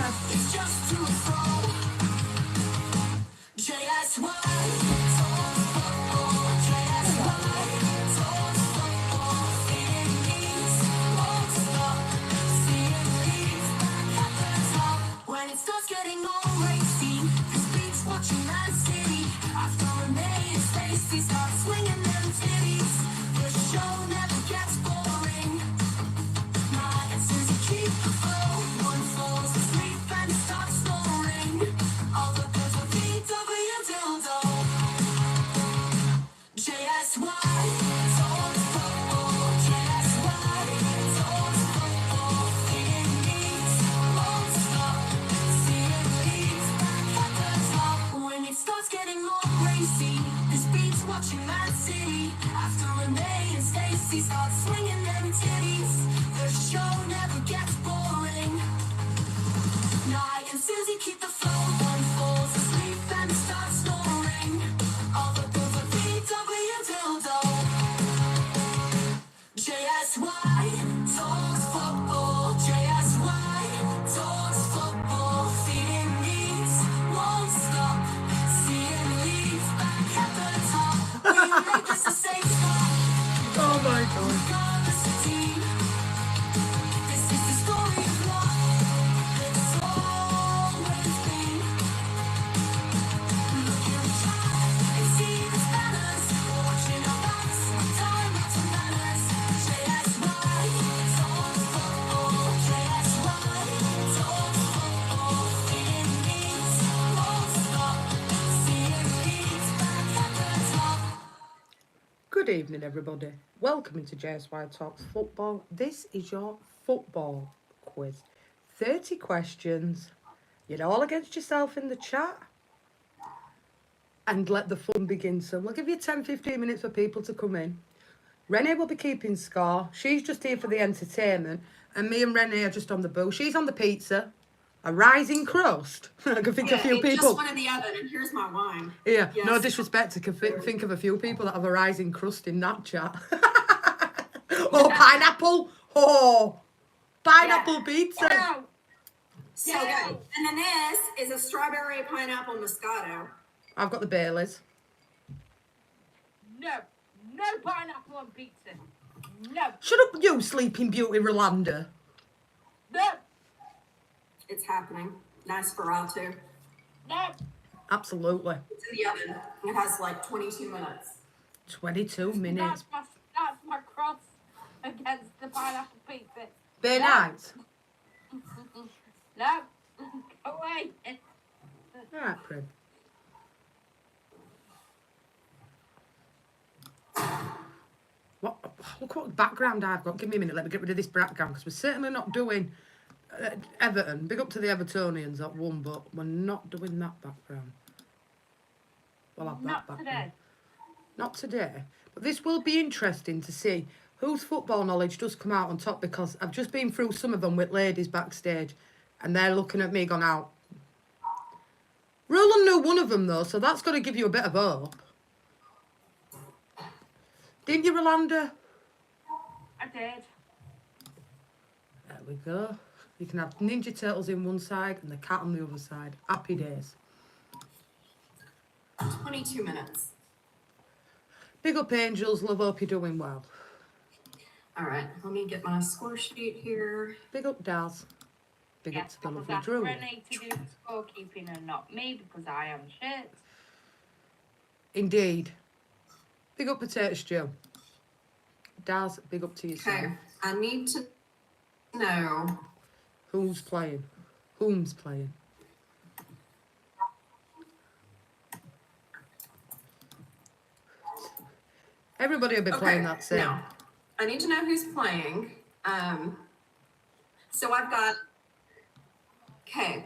It's just to and fro. JSY, talk football. JSY, talk football. It needs won't stop. See it leave back at the top. When it starts getting all racy, this beats watching Man City. After a May, Stacey starts swinging them titties. The show never gets boring. As soon as you keep the flow, one falls asleep and starts snoring. All the girls will VW dildo. JSY, talk football. JSY, talk football. It needs won't stop. See it leave back at the top. When it starts getting all racy, this beats watching Man City. After Renee and Stacey start swinging them titties, the show never gets boring. Now I can Susie keep the flow. One falls asleep and starts snoring. All the girls are VW dildo. JSY, talks football. JSY, talks football. Feeding needs won't stop. See it leave back at the top. We make this a safe spot. Oh my God. Regardless of team. This is the story of love. It's always been. Look in the chat and see the banners. Watching our backs, time to manners. JSY, talk football. JSY, talk football. It needs won't stop. See it leads back at the top. Good evening, everybody. Welcome into JSY Talks Football. This is your football quiz. 30 questions. You're all against yourself in the chat. And let the fun begin. So we'll give you 10-15 minutes for people to come in. Renee will be keeping score. She's just here for the entertainment. And me and Renee are just on the boo. She's on the pizza. A rising crust. I can think of a few it people. just went in the oven, and here's my wine. Yeah, Yes. no disrespect. I can think of a few people that have a rising crust in that chat. Oh, pineapple. Oh, pineapple pizza. Wow. So good. And then this is a strawberry pineapple Moscato. I've got the Baileys. No pineapple on pizza. No. Shut up, you Sleeping Beauty Rolanda. No. It's happening. Nice Ferrato. No. Absolutely. It's in the oven. It has like 22 minutes. 22 minutes. That's my cross against the pineapple pizza. Very No. nice. No. Go away. All right, Prim. What? Look what background I've got. Give me a minute. Let me get rid of this background because we're certainly not doing Everton. Big up to the Evertonians that won, but we're not doing that background. We'll have that Not background. today. Not today. But this will be interesting to see whose football knowledge does come out on top because I've just been through some of them with ladies backstage and they're looking at me gone out. Roland knew one of them though, so that's got to give you a bit of hope. Didn't you, Rolanda? I did. There we go. You can have Ninja Turtles in one side and the cat on the other side. Happy days. 22 minutes. Big up, Angels. Love, hope you're doing well. All right. Let me get my score sheet here. Big up, Daz. Big up Yes, to the I was lovely asked Drew. Renee to do the scorekeeping and not me because I am shit. Indeed. Big up, Potato Stew. Daz, big up to you, Okay. son. I need to know. Who's playing? Whom's playing? Everybody will be playing that same. No. I need to know who's playing. So I've got. Okay.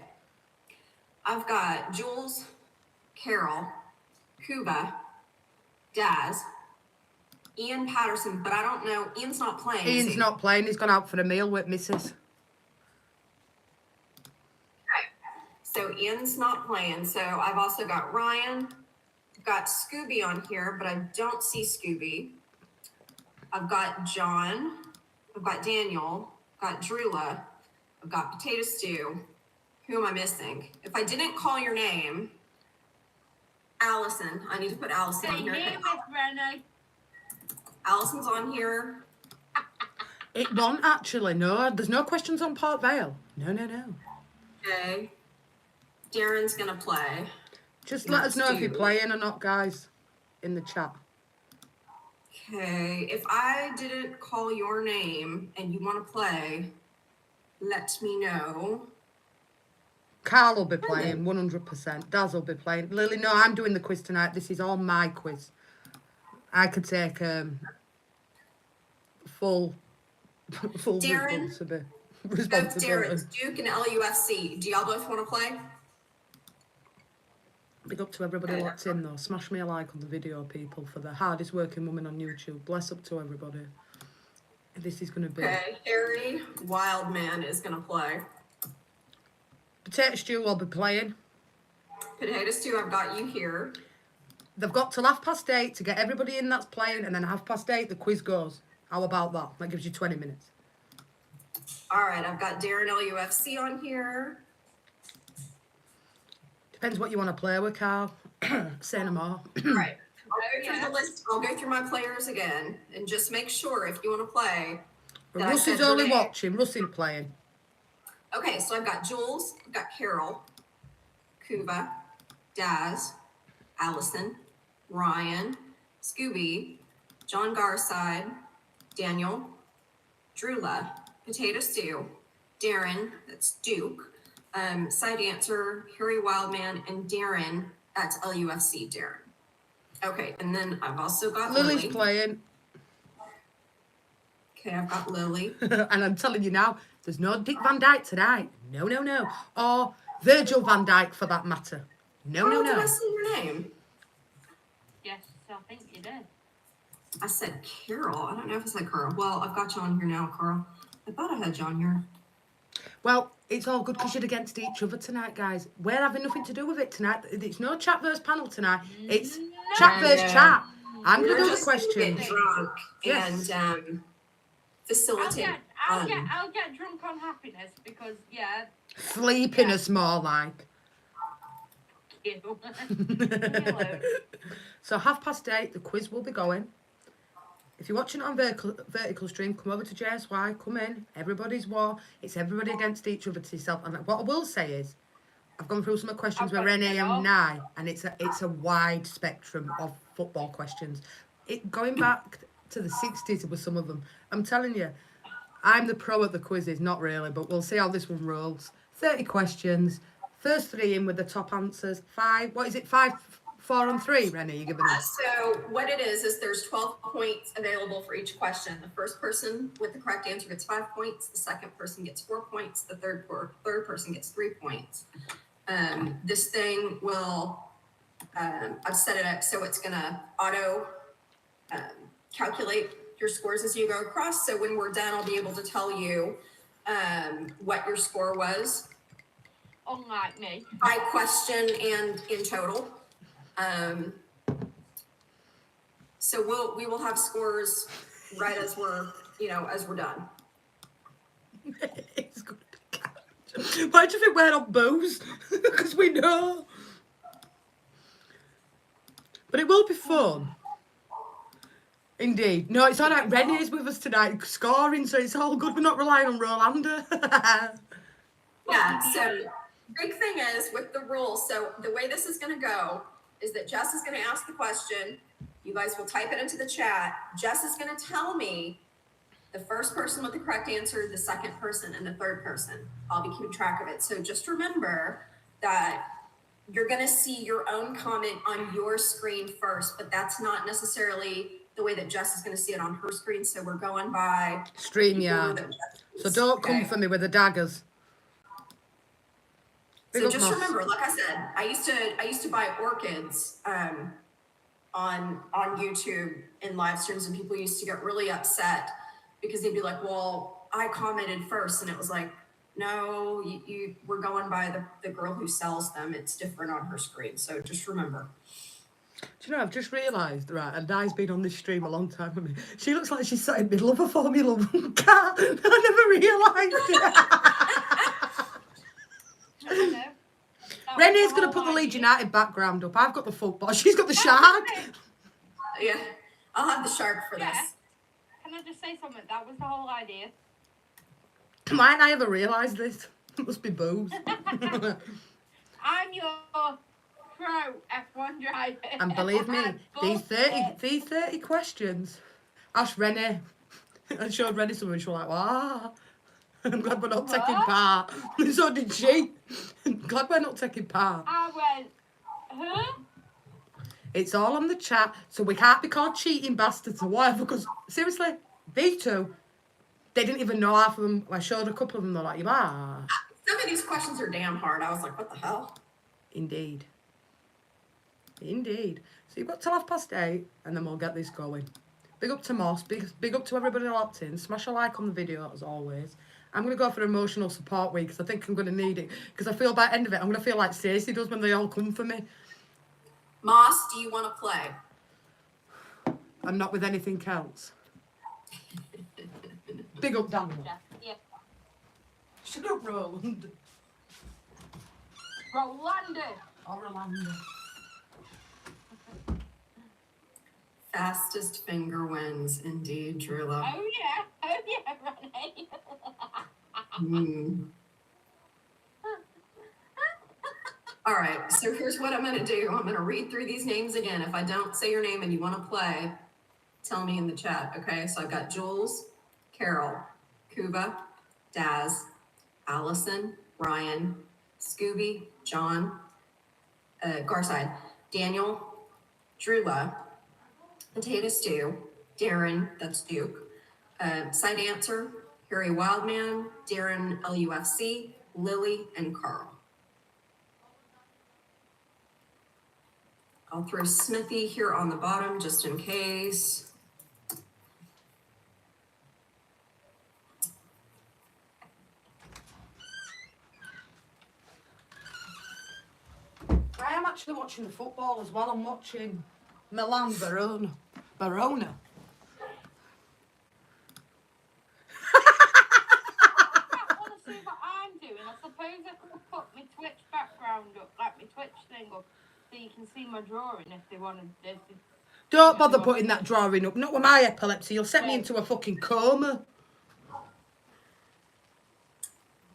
I've got Jules, Carol, Kuba, Daz, Ian Patterson, but I don't know. Ian's not playing. is Ian's he? not playing. He's gone out for a meal with Mrs. Okay. So Ian's not playing. So I've also got Ryan. I've got Scooby on here, but I don't see Scooby. I've got John. I've got Daniel. I've got Drula. I've got Potato Stew. Who am I missing? If I didn't call your name, Allison. I need to put Allison on Say here. here, Miss Brennan. Allison's on here. It won't actually. No, there's no questions on Port Vale. No. Okay. Darren's gonna play. Just let us know if you're Stu. playing or not, guys, in the chat. Okay. If I didn't call your name and you want to play, let me know. Carl will be playing 100%. Daz will be playing. Lily, no, I'm doing the quiz tonight. This is all my quiz. I could take full Darren, both responsibility. Darren's Duke and LUFC. Do y'all both want to play? Big up to everybody locked in though. Smash me a like on the video, people, for the hardest working woman on YouTube. Bless up to everybody. This is going to be... Okay. Harry Wildman is gonna play. Potato Stew will be playing. Potato Stew, I've got you here. They've got till 8:30 to get everybody in that's playing, and then 8:30 the quiz goes. How about that? That gives you 20 minutes. All right, I've got Darren LUFC on here. Depends what you want to play with, Carl. Say no more. All right. I'll go through the list. I'll go through my players again and just make sure if you want to play. that I Russ said is your only name. watching. Russ ain't playing. Okay, so I've got Jules, I've got Carol, Kuba, Daz, Allison, Ryan, Scooby, John Garside, Daniel, Drula, Potato Stew, Darren, that's Duke, Side Answer, Harry Wildman, and Darren, that's LUFC Darren. Okay, and then I've also got Lily's Lily. playing. Okay, I've got Lily. And I'm telling you now, there's no Dick Van Dyke tonight. No. Or Virgil Van Dyke, for that matter. No. Did I say your name? Yes, I think you did. I said Carol. I don't know if I said Carl. Well, I've got you on here now, Carl. I thought I had you on here. Well, it's all good because you're against each other tonight, guys. We're having nothing to do with it tonight. It's no chat versus panel tonight. It's chat versus chat. I'm going to do the Get questions. drunk Yes. and facilitate. I'll get drunk on happiness because Sleepiness more like. you. Leave me alone. So 8:30, the quiz will be going. If you're watching it on vertical stream, come over to JSY, come in. Everybody's war. It's everybody against each other to yourself. And what I will say is, I've gone through some of the questions with Renee and Nye, and it's a wide spectrum of football questions. Going back to the 60s with some of them. I'm telling you, I'm the pro at the quizzes, not really, but we'll see how this one rolls. 30 questions, first 3 in with the top answers. 5, 4 and 3, Renee, you giving us? So what it is there's 12 points available for each question. The first person with the correct answer gets 5 points. The second person gets 4 points. The third person gets 3 points. This thing will, I've set it up so it's going to auto calculate your scores as you go across. So when we're done, I'll be able to tell you what your score was Unlike me. by question and in total. So we will have scores right as we're done. It's good. Why do you think we're on booze? Because we know. But it will be fun. Indeed. No, it's all right. Renee's with us tonight scoring, so it's all good. We're not relying on Rolanda. Yeah, so big thing is with the rules, so the way this is going to go is that Jess is going to ask the question. You guys will type it into the chat. Jess is going to tell me the first person with the correct answer, the second person, and the third person. I'll be keeping track of it. So just remember that you're going to see your own comment on your screen first, but that's not necessarily the way that Jess is going to see it on her screen. So we're going by StreamYard. So don't come for me with the daggers. So just remember, like I said, I used to buy orchids on YouTube in live streams, and people used to get really upset because they'd be like, "Well, I commented first," and it was like, "No, you we're going by the girl who sells them. It's different on her screen." So just remember. Do you know, I've just realised, right, and Di's been on this stream a long time with me. She looks like she's sat in the middle of a Formula 1 car. I never realised it. going to put the whole Leeds idea. United background up. I've got the football. She's got the shark. Yeah, I'll have the shark for Yeah. this. Can I just say something? That was the whole idea. Why didn't I ever realise this? It must be booze. I'm your pro F1 driver. And believe me, these Bullshit. 30 questions. Asked Rennie. I showed Rennie some and she was like, wow. I'm glad we're not taking What? part. And so did she. Glad we're not taking part. I went, huh? It's all on the chat, so we can't be called cheating bastards or whatever, because seriously, these two, they didn't even know half of them. I showed a couple of them, they're like, ah. Some of these questions are damn hard. I was like, what the hell? Indeed. Indeed. So you've got till 8:30, and then we'll get this going. Big up to Moss, big up to everybody locked in. Smash a like on the video, as always. I'm going to go for emotional support week, because I think I'm going to need it. Because I feel by the end of it, I'm going to feel like Stacey does when they all come for me. Moss, do you want to play? And not with anything else. Big up Daniel. Yeah. Shut up, Roland. Rolando. Or Orlando. Fastest finger wins, indeed, Drula. Oh yeah, Renee. All right, so here's what I'm going to do. I'm going to read through these names again. If I don't say your name and you want to play, tell me in the chat, okay? So I've got Jules, Carol, Kuba, Daz, Allison, Ryan, Scooby, John, Garside, Daniel, Drula, Potato Stew, Darren, that's Duke, Side Answer, Harry Wildman, Darren LUFC, Lily, and Carl. I'll throw Smithy here on the bottom just in case. I am actually watching the football as well. I'm watching Milan Verona. I want to see what I'm doing. I suppose I could put my Twitch background up, like my Twitch thing up, so you can see my drawing if they wanted this. Don't bother putting that drawing up. Not with my epilepsy. You'll set me into a fucking coma.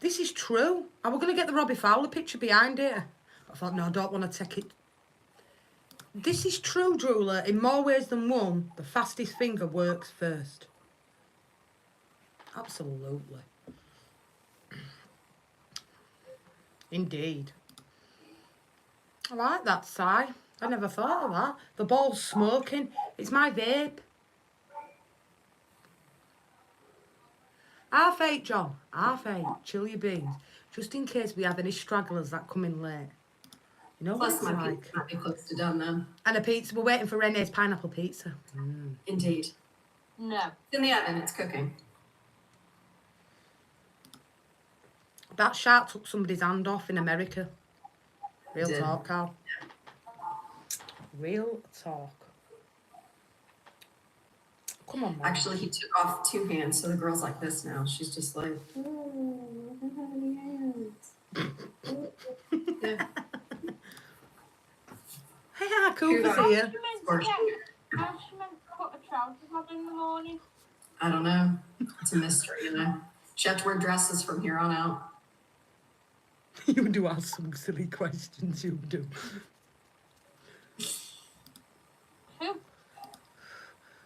This is true. I was going to get the Robbie Fowler picture behind it. I thought, no, I don't want to take it. This is true, Drula. In more ways than one, the fastest finger works first. Absolutely. Indeed. I like that, Si. I never thought of that. The ball's smoking. It's my vape. Half 8, John. Half 8. Chill your beans. Just in case we have any stragglers that come in late. You know what Plus, it's my like. pizza might be close to done then. And a pizza. We're waiting for Renee's pineapple pizza. Indeed. No. It's in the oven, it's cooking. That shark took somebody's hand off in America. Real Did. talk, Carl. Real talk. Come on, man. Actually, he took off 2 hands, so the girl's like this now. She's just like, oh, I don't have any hands. Yeah. Hey, Cooper's Kuba. here. How's she meant to put a trousers on in the morning? I don't know. It's a mystery, you know. She had to wear dresses from here on out. You do ask some silly questions, you do. Who?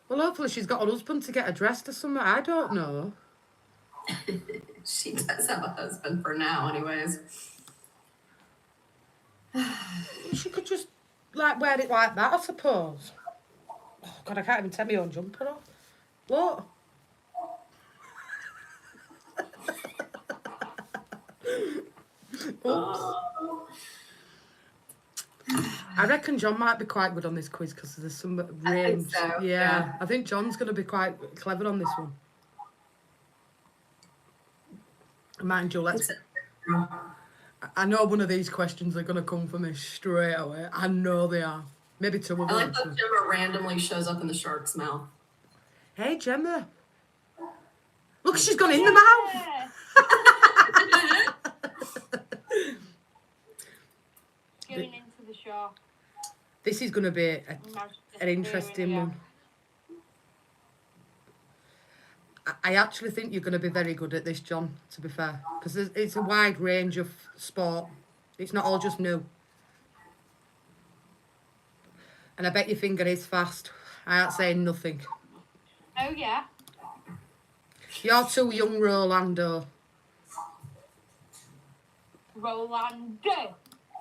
Well, hopefully she's got a husband to get her dressed or something. I don't know. She does have a husband for now, anyways. She could just, like, wear it like that, I suppose. Oh, God, I can't even take my own jumper off. What? Oops. I reckon John might be quite good on this quiz because there's some range. so, yeah, yeah. I think John's going to be quite clever on this one. Mind you, let's. I know one of these questions are going to come for me straight away. I know they are. Maybe two of I them. like how Gemma randomly shows up in the shark's mouth. Hey, Gemma. Look, she's gone in the mouth. Yeah. This is going to be an interesting one. I actually think you're going to be very good at this, John, to be fair. Because it's a wide range of sport. It's not all just new. And I bet your finger is fast. I ain't saying nothing. Oh, yeah. You're too young, Rolando. Rolando.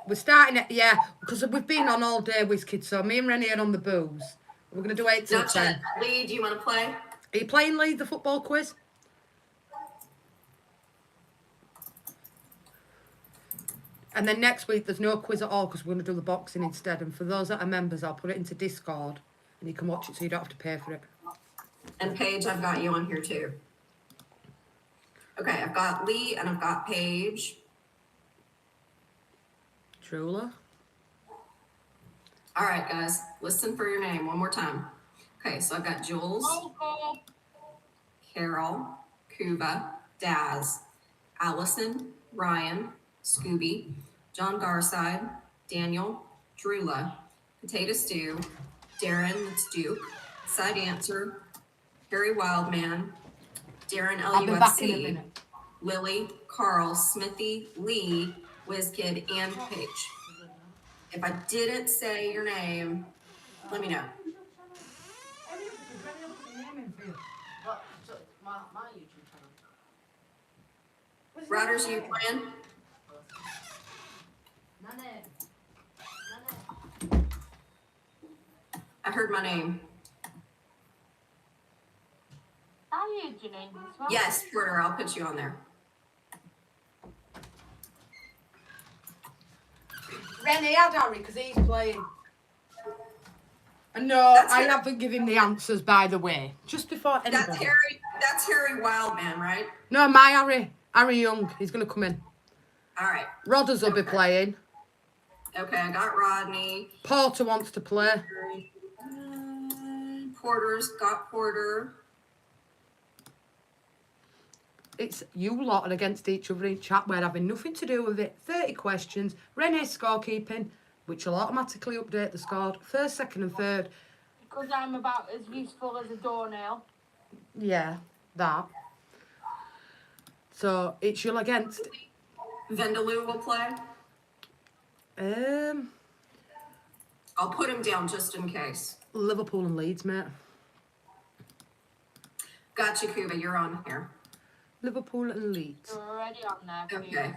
We're starting it, yeah, because we've been on all day, WizKids, so me and Rennie are on the booze. We're going to do 8 till Not 10. yet. Lee, do you want to play? Are you playing Lee, the football quiz? And then next week, there's no quiz at all because we're going to do the boxing instead. And for those that are members, I'll put it into Discord and you can watch it so you don't have to pay for it. And Paige, I've got you on here too. Okay, I've got Lee and I've got Paige. Truly. All right, guys, listen for your name one more time. Okay, so I've got Jules, Carol, Kuba, Daz, Allison, Ryan, Scooby, John Garside, Daniel, Drula, Potato Stew, Darren, that's Duke, Side Answer, Harry Wildman, Darren I'll be back in a LUFC, minute. Lily, Carl, Smithy, Lee, WizKid, and Paige. If I didn't say your name, let me know. Riders, are you playing? I heard my name. I heard your name as well. Yes, Porter, I'll put you on there. Rennie, add Harry because he's playing. And no, That's I Harry. haven't given the answers, by the way. Just before anybody. That's Harry Wildman, right? No, my Harry. Harry Young. He's going to come in. All right. Rodders will be Okay. playing. Okay, I got Rodney. Porter wants to play. Porter's got Porter. It's you lot and against each other in chat. We're having nothing to do with it. 30 questions. Renee's scorekeeping, which will automatically update the score. First, second and third. Because I'm about as useful as a doornail. Yeah, that. So it's you against. Vendaloo will play. I'll put him down just in case. Liverpool and Leeds, mate. Gotcha, Kuba. You're on here. Liverpool and Leeds. You're already on there. Okay.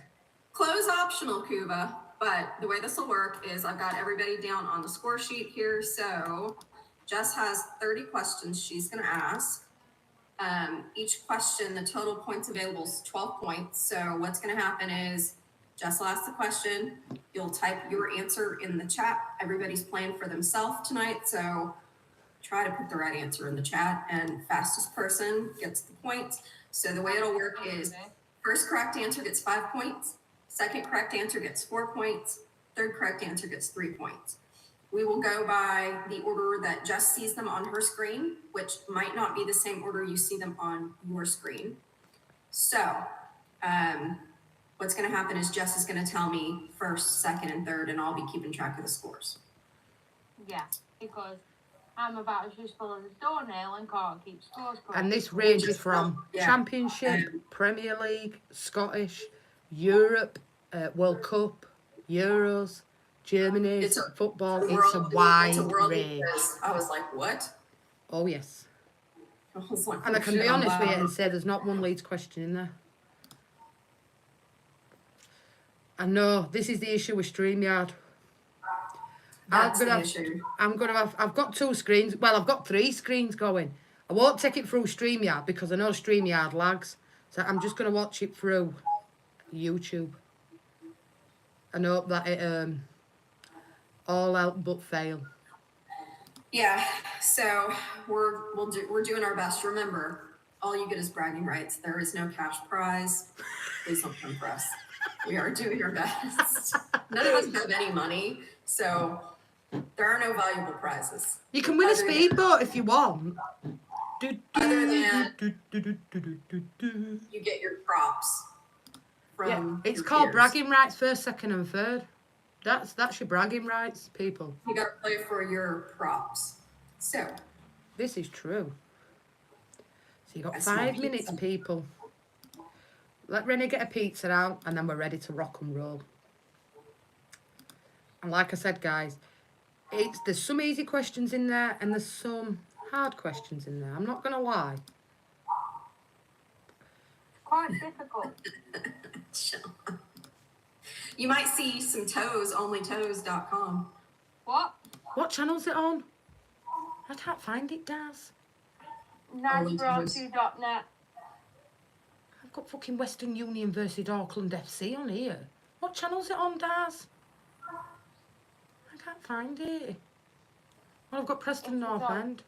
Close optional, Kuba. But the way this will work is I've got everybody down on the score sheet here. So Jess has 30 questions she's going to ask. Each question, the total points available is 12 points. So what's going to happen is Jess will ask the question. You'll type your answer in the chat. Everybody's playing for themselves tonight. So try to put the right answer in the chat. And fastest person gets the points. So the way it'll work is first correct answer gets 5 points. Second correct answer gets 4 points. Third correct answer gets 3 points. We will go by the order that Jess sees them on her screen, which might not be the same order you see them on your screen. So what's going to happen is Jess is going to tell me first, second, and third, and I'll be keeping track of the scores. Yeah, because I'm about as useful as a doornail and can't keep scores correct. And this ranges from Championship, Premier League, Scottish, Europe, World Cup, Euros, Germany, football. It's a wide range. I was like, what? Oh, yes. I was like, And I can be honest with you and say there's not one Leeds question in there. I know, this is the issue with StreamYard. That's the issue. I've got 2 screens. Well, I've got 3 screens going. I won't take it through StreamYard because I know StreamYard lags. So I'm just going to watch it through YouTube. And hope that it all out but fail. Yeah, so we're doing our best. Remember, all you get is bragging rights. There is no cash prize. Please don't come for us. We are doing our best. None of us have any money, so there are no valuable prizes. You can win a speedboat if you want. Other than you get your props from Yeah, it's your called peers. bragging rights, first, second, and third. That's your bragging rights, people. You got to play for your props. So, This is true. So you got That's my 5 minutes, pizza. people. Let Rennie get a pizza out, and then we're ready to rock and roll. And like I said, guys, there's some easy questions in there, and there's some hard questions in there. I'm not gonna lie. Quite difficult. You might see some toes, onlytoes.com. What? What channel's it on? I can't find it, Daz. NiceRaw2.net. I've got fucking Western Union versus Auckland FC on here. What channel's it on, Daz? I can't find it. Well, I've got Preston North End.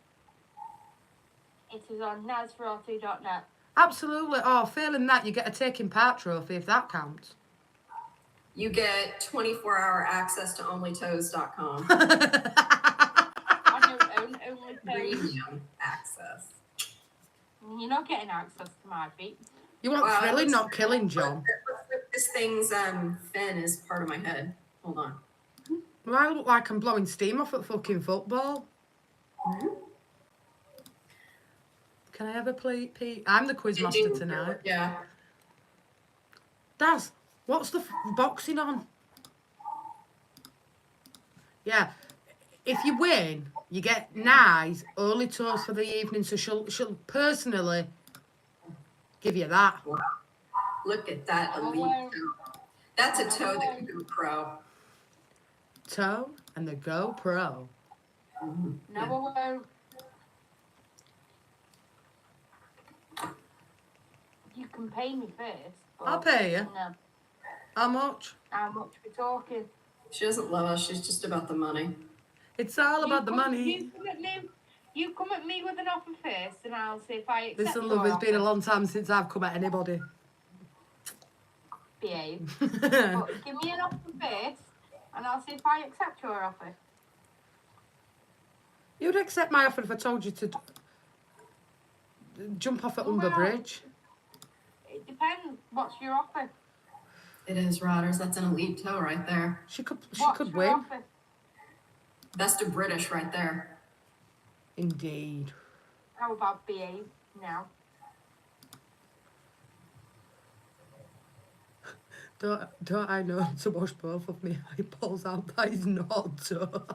It is on NiceRaw2.net. Absolutely. Oh, failing that, you get a taking part trophy if that counts. You get 24-hour access to onlytoes.com. I don't own OnlyToes. Premium access. You're not getting access to my feet. You want thrilling, not killing, John. This thing's fin is part of my head. Hold on. Well, I look like I'm blowing steam off at fucking football. Can I have a plate, Pete? I'm the quiz master tonight. Yeah. Daz, what's the boxing on? Yeah. If you win, you get Nye's early toast for the evening, so she'll personally give you that. Wow. Look at that elite toe. That's a toe that could go pro. Toe and the GoPro. Mm-hmm. No, I won't. You can pay me first. but I'll pay you. No. How much? How much we talking? She doesn't love us. She's just about the money. It's all about the money. You come at me with an offer first, and I'll see if I accept Listen, your love, it's been a offer. long time since I've come at anybody. Behave. But give me an offer first, and I'll see if I accept your offer. You'd accept my offer if I told you to jump off at Humber Well, Bridge. It depends. What's your offer? It is, Rodders. That's an elite toe right there. She could What's your win. offer? Best of British right there. Indeed. How about behave now? Don't I know to wash both of me eyeballs out? That is not so.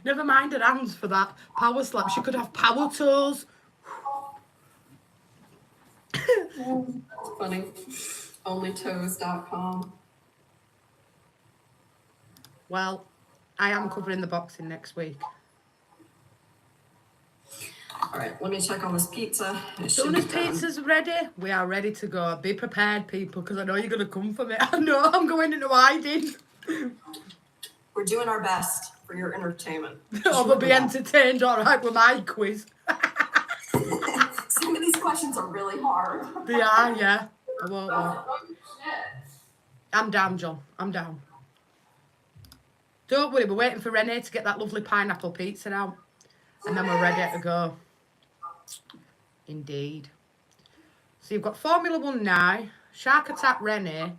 Never mind her hands for that power slap. She could have power toes. It's funny. Onlytoes.com. Well, I am covering the boxing next week. All right, let me check on this pizza. It As should soon be as done. pizza's ready, we are ready to go. Be prepared, people, because I know you're going to come for me. I know I'm going into hiding. We're doing our best for your entertainment. Or they'll be entertained, all right, with my quiz. Some of these questions are really hard. They are, yeah. I won't lie. I'm down, John. I'm down. Don't worry, we're waiting for Renee to get that lovely pineapple pizza out. And then we're ready to go. Indeed. So you've got Formula 1 now, Shark Attack Renee,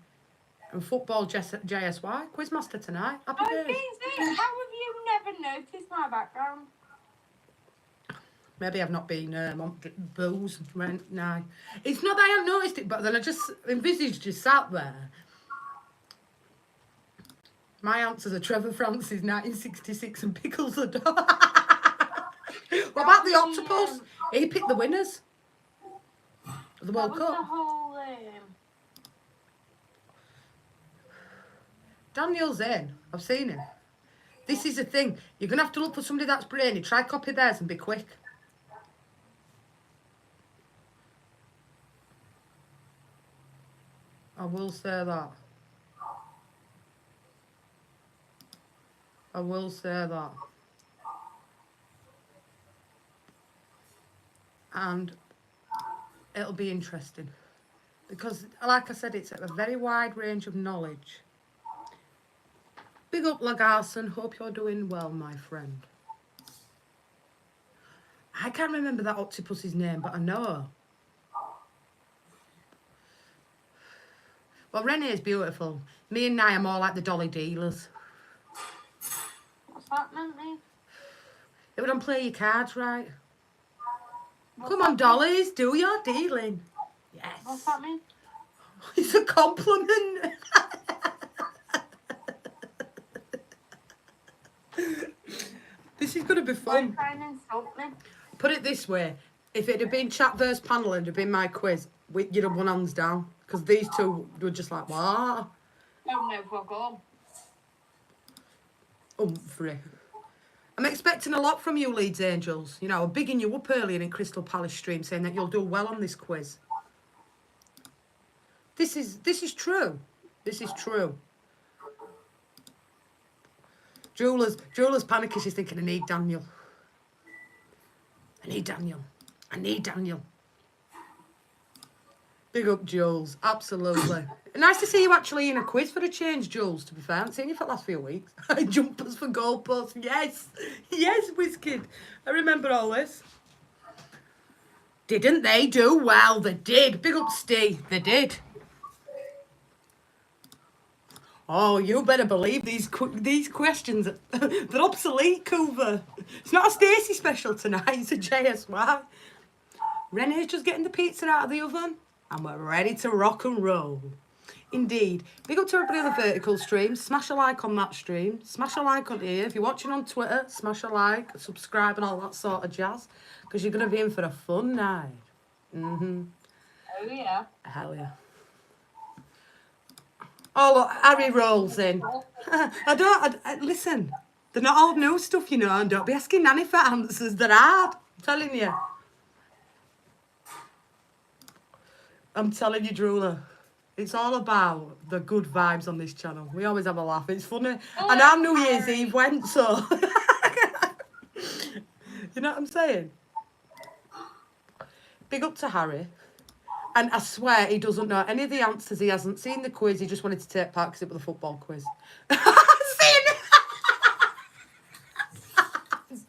and Football JSY. Quizmaster tonight. Happy Oh, days. Daisy, how have you never noticed my background? Maybe I've not been on booze now. It's not that I haven't noticed it, but then I just envisaged you sat there. My answers are Trevor Francis, 1966, and Pickles the Dog. What about the octopus? He picked the winners of the That World was Cup. the whole. Daniel's in. I've seen him. This is the thing. You're going to have to look for somebody that's brainy. Try copy theirs and be quick. I will say that. I will say that. And it'll be interesting. Because, like I said, it's a very wide range of knowledge. Big up, Lagarson. Hope you're doing well, my friend. I can't remember that octopus's name, but I know. Well, Renee's beautiful. Me and Nye are more like the dolly dealers. What's that meant, me? It would play your cards right. What's Come that on, mean? dollies, do your dealing. What's Yes. that mean? It's a compliment. This is going to be Why are you fun. trying to insult me? Put it this way. If it had been chat versus panel and it had been my quiz, you'd have won hands down. Because these two were just like, what? Oh, no, fuck all. Humphrey. I'm expecting a lot from you, Leeds Angels. You know, I'm bigging you up earlier in Crystal Palace stream saying that you'll do well on this quiz. This is true. This is true. Jeweller's panicking. She's thinking, I need Daniel. I need Daniel. I need Daniel. Big up, Jules. Absolutely. Nice to see you actually in a quiz for a change, Jules, to be fair. I haven't seen you for the last few weeks. Jumpers for goalposts. Yes. Yes, Wizkid. I remember all this. Didn't they do well? They did. Big up, Steve. They did. Oh, you better believe these questions. They're obsolete, Coover. It's not a Stacey special tonight. It's a JSY. Renee's just getting the pizza out of the oven. And we're ready to rock and roll. Indeed. Big up to everybody on the vertical stream. Smash a like on that stream. Smash a like on here. If you're watching on Twitter, smash a like, subscribe and all that sort of jazz. Because you're going to be in for a fun night. Oh, yeah. Hell yeah. Oh, look, Harry rolls in. Listen, they're not all new stuff, you know, and don't be asking Nanny for answers. They're hard. I'm telling you. I'm telling you, Drooler. It's all about the good vibes on this channel. We always have a laugh. It's funny. Oh, And our New Year's Harry. Eve went, so... You know what I'm saying? Big up to Harry. And I swear he doesn't know any of the answers. He hasn't seen the quiz. He just wanted to take part because it was a football quiz.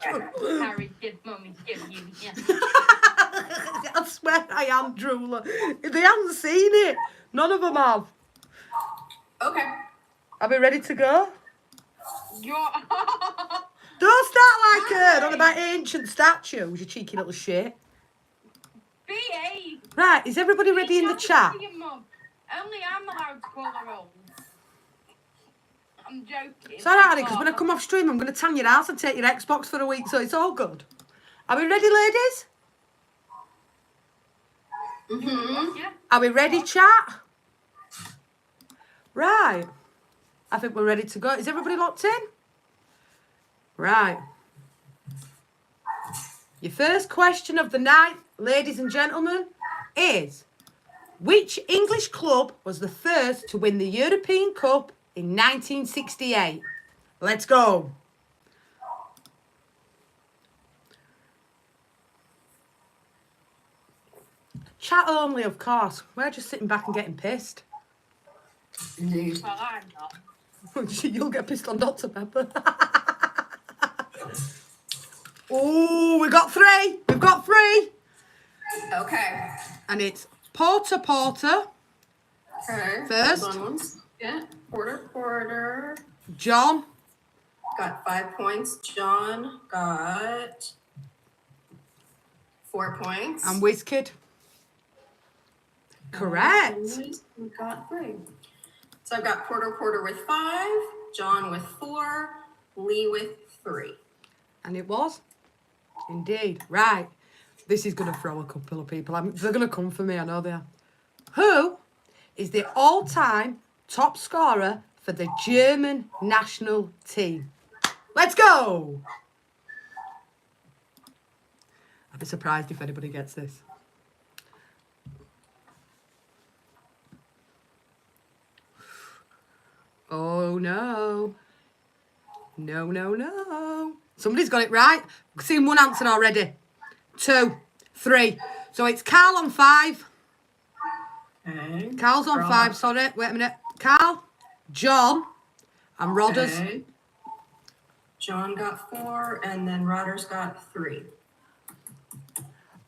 Harry, did mummy give you? Yeah. I swear I am, Drooler. They haven't seen it. None of them have. Okay. Are we ready to go? You're... Don't start like her on about ancient statues, you cheeky little shit. Behave. Right, is everybody ready in the chat? Your mum. Only I'm allowed to call her old. I'm joking. It's alright, because when I come off stream, I'm going to tan your house and take your Xbox for a week, so it's all good. Are we ready, ladies? Mm-hmm. Yeah. Are we ready, chat? Right. I think we're ready to go. Is everybody locked in? Right. Your first question of the night, ladies and gentlemen, is which English club was the first to win the European Cup in 1968? Let's go. Chat only, of course. We're just sitting back and getting pissed. Indeed. Well, I'm not. You'll get pissed on Dr. Pepper. Oh, we got three. We've got three. Okay. And it's Porter. Okay. First. Hold on one second. Porter. John. Got 5 points. John got 4 points. And Wizkid. Correct. We got 3. So I've got Porter with 5, John with 4, Lee with 3. And it was. Indeed. Right. This is going to throw a couple of people. They're going to come for me. I know they are. Who is the all-time top scorer for the German national team? Let's go. I'd be surprised if anybody gets this. Oh, no. No. Somebody's got it right. I've seen one answer already. 2, 3. So it's Carl on 5. Okay. Carl's on 5, sorry. Wait a minute. Carl, John, and Rodders. Okay. John got 4, and then Rodder's got 3.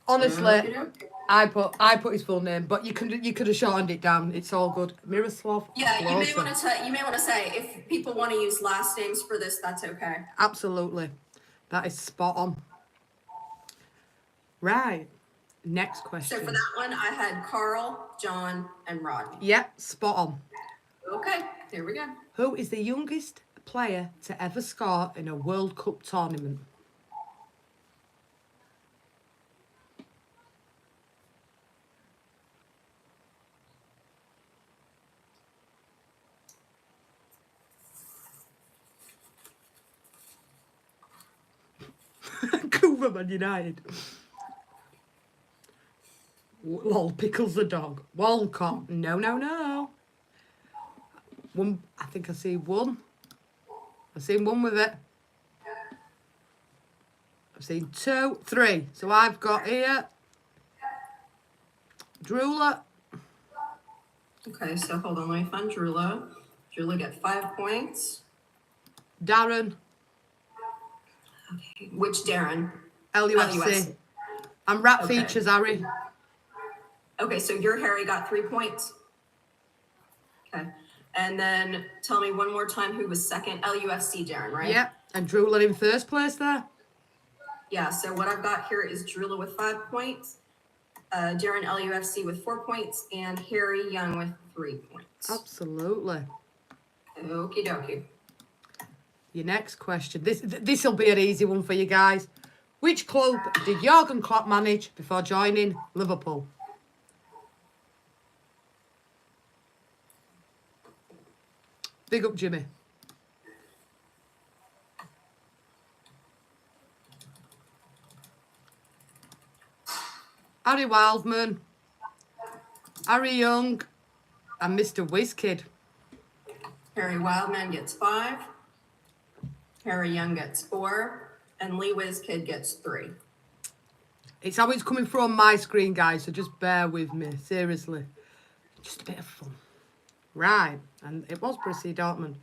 Honestly, Okey-dokey. I put his full name, but you could have shortened it down. It's all good. Miroslav. Yeah, you may Klose. want to say if people want to use last names for this, that's okay. Absolutely. That is spot on. Right. Next So question. for that one, I had Carl, John, and Rodney. Yep, spot on. Okay, here we go. Who is the youngest player to ever score in a World Cup tournament? Cooper Man United. Lol, Pickles the dog. Walcott. No. One. I think I see one. I've seen one with it. I've seen 2, 3. So I've got here Drooler. Okay, so hold on, let me find Drula. Drula get 5 points. Darren. Okay, which Darren? LUFC. And Rat Okay. Features, Harry. Okay, so your Harry got 3 points. Okay, and then tell me one more time who was second. LUFC Darren, right? Yep. And Drooler in first place there. Yeah, so what I've got here is Drula with 5 points, Darren LUFC with 4 points, and Harry Young with 3 points. Absolutely. Okie dokie. Your next question. This will be an easy one for you guys. Which club did Jurgen Klopp manage before joining Liverpool? Big up, Jimmy. Harry Wildman, Harry Young, and Mr. Whizkid. Harry Wildman gets 5, Harry Young gets 4, and Lee Whizkid gets 3. It's how it's coming through on my screen, guys, so just bear with me. Seriously. Just a bit of fun. Right, and it was Borussia Dortmund.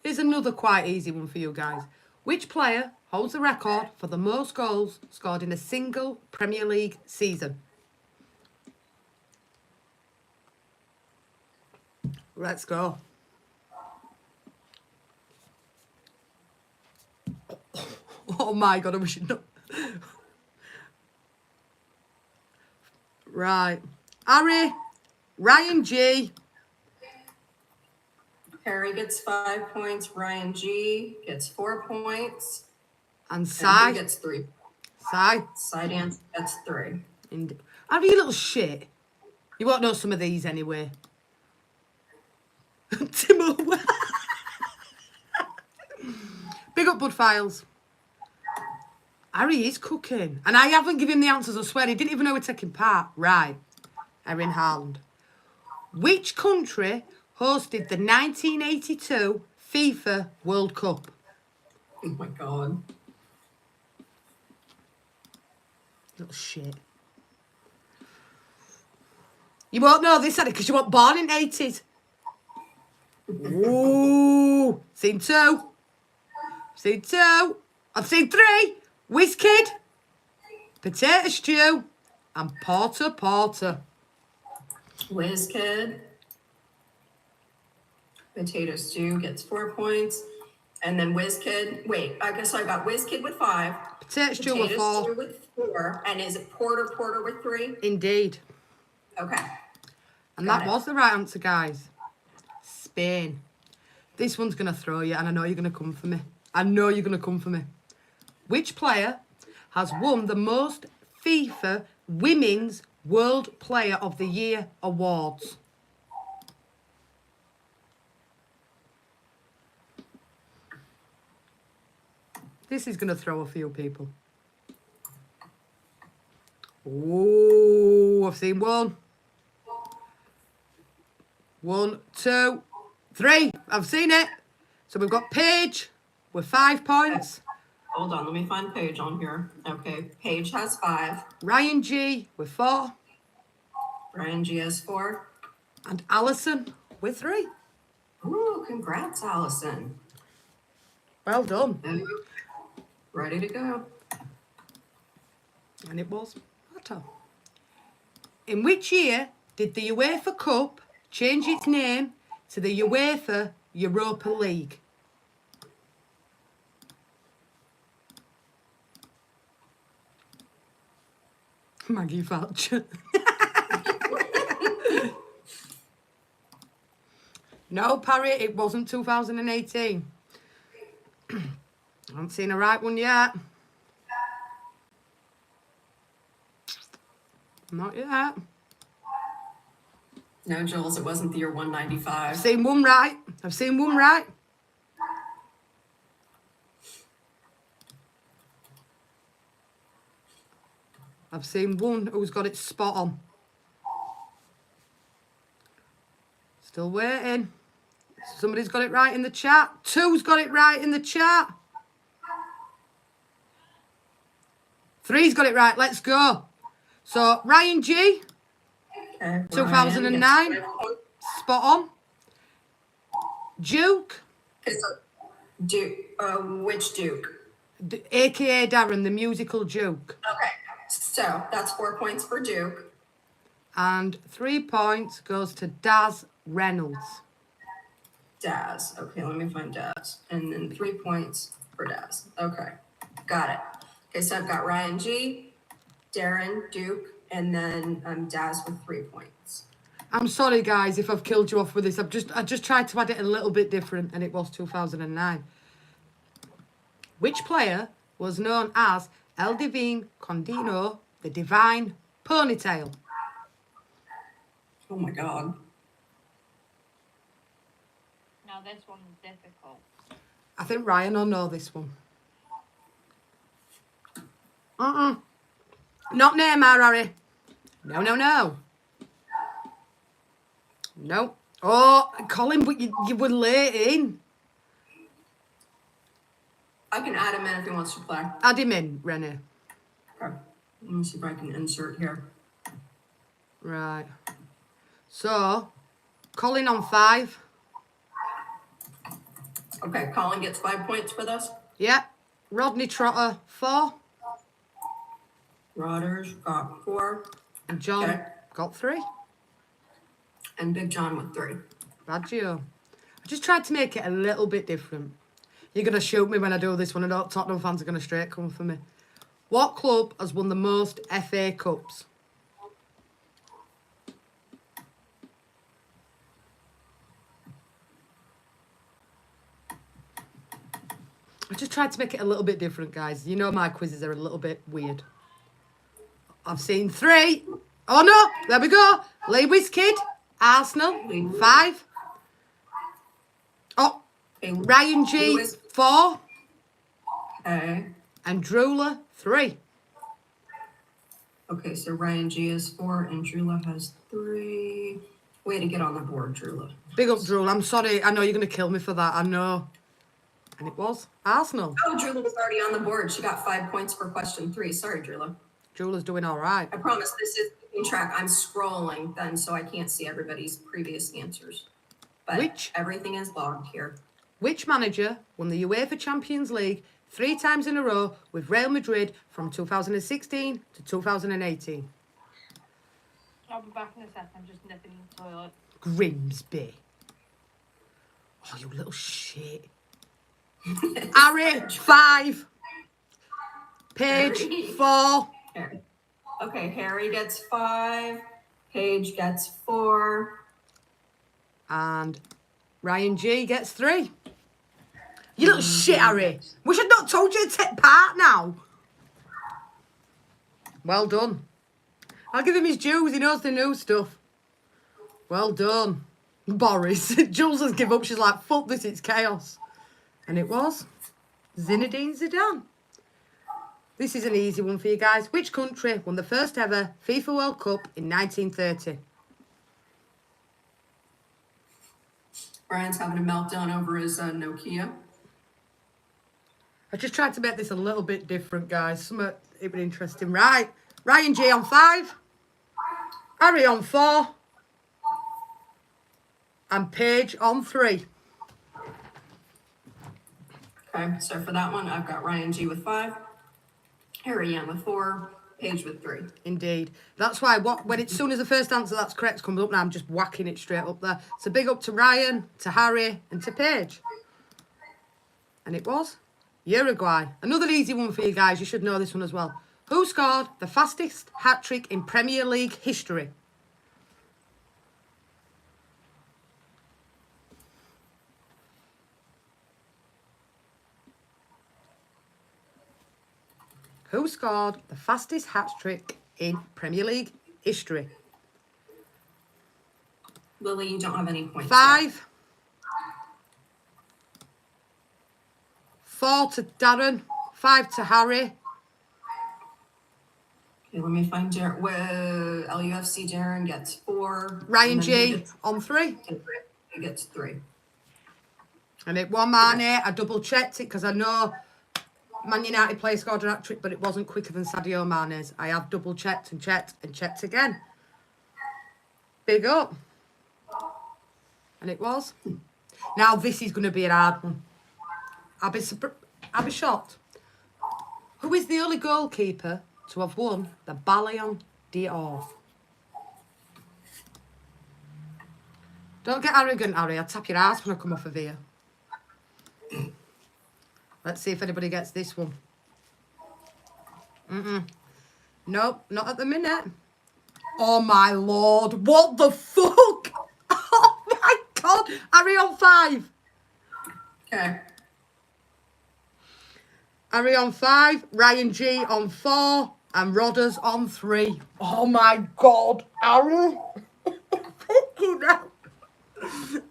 Here's another quite easy one for you guys. Which player holds the record for the most goals scored in a single Premier League season? Let's go. Oh my God, I wish you'd not. Right. Harry, Ryan G. Harry gets 5 points, Ryan G gets 4 points, And and Sai. he gets 3. Sai. Sidance gets 3. Harry, you little shit. You won't know some of these anyway. Timo. Big up Bud Files. Harry is cooking. And I haven't given him the answers, I swear. He didn't even know we're taking part. Right. Erin Haaland. Which country hosted the 1982 FIFA World Cup? Oh my God. Little shit. You won't know this, Eddie, because you weren't born in the 80s. Ooh. Seen 2. Seen 2. I've seen 3. Whizkid. Potato stew. And porter. Whizkid. Potato stew gets 4 points. And then Whizkid. Wait, I guess I got Whizkid with 5. Potato stew with 4. Stew with 4. And is it Porter with 3? Indeed. Okay. And Got that it. was the right answer, guys. Spain. This one's going to throw you, and I know you're going to come for me. Which player has won the most FIFA Women's World Player of the Year awards? This is going to throw a few people. Oh, I've seen 1. 1, 2, 3. I've seen it. So we've got Paige with 5 points. Hold on, let me find Paige on here. Okay, Paige has 5. Ryan G with 4. Ryan G has 4. And Alison with 3. Ooh, congrats, Allison. Well done. Ready to go. And it was Otto. In which year did the UEFA Cup change its name to the UEFA Europa League? Maggie Thatcher. No, Parry, it wasn't 2018. I haven't seen a right one yet. Not yet. No, Jules, it wasn't the year 195. I've seen one right. I've seen one right. I've seen one who's got it spot on. Still waiting. Somebody's got it right in the chat. Two's got it right in the chat. Three's got it right. Let's go. So, Ryan G, Okay, 2009. Ryan gets 5 points. Spot on. Duke, Okay, so Duke, which Duke? a.k.a. Darren, the musical Duke. Okay, so that's 4 points for Duke. And 3 points goes to Daz Reynolds. Daz. Okay, let me find Daz. And then 3 points for Daz. Okay, got it. Okay, so I've got Ryan G, Darren, Duke, and then Daz with 3 points. I'm sorry, guys, if I've killed you off with this. I just tried to add it a little bit different, and it was 2009. Which player was known as El Divine Condino, the Divine Ponytail? Oh my God. Now this one's difficult. I think Ryan will know this one. Not Neymar, Harry. No, no, no. No. Oh, Colin, but you were late in. I can add him in if he wants to play. Add him in, Renee. Okay. Let me see if I can insert here. Right. So, Colin on 5. Okay, Colin gets 5 points for this. Yep. Rodney Trotter, 4. Rodders got 4. And John Okay. got 3. And Big John with 3. Baggio. I just tried to make it a little bit different. You're going to shoot me when I do this one. I know Tottenham fans are going to straight come for me. What club has won the most FA Cups? I just tried to make it a little bit different, guys. You know my quizzes are a little bit weird. I've seen 3. Oh, no. There we go. Lewis Kid, Arsenal, 5. Oh, Okay, Ryan G, Lewis. 4. Okay. And Drula, 3. Okay, so Ryan G is 4 and Drula has 3. Way to get on the board, Drula. Big up, Drula. I'm sorry. I know you're going to kill me for that. I know. And it was Arsenal. Oh, Drula was already on the board. She got 5 points for question 3. Sorry, Drula. Drula's doing all right. I promise this is keeping track. I'm scrolling then, so I can't see everybody's previous answers. But everything is logged here. Which manager won the UEFA Champions League 3 times in a row with Real Madrid from 2016 to 2018? I'll be back in a second. I'm just nipping in the toilet. Grimsby. Oh, you little shit. Harry, 5. Paige, Harry. 4. Harry. Okay, Harry gets 5. Paige gets 4. And Ryan G gets 3. You little shit, Harry. Wish I'd not told you to take part now. Well done. I'll give him his dues. He knows the new stuff. Well done. Boris. Jules has given up. She's like, fuck this, it's chaos. And it was Zinedine Zidane. This is an easy one for you guys. Which country won the first ever FIFA World Cup in 1930? Brian's having a meltdown over his Nokia. I just tried to make this a little bit different, guys. Something it was interesting. Right. Ryan G on 5. Harry on 4. And Paige on 3. Okay, so for that one, I've got Ryan G with 5, Harry Ann with 4, Paige with 3. Indeed. That's why as soon as the first answer that's correct comes up now, I'm just whacking it straight up there. So big up to Ryan, to Harry, and to Paige. And it was Uruguay. Another easy one for you guys. You should know this one as well. Who scored the fastest hat-trick in Premier League history? Who scored the fastest hat-trick in Premier League history? Lily, you don't have any points. 5. 4 to Darren. 5 to Harry. Okay, let me find Darren. Well, LUFC Darren gets 4. Ryan G on 3. He gets 3. And it won Mane. I double checked it because I know Man United player scored a hat-trick, but it wasn't quicker than Sadio Mane's. I have double checked and checked and checked again. Big up. And it was. Now this is going to be a hard one. I'll be shocked. Who is the only goalkeeper to have won the Ballon d'Or? Don't get arrogant, Harry. I'll tap your ass when I come off of here. Let's see if anybody gets this one. Nope, not at the minute. Oh my lord, what the fuck? Oh my god, Harry on 5. Okay. Harry on 5, Ryan G on 4, and Rodders on 3. Oh my god, Harry. Fucking hell.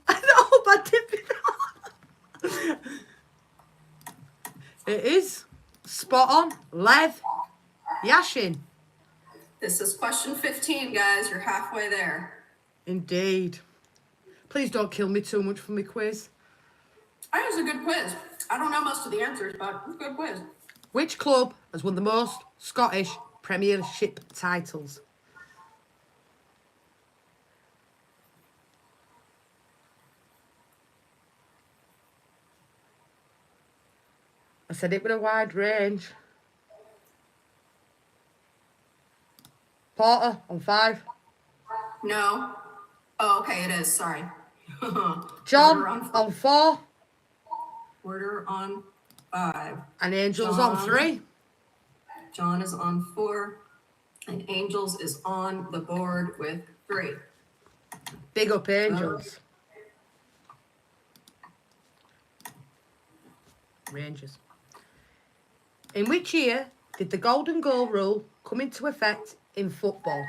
I hope I did it. It is spot on. Lev Yashin. This is question 15, guys. You're halfway there. Indeed. Please don't kill me too much for my quiz. I think it was a good quiz. I don't know most of the answers, but it was a good quiz. Which club has won the most Scottish Premiership titles? I said it with a wide range. Porter on 5. No. Oh, okay, it is. Sorry. John Order on 4. Order on 5. And Angels John. on 3. John is on 4. And Angels is on the board with 3. Big up Angels. Rangers. In which year did the golden goal rule come into effect in football?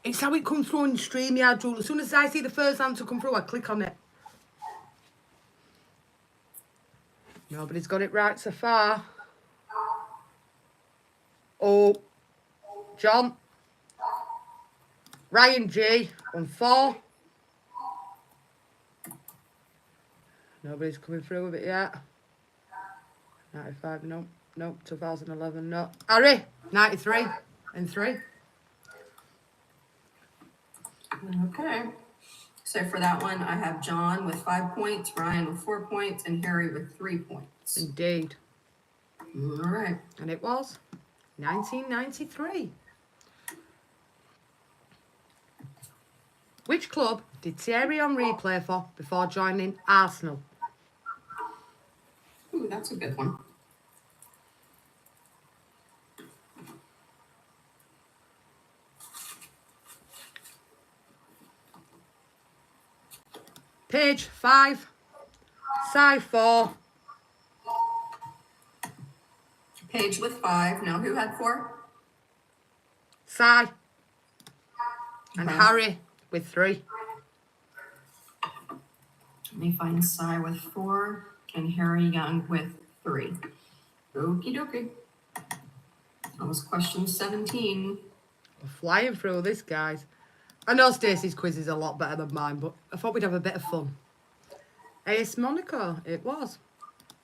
It's how it comes through in StreamYard, Jewel. As soon as I see the first answer come through, I click on it. Nobody's got it right so far. Oh, John. Ryan G on 4. Nobody's coming through with it yet. 95, no. Nope, 2011, no. Harry, 93 and 3. Okay. So for that one, I have John with 5 points, Ryan with 4 points, and Harry with 3 points. Indeed. All right. And it was 1993. Which club did Thierry Henry play for before joining Arsenal? Ooh, that's a good one. Page 5, side 4. Paige with 5. Now who had 4? Sai and Okay. Harry with 3. Let me find Cy with 4 and Harry Young with 3. Okie dokie. That was question 17. We're flying through this, guys. I know Stacey's quiz is a lot better than mine, but I thought we'd have a bit of fun. AS Monaco, it was.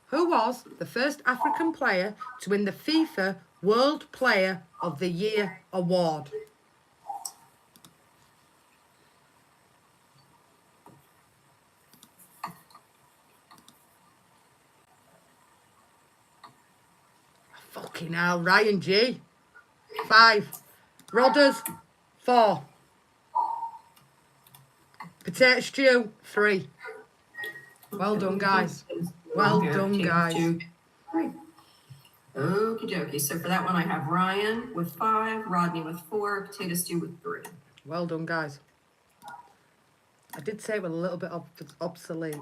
Who was the first African player to win the FIFA World Player of the Year award? Fucking hell, Ryan G. 5. Rodders, 4. Potato stew, 3. Well done, guys. Well done, guys. Okie dokie. So for that one, I have Ryan with 5, Rodney with 4, potato stew with 3. Well done, guys. I did say it was a little bit obsolete.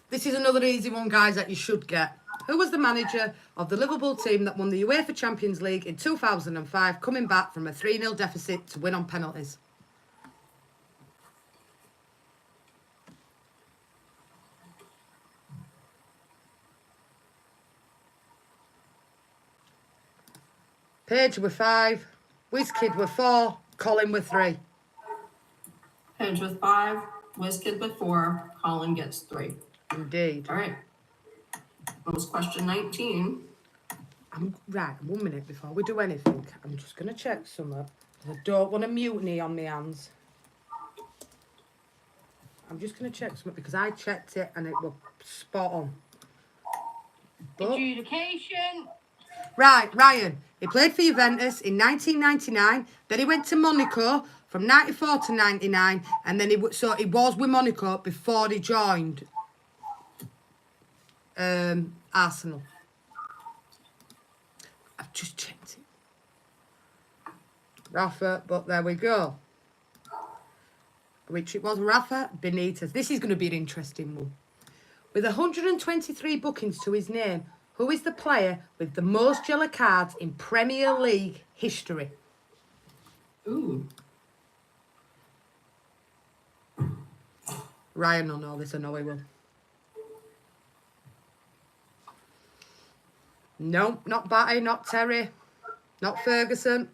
This is another easy one, guys, that you should get. Who was the manager of the Liverpool team that won the UEFA Champions League in 2005, coming back from a 3-0 deficit to win on penalties? Paige with 5, WizKid with 4, Colin with 3. Paige with 5, WizKid with 4, Colin gets 3. Indeed. All right. What was question 19? Right, 1 minute before we do anything. I'm just going to check something. I don't want a mutiny on my hands. I'm just going to check something because I checked it and it was spot on. But, Adjudication. right, Ryan. He played for Juventus in 1999. Then he went to Monaco from 94 to 99. And then he was with Monaco before he joined Arsenal. I've just checked it. Rafa, but there we go. Which it was Rafa Benitez. This is going to be an interesting one. With 123 bookings to his name, who is the player with the most yellow cards in Premier League history? Ooh. Ryan will know this, I know he will. No, not Batty, not Terry, not Ferguson,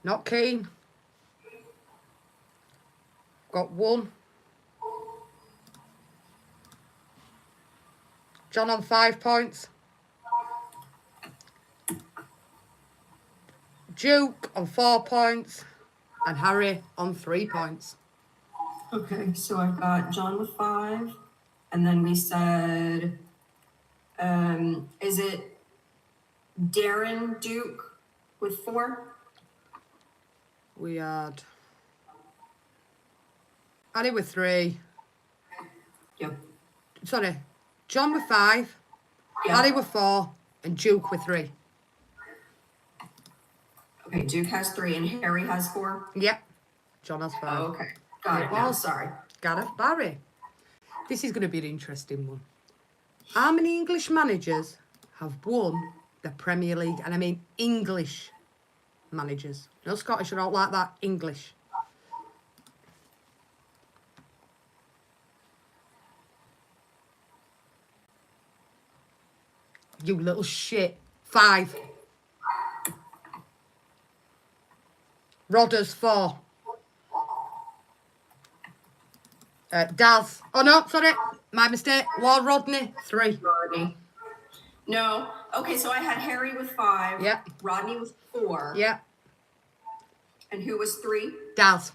not Keane. Got 1. John on 5 points. Duke on 4 points. And Harry on 3 points. Okay, so I've got John with 5, and then we said, is it Darren Duke with 4? We had Harry with 3. Yep. Sorry, John with 5. Yeah. Harry with 4. And Duke with 3. Okay, Duke has 3 and Harry has 4. Yep. John has 5. Oh, okay. Got it now. Sorry. Gareth Barry. This is going to be an interesting one. How many English managers have won the Premier League? And I mean English managers. No Scottish or all like that. English. You little shit. 5. Rodders 4. Daz. Oh no, sorry. My mistake. Lord Rodney 3. Rodney. No. Okay, so I had Harry with 5. Yep. Rodney with 4. Yeah. And who was 3? Daz.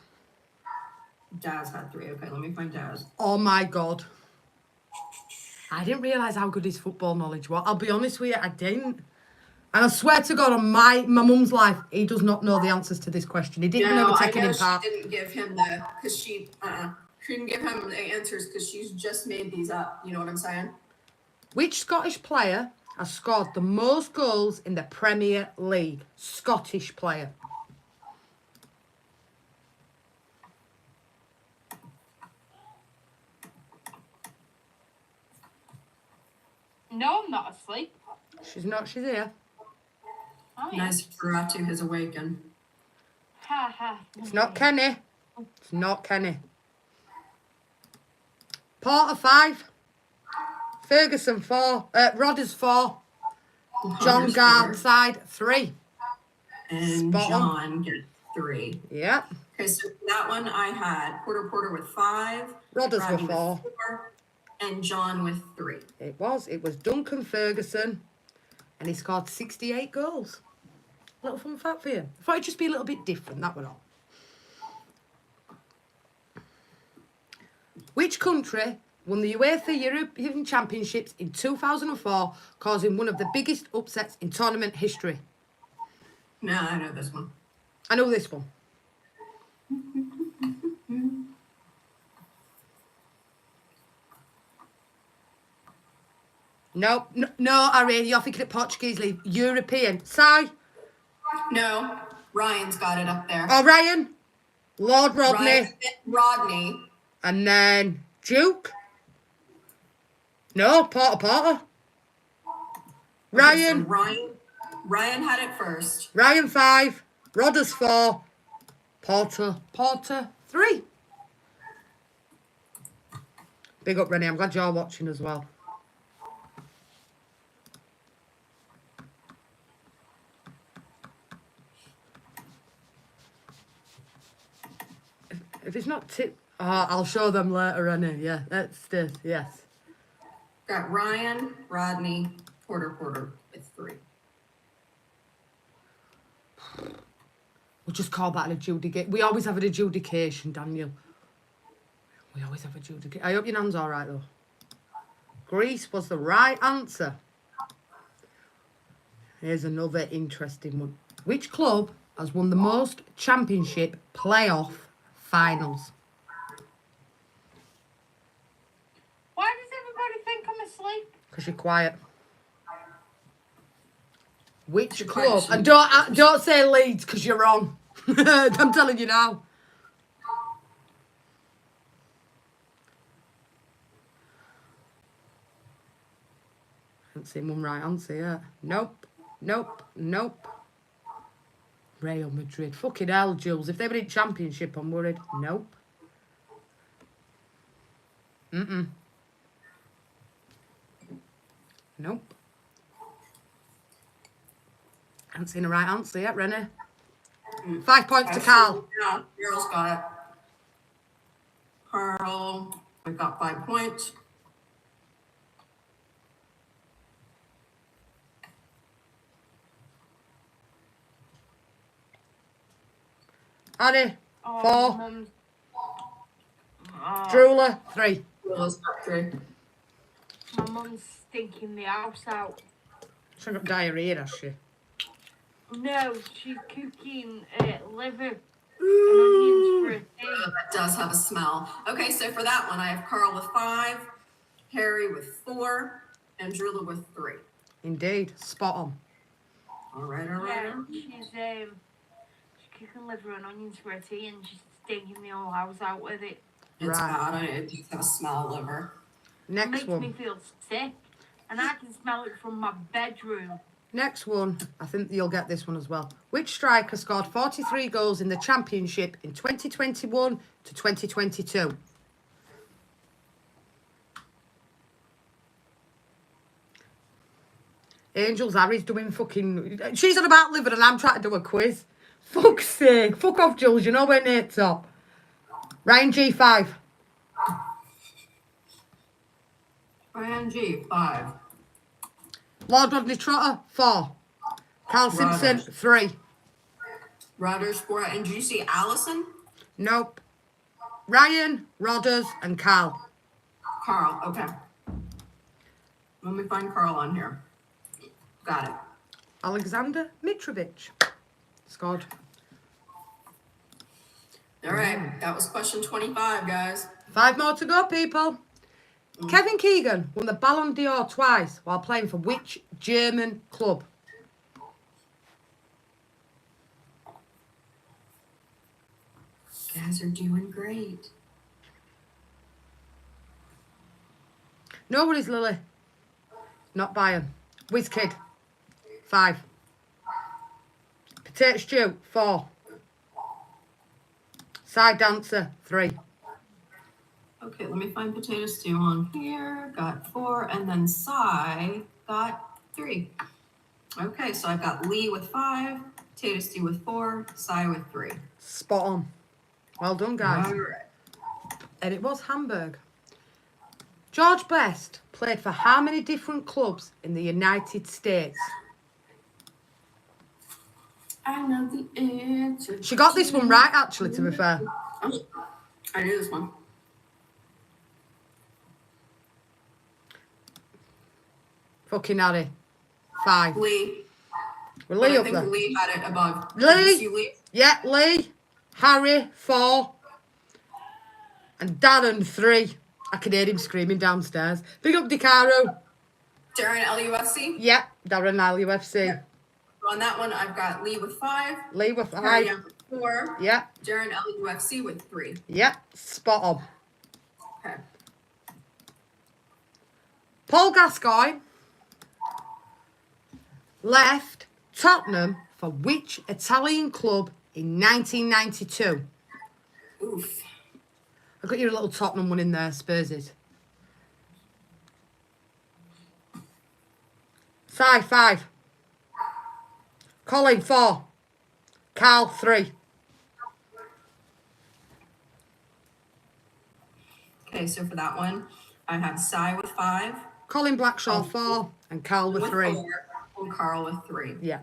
Daz had 3. Okay, let me find Daz. Oh my God. I didn't realise how good his football knowledge was. I'll be honest with you, I didn't. And I swear to God, on my mum's life, he does not know the answers to this question. He didn't know I taking know him part. she didn't give him the, because she couldn't give him the answers because she's just made these up. You know what I'm saying? Which Scottish player has scored the most goals in the Premier League? Scottish player. No, I'm not asleep. She's not, she's here. I am. Nice for Ratu has awakened. Ha ha. It's not Kenny. It's not Kenny. Porter 5. Ferguson 4. Rodders 4. John Gardside 3. And Spot on. John gets 3. Yeah. Okay, so that one I had Porter with 5. Rodders Rodney with 4. And John with 3. It was Duncan Ferguson. And he scored 68 goals. Little fun fact for you. I thought it'd just be a little bit different, that was all. Which country won the UEFA European Championships in 2004, causing one of the biggest upsets in tournament history. No, I know this one. I know this one. Nope. No, Harry, you're thinking of Portuguese league. European. Si? No, Ryan's got it up there. Oh, Ryan? Lord Rodney. Ryan Rodney. And then Duke? No, Porter. Ryan. Okay, so Ryan had it first. Ryan 5. Rodders 4. Porter 3. Big up, Rennie. I'm glad you're watching as well. If it's not tip... Oh, I'll show them later, Rennie. Yeah, that's this. Yes. Got Ryan, Rodney, Porter with 3. We'll just call that an adjudication. We always have an adjudication, Daniel. We always have adjudication. I hope your nan's all right, though. Greece was the right answer. Here's another interesting one. Which club has won the most championship playoff finals? Why does everybody think I'm asleep? Because you're quiet. Which You're club? quiet. And don't say Leeds because you're on. I'm telling you now. Haven't seen one right answer yet. Nope. Real Madrid. Fucking hell, Jules. If they were in championship, I'm worried. Nope. Nope. Haven't seen a right answer yet, Rennie. 5 points to Carl. Yeah, Carl's got it. Carl, I've got 5 points. Annie, Oh, 4. Mum's... Drooler, 3. Carl's got 3. My mum's stinking the house out. She's got diarrhea, has she? No, she's cooking liver and onions for a tea. Oh, that does have a smell. Okay, so for that one, I have Carl with 5, Harry with 4, and Drula with 3. Indeed. Spot on. All right. Yeah, she's cooking liver and onions for a tea and she's stinking the whole house out with it. It's Right. bad. It does have a smell of liver. It Next makes one. me feel sick. And I can smell it from my bedroom. Next one. I think you'll get this one as well. Which striker scored 43 goals in the championship in 2021 to 2022? Angels, Harry's doing fucking... She's on about liver and I'm trying to do a quiz. Fuck's sake. Fuck off, Jules. You know where Nate's up. Ryan G5. Ryan G, 5. Lord Rodney Trotter, 4. Carl Simpson, Rodders. 3. Rodders 4. And did you see Allison? Nope. Ryan, Rodders, and Carl. Carl, okay. Let me find Carl on here. Got it. Alexander Mitrovic. Scored. All right, that was question 25, guys. 5 more to go, people. Kevin Keegan won the Ballon d'Or twice while playing for which German club? You guys are doing great. No worries, Lily. Not Bayern. WizKid. 5. Potato Stew. 4. Side Dancer. 3. Okay, let me find potato stew on here. Got 4, and then Cy got 3. Okay, so I've got Lee with 5, potato stew with 4, Cy with 3. Spot on. Well done, guys. All right. And it was Hamburg. George Best played for how many different clubs in the United States? I know the answer. She got this one right, actually, to be fair. Oh, I knew this one. Fucking Harry. 5. Lee. Well, But Lee I up think there. Lee had it above. Did Lee. you see Lee? Yeah, Lee. Harry, 4. And Darren, 3. I can hear him screaming downstairs. Big up DiCaro. Darren LUFC. Yeah, Darren LUFC. On that one, I've got Lee with 5. Lee with Harry 5. Young with 4. Yeah, Darren LUFC with 3. yeah, spot on. Okay. Paul Gascoigne left Tottenham for which Italian club in 1992? Oof. I've got your little Tottenham one in there, Spursies. Si, 5. Colin, 4. Carl, 3. Okay, so for that one, I have Cy with 5. Colin Blackshaw, 4. And Carl with 3. 4. And Carl with 3. Yeah,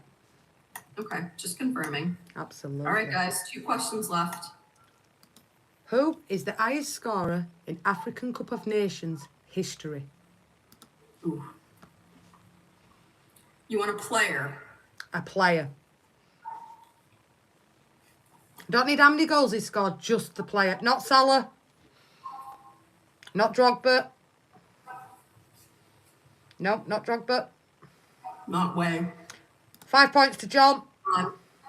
Okay, just confirming. absolutely. All right, guys, 2 questions left. Who is the highest scorer in African Cup of Nations history? Ooh. You want a player? A player. Don't need how many goals he scored, just the player. Not Salah. Not Drogba. No, not Drogba. Not Way. 5 points to John.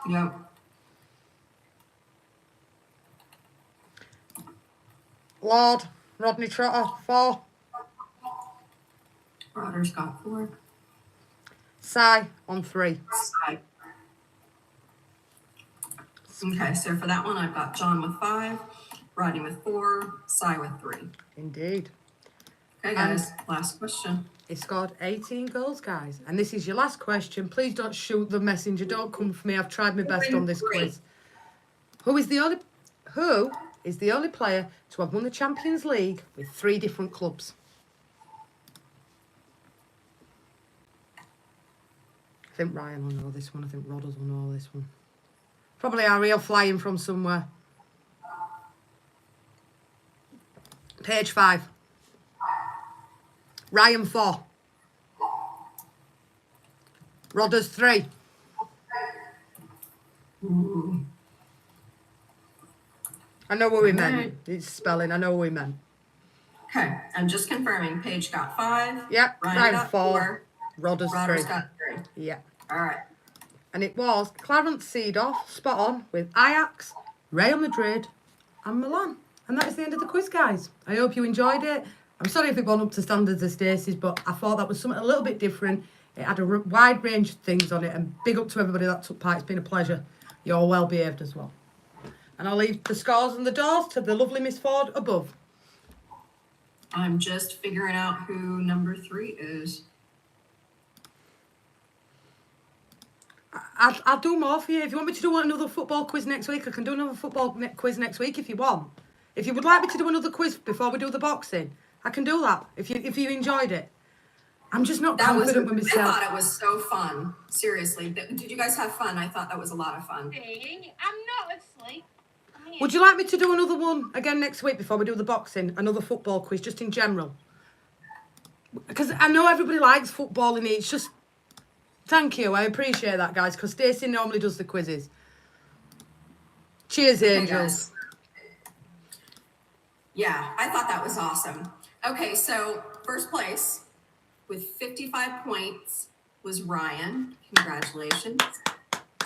Yep. Lord. Rodney Trotter, 4. Rodder's got 4. Si on 3. Cy. Okay, so for that one, I've got John with 5, Rodney with 4, Cy with 3. Indeed. Okay, guys, last question. He scored 18 goals, guys. And this is your last question. Please don't shoot the messenger. Don't come for me. I've tried my best on this quiz. Who is the only player to have won the Champions League with 3 different clubs? I think Ryan will know this one. I think Rodders will know this one. Probably Ariel flying from somewhere. Page 5. Ryan 4. Rodders 3. Ooh. I know what we meant. It's spelling. I know what we meant. Okay, I'm just confirming. Paige got 5. Yep. Ryan got 4. Rodders Rodder's 3. got 3. Yeah. All right. And it was Clarence Seedorf, spot on, with Ajax, Real Madrid and Milan. And that is the end of the quiz, guys. I hope you enjoyed it. I'm sorry if it wasn't up to standards of Stacey's, but I thought that was something a little bit different. It had a wide range of things on it, and big up to everybody that took part. It's been a pleasure. You're all well behaved as well. And I'll leave the scores and the doors to the lovely Miss Ford above. I'm just figuring out who number 3 is. I'll do more for you. If you want me to do another football quiz next week, I can do another football quiz next week if you want. If you would like me to do another quiz before we do the boxing, I can do that if you enjoyed it. I'm just not confident with I myself. thought it was so fun. Seriously. Did you guys have fun? I thought that was a lot of fun. I'm not asleep. I'm here. Would you like me to do another one again next week before we do the boxing? Another football quiz, just in general? Because I know everybody likes football and it's just... Thank you, I appreciate that, guys, because Stacey normally does the quizzes. Cheers, Okay, angels. guys. Yeah, I thought that was awesome. Okay, so first place with 55 points was Ryan. Congratulations.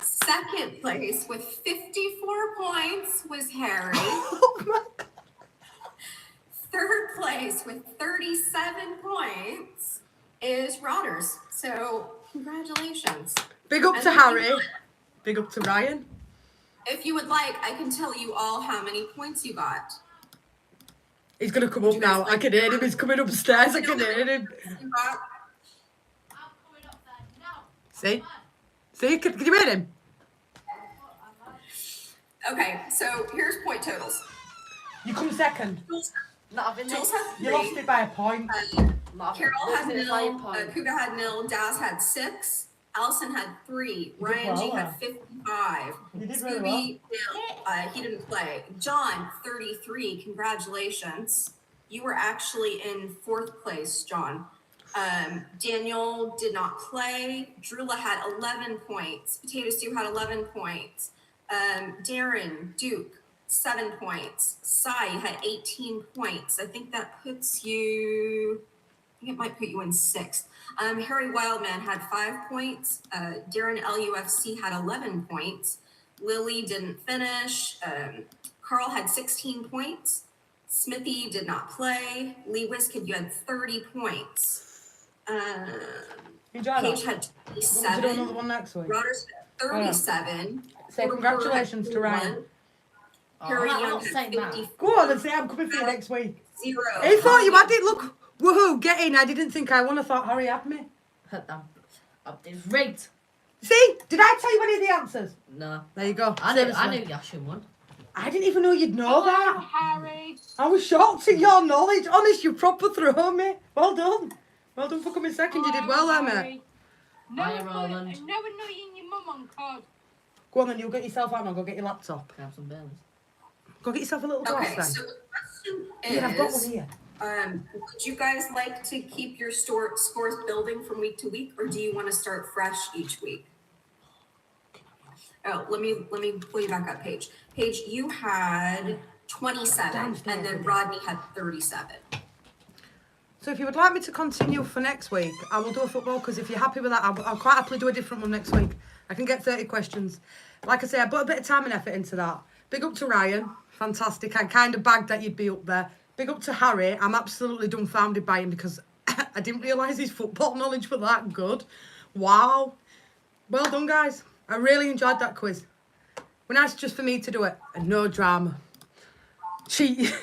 Second place with 54 points was Harry. Oh my God. Third place with 37 points is Rodders. So congratulations. Big up And to if you Harry. want- Big up to Ryan. If you would like, I can tell you all how many points you got. He's going to come up you guys now. like I can hear him. He's coming upstairs. I can hear him. You got I'm coming up there now. See? See? Can you hear him? okay, so here's point totals. You come second. Jules, Not having Jules it. had You lost 3. it by a point. Not Carol had having it. nil, Kuga had nil, Daz had 6, Allison had 3, Ryan G well, had 55, You did very Scooby, he didn't play. John, 33, congratulations. You were actually in 4th place, John. Daniel did not play. Drula had 11 points. Potato Stew had 11 points. Darren, Duke, 7 points. Sai had 18 points. I think that puts you, I think it might put you in 6th. Harry Wildman had 5 points. Darren LUFC had 11 points. Lily didn't finish. Carl had 16 points. Smithy did not play. Lee Wiskid, you had 30 points. Paige had We'll do 27. another one next week. Rodders had 37. Say Porter congratulations had to Ryan. 41. Harry I'm Young not had saying that. 54. Go on and say I'm coming for you next week. 0. He thought you had it. Look, woohoo, get in. I didn't think I won. I thought Harry had me. It's rigged. See? Did I tell you any of the answers? No. There you go. I Seriously. knew Yashin won. I didn't even know you'd know that. Harry. I was shocked at your knowledge. Honest, you proper threw me. Well done. Well done for coming second. You did well there, mate. No, Hiya, Roland. no annoying your mum on code. Go on then, you'll get yourself out and go get your laptop. Can I have some Baileys? Go get yourself a little glass Okay, then. so the question Yeah, I've got one is, here. would you guys like to keep your scores building from week to week, or do you want to start fresh each week? Oh, let me pull you back up, Paige. Paige, you had 27, and then Rodney had 37. So if you would like me to continue for next week, I will do a football, because if you're happy with that, I'll quite happily do a different one next week. I can get 30 questions. Like I say, I put a bit of time and effort into that. Big up to Ryan. Fantastic. I kind of bagged that you'd be up there. Big up to Harry. I'm absolutely dumbfounded by him because I didn't realise his football knowledge was that good. Wow. Well done, guys. I really enjoyed that quiz. Well, nice just for me to do it and no drama. Cheat.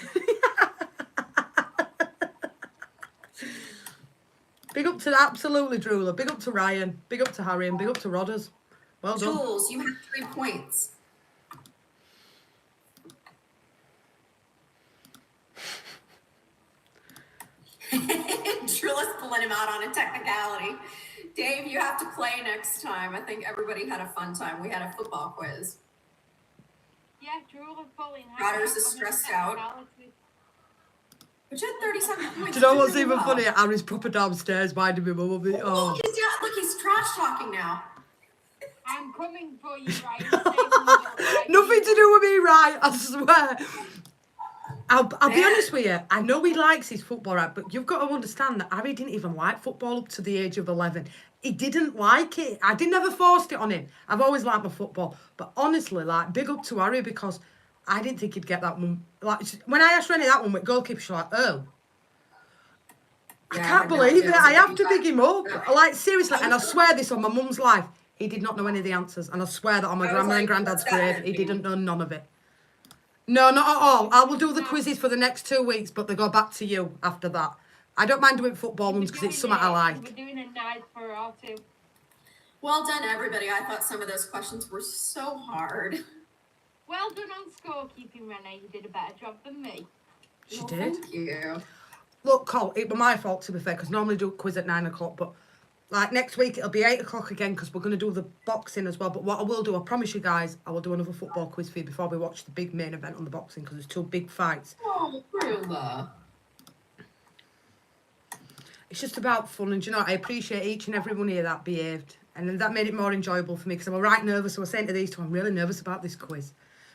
Big up to absolutely Drula. Big up to Ryan. Big up to Harry and big up to Rodders. Well done. Jules, you had 3 points. Drula's pulling him out on a technicality. Dave, you have to play next time. I think everybody had a fun time. We had a football quiz. Yeah, Drew was pulling. Rodders is stressed out. But you had 37 points. Do you know You did what's really even well. funny? Harry's proper downstairs minding me mum a bit. Oh. Look, he's trash talking now. I'm coming for you, Ryan. Nothing to do with me, right? I swear. I'll be honest with you. I know he likes his football, right? But you've got to understand that Harry didn't even like football up to the age of 11. He didn't like it. I never forced it on him. I've always liked my football. But honestly, like, big up to Harry because I didn't think he'd get that one. Like, when I asked Rennie that one with goalkeeper, she's like, oh. I can't believe it. I have to big him up. Like, seriously. And I swear this on my mum's life. He did not know any of the answers. And I swear that on my grandma and granddad's grave, he didn't know none of it. No, not at all. I will do the quizzes for the next 2 weeks, but they go back to you after that. I don't mind doing football ones because it's something I like. We're doing a night for or two. Well done, everybody. I thought some of those questions were so hard. Well done on scorekeeping, Renee. You did a better job than me. She Well, did. Thank you. Look, Cole, it was my fault to be fair, because normally I do a quiz at 9 o'clock, but like next week it'll be 8 o'clock again because we're going to do the boxing as well. But what I will do, I promise you guys, I will do another football quiz for you before we watch the big main event on the boxing because there's 2 big fights. Oh, Brula. It's just about fun, and do you know, I appreciate each and every one here that behaved, and that made it more enjoyable for me because I was right nervous. So I was saying to these 2, I'm really nervous about this quiz.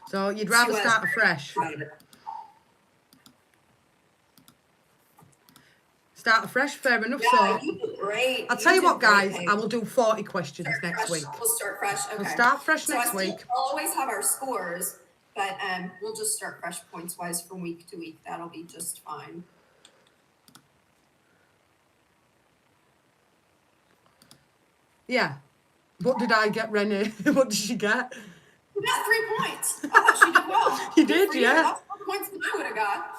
So you'd rather She was start very afresh. excited. Start afresh, fair enough. Yeah, So you did great. I'll tell you did what, great, guys, Paige. I will do 40 questions Start next fresh. week. We'll start fresh. Okay. We'll start fresh So next week. We'll always have our scores, but we'll just start fresh points wise from week to week. That'll be just fine. Yeah. What did I get, Rennie? What did she get? You got 3 points. I thought she did well. You Good did, for yeah. That's more points than I would have got.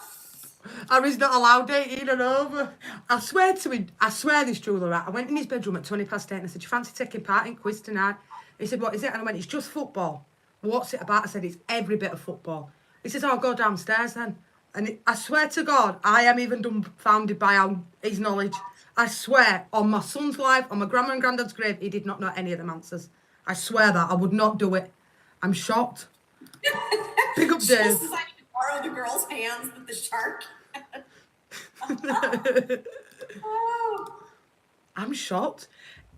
Harry's not allowed 18 and over. I swear to him, I swear this, Julia, right? I went in his bedroom at 20 past 8 and I said, do you fancy taking part in quiz tonight? He said, what is it? And I went, it's just football. What's it about? I said, it's every bit of football. He says, oh, I'll go downstairs then. And I swear to God, I am even dumbfounded by his knowledge. I swear, on my son's life, on my grandma and granddad's grave, he did not know any of them answers. I swear that. I would not do it. I'm shocked. Big up, She Dave. says I need to borrow the girl's hands with the shark. Oh. I'm shocked.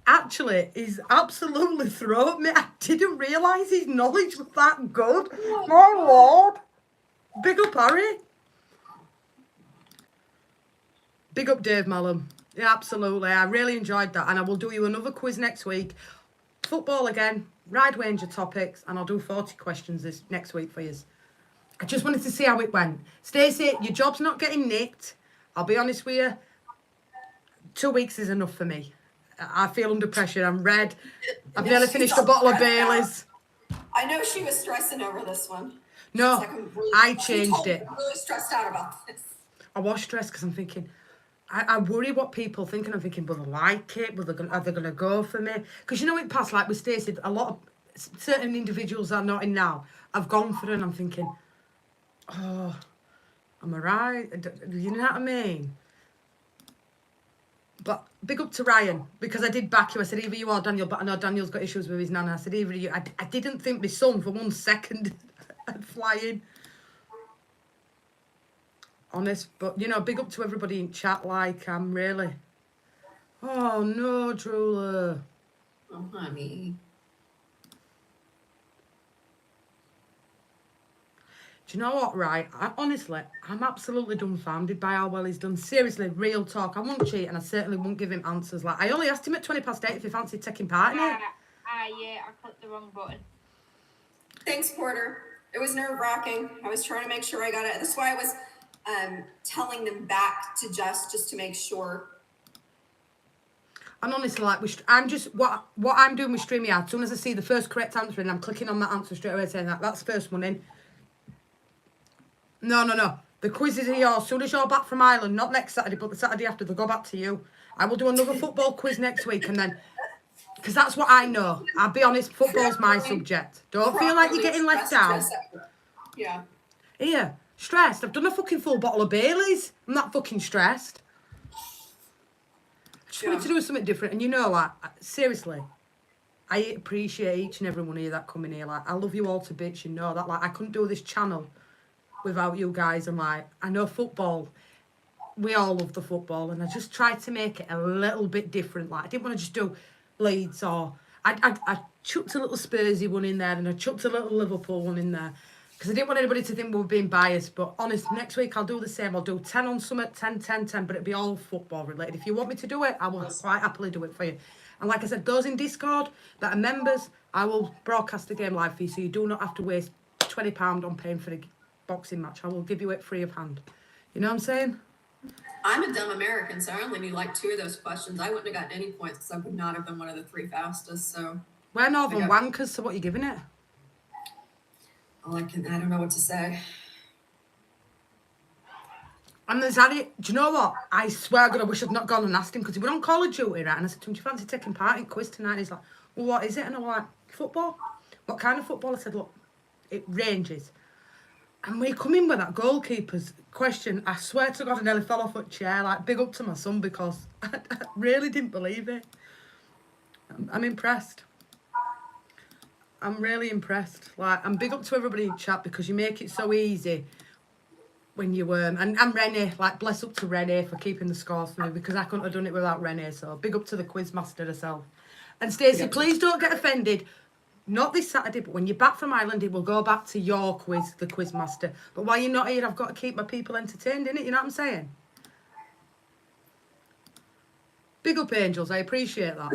Actually, he's absolutely thrown me. I didn't realise his knowledge was that good. My lord. Big up Harry. Big up Dave Mallam. Yeah, absolutely. I really enjoyed that. And I will do you another quiz next week. Football again, wide range of topics, and I'll do 40 questions this next week for you. I just wanted to see how it went. Stacey, your job's not getting nicked. I'll be honest with you. 2 weeks is enough for me. I feel under pressure. I'm red. I've nearly finished a bottle of Baileys. I know she was stressing over this one. No, She's like, I'm really, I she changed told me it. I'm really stressed out about this. I was stressed because I'm thinking, I worry what people think, and I'm thinking, will they like it? Are they going to go for me? Because you know, in past, like with Stacey, a lot of certain individuals that are not in now, I've gone for it, and I'm thinking, oh, am I right? You know what I mean? But big up to Ryan, because I did back you. I said, either you or Daniel, but I know Daniel's got issues with his nana. I said, either you. I didn't think my son for 1 second had flying. Honest, but, you know, big up to everybody in chat, like, I'm really... Oh, no, Drula. Oh, honey. Do you know what, right? Honestly, I'm absolutely dumbfounded by how well he's done. Seriously, real talk. I won't cheat, and I certainly won't give him answers. Like, I only asked him at 8:20 if he fancied taking part in it. Yeah, I clicked the wrong button. Thanks, Porter. It was nerve-wracking. I was trying to make sure I got it. That's why I was telling them back to just to make sure. And honestly, like, I'm just, what I'm doing with StreamYard, as soon as I see the first correct answer in, I'm clicking on that answer straight away saying that's the first one in. No. The quizzes are yours. As soon as you're back from Ireland, not next Saturday, but the Saturday after, they'll go back to you. I will do another football quiz next week, and then, because that's what I know. I'll be honest, football's my subject. Don't feel like you're getting left out. Yeah. Here, stressed. I've done a fucking full bottle of Baileys. I'm not fucking stressed. I just wanted to do something different. And you know, like, seriously, I appreciate each and every one of you that come in here. Like, I love you all to bits, you know that. Like, I couldn't do this channel without you guys. And, like, I know football, we all love the football. And I just tried to make it a little bit different. Like, I didn't want to just do Leeds or... I chucked a little Spursy one in there, and I chucked a little Liverpool one in there. Because I didn't want anybody to think we were being biased. But honest, next week I'll do the same. I'll do 10 on Summit, 10, 10, 10. But it'll be all football related. If you want me to do it, I will quite happily do it for you. And like I said, those in Discord that are members, I will broadcast the game live for you. So you do not have to waste £20 on paying for the boxing match. I will give you it free of hand. You know what I'm saying? I'm a dumb American, so I only need like 2 of those questions. I wouldn't have gotten any points because I would not have been one of the 3 fastest. So We're Northern Wankers, so what are you giving it? I don't know what to say. And there's Harry. Do you know what? I swear God, I wish I'd not gone and asked him, because he were on Call of Duty, right? And I said to him, do you fancy taking part in quiz tonight? And he's like, well, what is it? And I'm like, football. What kind of football? I said, look, it ranges. And we come in with that goalkeeper's question. I swear to God, I nearly fell off a chair. Like, big up to my son, because I really didn't believe it. I'm impressed. I'm really impressed. Like, I'm big up to everybody in chat, because you make it so easy when you and Renee, like, bless up to Renee for keeping the scores for me, because I couldn't have done it without Renee. So big up to the quiz master herself. And Stacey, please don't get offended. Not this Saturday, but when you're back from Ireland, it will go back to your quiz, the quiz master. But while you're not here, I've got to keep my people entertained, innit? You know what I'm saying? Big up, Angels. I appreciate that.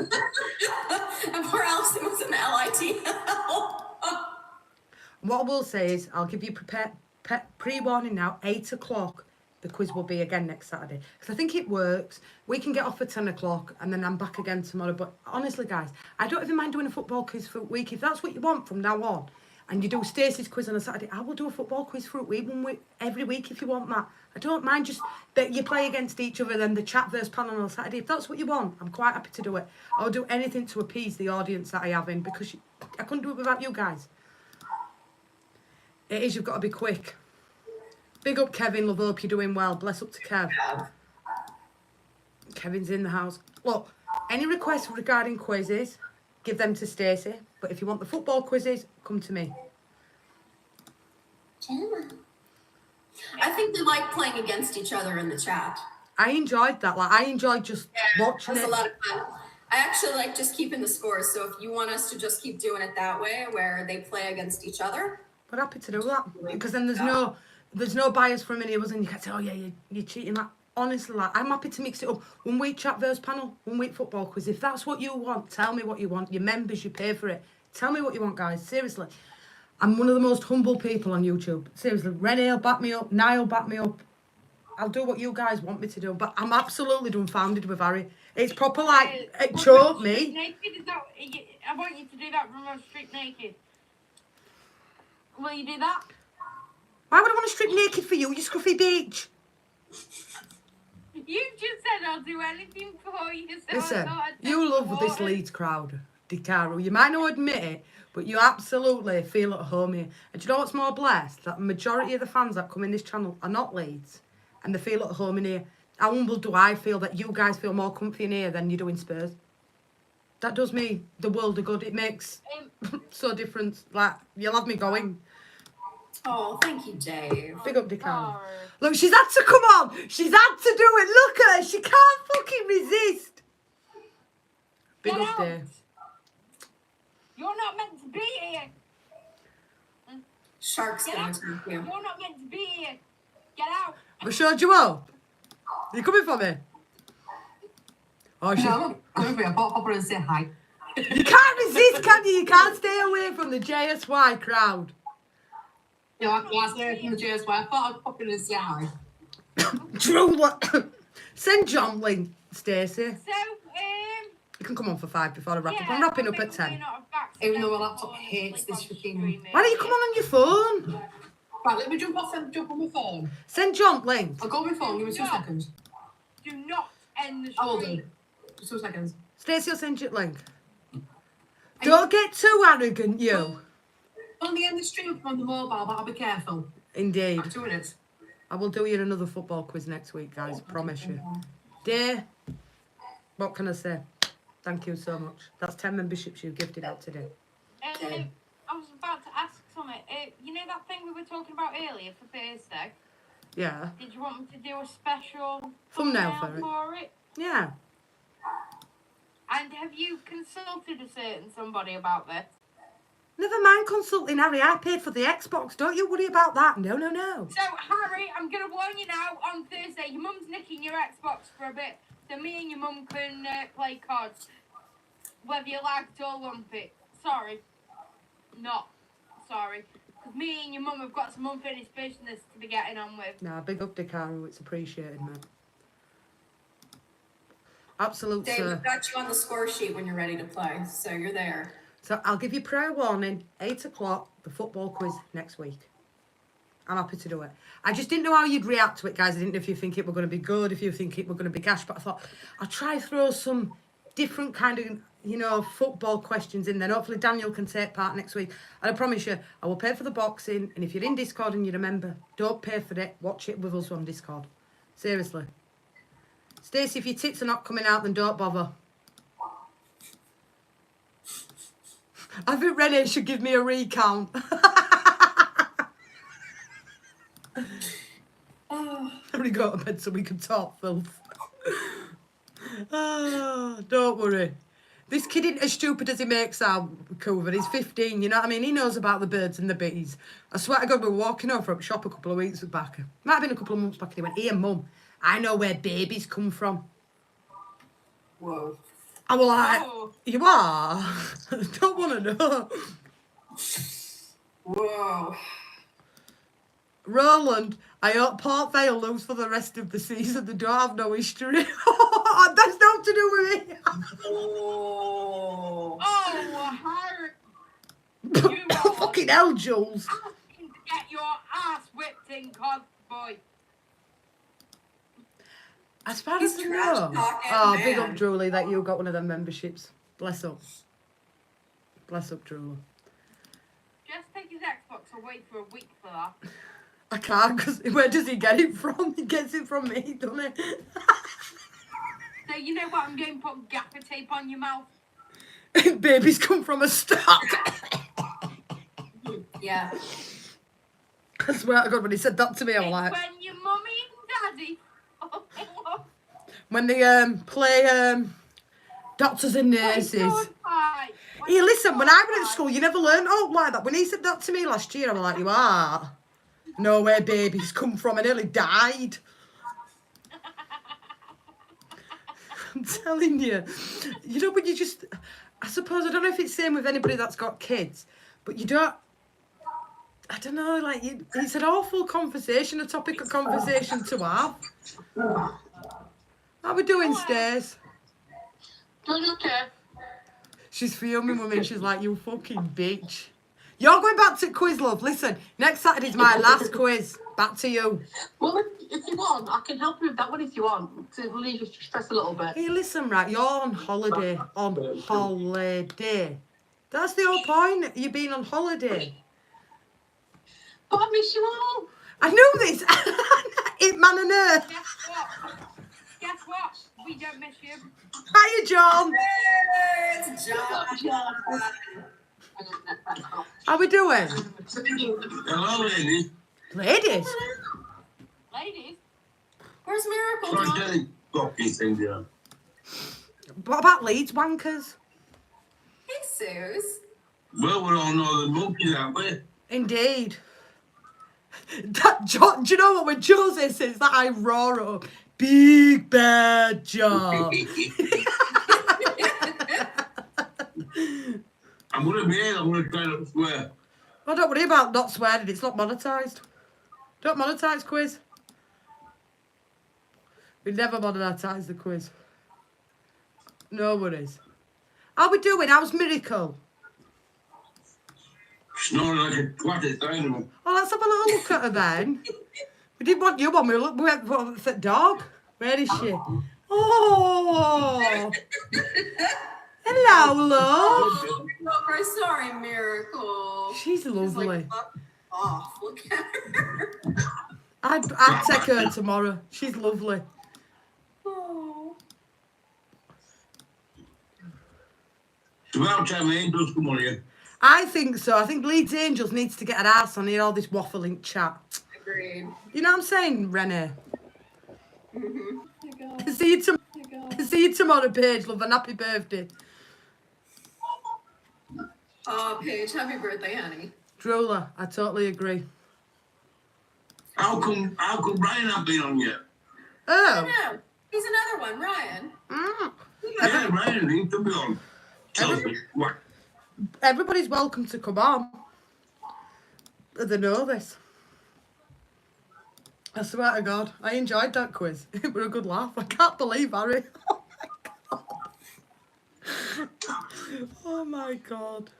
And poor Alison was in the LIT. What I will say is, I'll give you pre-warning now, 8 o'clock, the quiz will be again next Saturday. Because I think it works. We can get off at 10 o'clock, and then I'm back again tomorrow. But honestly, guys, I don't even mind doing a football quiz for a week. If that's what you want from now on, and you do Stacey's quiz on a Saturday, I will do a football quiz for a week, every week if you want that. I don't mind just that you play against each other, then the chat versus panel on a Saturday. If that's what you want, I'm quite happy to do it. I'll do anything to appease the audience that I have in, because I couldn't do it without you guys. It is, you've got to be quick. Big up, Kevin. Love, hope you're doing well. Bless up to Kev. Kevin's in the house. Look, any requests regarding quizzes, give them to Stacey. But if you want the football quizzes, come to me. I think they like playing against each other in the chat. I enjoyed that. Like, I enjoyed just watching That's it. a lot of fun. I actually like just keeping the scores. So if you want us to just keep doing it that way, where they play against each other, We're happy to do that because then there's no bias from any of us, and you can't say, oh yeah, you're cheating. Like, honestly, like, I'm happy to mix it up. 1 week chat versus panel, 1 week football quiz. If that's what you want, tell me what you want. Your members, you pay for it. Tell me what you want, guys. Seriously, I'm one of the most humble people on YouTube. Seriously, Renee will back me up. Niall back me up. I'll do what you guys want me to do, but I'm absolutely dumbfounded with Harry. It's proper like it choked me. Naked, is that, I want you to do that from a strip naked. Will you do that? Why would I want to strip naked for you, you scruffy bitch? You just said I'll do anything for you. So Listen, I thought I'd you test love the this waters. Leeds crowd, DiCaro. You might not admit it, but you absolutely feel at home here. And do you know what's more blessed? That the majority of the fans that come in this channel are not Leeds, and they feel at home in here. How humble do I feel that you guys feel more comfy in here than you do in Spurs? That does me the world of good. It makes so different. Like, you'll have me going. oh, thank you, Dave. Big up, DiCaro. Oh. Look, she's had to come on. She's had to do it. Look at her. She can't fucking resist. Big Get up, out. Dave. You're not meant to be here. Shark's Get gonna out. take you. You're not meant to be here. Get out. Have I showed you up? Are you coming for me? Oh, she... No, come here. Pop her and say hi. You can't resist, can you? You can't stay away from the JSY crowd. No, I can't stay from the JSY. I thought I'd pop in and say hi. True. Send John link, Stacey. So, You can come on for 5 before I wrap up. yeah, I'm wrapping I up at think we're 10. not back Even though my together laptop before hates sleep this on freaking- streaming. Why don't you come on your phone? Right, let me jump off and jump on my phone. Send John link. I'll go on my phone. Give me 2 No. seconds. Do not end the I will stream. do. Just 2 seconds. Stacey will send you the link. Don't get too arrogant, you. On the end of the stream on the mobile, but I'll be careful. Indeed. 2 minutes. I will do you another football quiz next week, guys. Promise you. Dear, what can I say? Thank you so much. That's 10 memberships you've gifted out today. Okay. I was about to ask something. You know that thing we were talking about earlier for Thursday? Yeah. Did you want me to do a special Thumbnail thumbnail for it. for it? Yeah. And have you consulted a certain somebody about this? Never mind consulting Harry. I paid for the Xbox. Don't you worry about that. No, no, no. So, Harry, I'm going to warn you now, on Thursday, your mum's nicking your Xbox for a bit, so me and your mum can play cards. Whether you like it or lump it. Sorry. Not sorry. Because me and your mum have got some unfinished business to be getting on with. Nah, big up DiCaro. It's appreciated, man. Absolute Dave, sir. we've got you on the score sheet when you're ready to play, so you're there. So I'll give you prior warning, 8 o'clock, the football quiz next week. I'm happy to do it. I just didn't know how you'd react to it, guys. I didn't know if you think it were going to be good, if you think it were going to be gash, but I thought I'll try throw some different kind of, you know, football questions in there. Hopefully Daniel can take part next week. And I promise you, I will pay for the boxing. And if you're in Discord and you remember, don't pay for it. Watch it with us on Discord. Seriously. Stacey, if your tits are not coming out, then don't bother. I think Renee should give me a recount. I'm going to go to bed so we can talk filth. Don't worry. This kid isn't as stupid as he makes out, Coover. He's 15, you know what I mean? He knows about the birds and the bees. I swear to God, we were walking over from a shop a couple of weeks back. Might have been a couple of months back, and he went, "Here, Mum, I know where babies come from." Whoa. I was like, Oh. "You are?" Don't want to know. Whoa. Roland, I hope Port Vale lose for the rest of the season. They don't have no history. That's not to do with me. Oh. Oh, Harry, you are Fucking hell, Jules. asking to get your ass whipped in COD, boy. As far He's as I trash know. talking, Oh, big man. up, Julie, that you got one of them memberships. Bless up. Bless up, Julie. Just take his Xbox away for a week for that. I can't, because where does he get it from? He gets it from me, doesn't he? So you know what I'm doing? Put gaffer tape on your mouth. Babies come from a stock. Yeah. I swear to God, when he said that to me, I was like, When your mummy and daddy fall in love when they play doctors and nurses. Hey, listen, when I went at school, you never learned like that. When he said that to me last year, I was like, you are. Know where babies come from. I nearly died. I'm telling you. You know, when you just... I suppose, I don't know if it's the same with anybody that's got kids, but you don't... I don't know, like, it's an awful conversation, a topic of conversation to have. How we doing, Stace? Doing okay. She's fuming with me. She's like, you fucking bitch. You're going back to quiz, love. Listen, next Saturday's my last quiz. Back to you. Well, if you want, I can help you with that one if you want, to relieve your stress a little bit. Hey, listen, right, you're on holiday. On holiday. That's the whole point. You've been on holiday. But I miss you all. I knew this. It man and earth. Guess what? We don't miss you. Hiya, John. It's John. How we doing? Hello, ladies. Ladies. Ladies. Where's Miracle, Try John? getting coffee thing down. What about Leeds wankers? Hey, Suze. Well, we all know the monkeys, aren't we? Indeed. That John, do you know what, when Jose says that, I roar up, big bad John. I'm going to be here. I'm going to try not to swear. Oh, don't worry about not swearing, it's not monetised. Don't monetise quiz. We never monetise the quiz. No worries. How we doing? How's Miracle? Snoring like a twat inside of me. Oh, let's have a little look at her then. We didn't want you on. We went for the dog. Where is she? Oh. Hello, love. Oh, we're sorry, Miracle. She's lovely. Like, fuck off. Look at her. I'd take her tomorrow. She's lovely. Oh. It's about time the angels come on here. I think so. I think Leeds Angels needs to get an ass on here, all this waffling chat. Agreed. You know what I'm saying, Renee? Mm-hmm. See you tomorrow, Paige, love, and happy birthday. Oh, Paige, happy birthday, honey. Drooler, I totally agree. How come Ryan not been on yet? Oh. No, he's another one, Ryan. Yeah, Ryan needs to be on. Chelsea. What? Everybody's welcome to come on. They know this. I swear to God, I enjoyed that quiz. It was a good laugh. I can't believe Harry. Oh my God.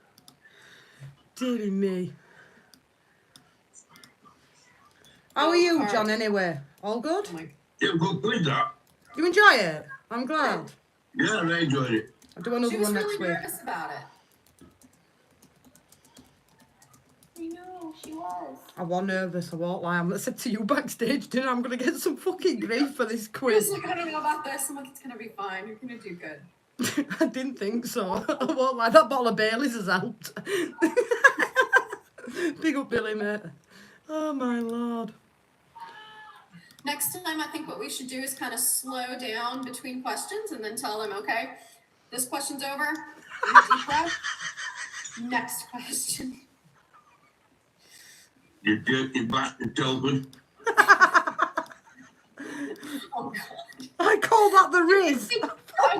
Dearie me. How are you, John, anyway? All good? Oh my Yeah, good quiz that. You enjoy it? I'm glad. Yeah, I enjoyed it. I'll do another She was one really next week. nervous about it. I know, she was. I was nervous, I won't lie. I said to you backstage dinner, I'm going to get some fucking grief for this She quiz. was like, I don't know about this. I'm like, it's gonna be fine. You're gonna do good. I didn't think so. I won't lie, that bottle of Baileys has helped. Big up Billy, mate. Oh my Lord. Next time, I think what we should do is kind of slow down between questions and then tell them, okay, this question's over. Deep breath. Next question. You dirty bastard, Telford. Oh, God. I call that the Riz.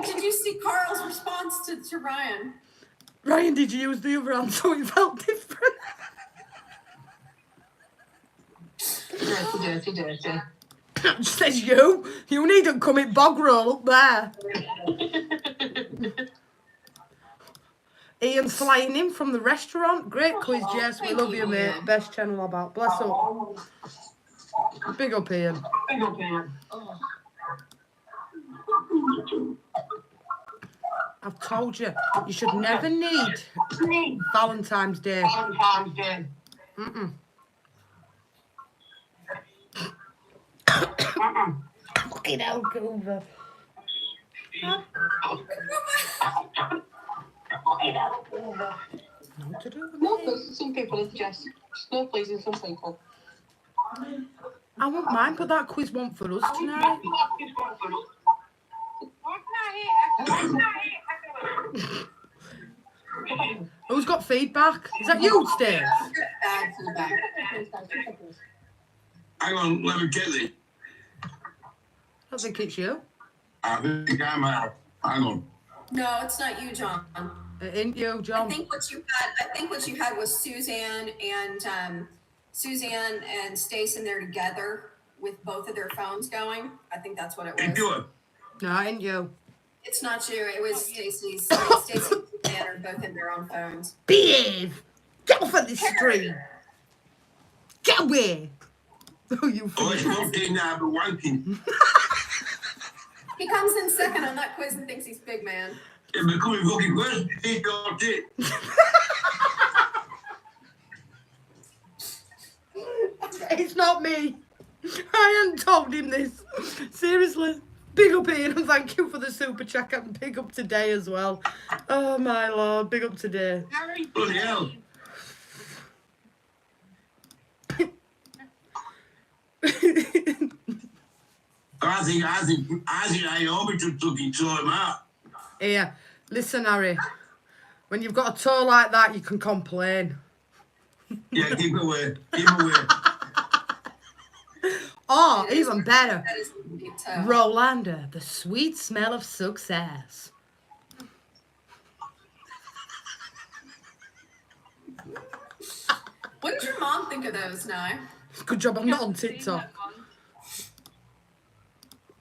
Did you see Carl's response to Ryan? Ryan, did you use the other hand so it felt different? Dirty. Says you. You needn't come in bog roll up there. Ian flying in from the restaurant. Great quiz, Jess. We thank love you, you, mate. Ian. Best channel about. Bless up. Big up, Ian. I've told you, you should never need Valentine's Day. Mm-mm. Fucking hell, Coover. Not to do with No, me. pleasing some people, it's just no pleasing some people. I won't mind, but that quiz won't for us tonight. feedback. Is that you, Steve? Bad feedback. Hang on, let me get it. I don't think it's you. I think I'm out. Hang on. No, it's not you, John. It ain't you, I John. think what you had was Suzanne and Stace in there together with both of their phones going. I think that's what it Hey, was. do it. No, it ain't you. It's not you. It was Stacy's. Stacy and Suzanne are both in their own phones. Behave! Get off of the street! Get away! Oh, you Oh, it's fool. 14 now, but wanking. He comes in second on that quiz and thinks he's big man. It's becoming fucking worse. He got it. It's not me. I hadn't told him this. Seriously. Big up Ian and thank you for the super chat and big up today as well. Oh my lord, big up today. Harry, Bloody hell. I think I ought to took it time out. Here, listen Harry. When you've got a toe like that you can complain. Yeah, keep it away. Keep it away. Or, even better, That is a big toe. Rolanda, the sweet smell of success. What did your mom think of those now? Good job I'm not on Seen TikTok. that one.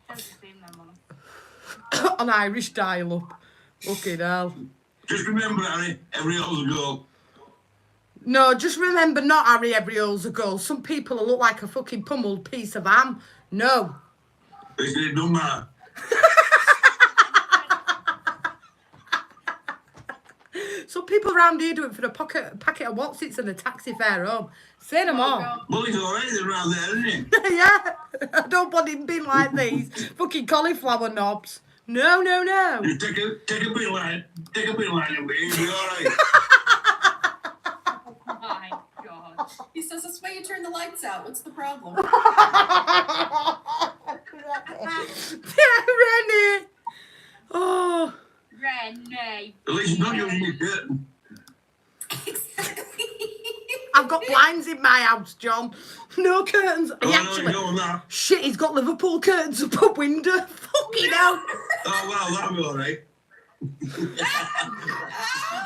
Hasn't seen that one. On Irish dial-up. Fucking hell. Just remember, Harry, every hole's a goal. No, just remember not Harry every hole's a goal. Some people look like a fucking pummeled piece of ham. No. They said it don't matter. Some people around here do it for a packet of Watsits and a taxi fare home. Say no more. Well, he's alright around there, isn't he? Yeah. I don't want him being like these fucking cauliflower knobs. No, no, no. Just take a bit line. Take a bit line away. You'll be alright. Oh my god. He says that's why you turn the lights out. What's the problem? Rennie. Oh. Renee. At least he's not using his curtain. Exactly. I've got blinds in my house, John. No curtains. Oh, He no, actually... you know that. Shit, he's got Liverpool curtains up a window. Fucking hell. Oh, well, that'll be alright.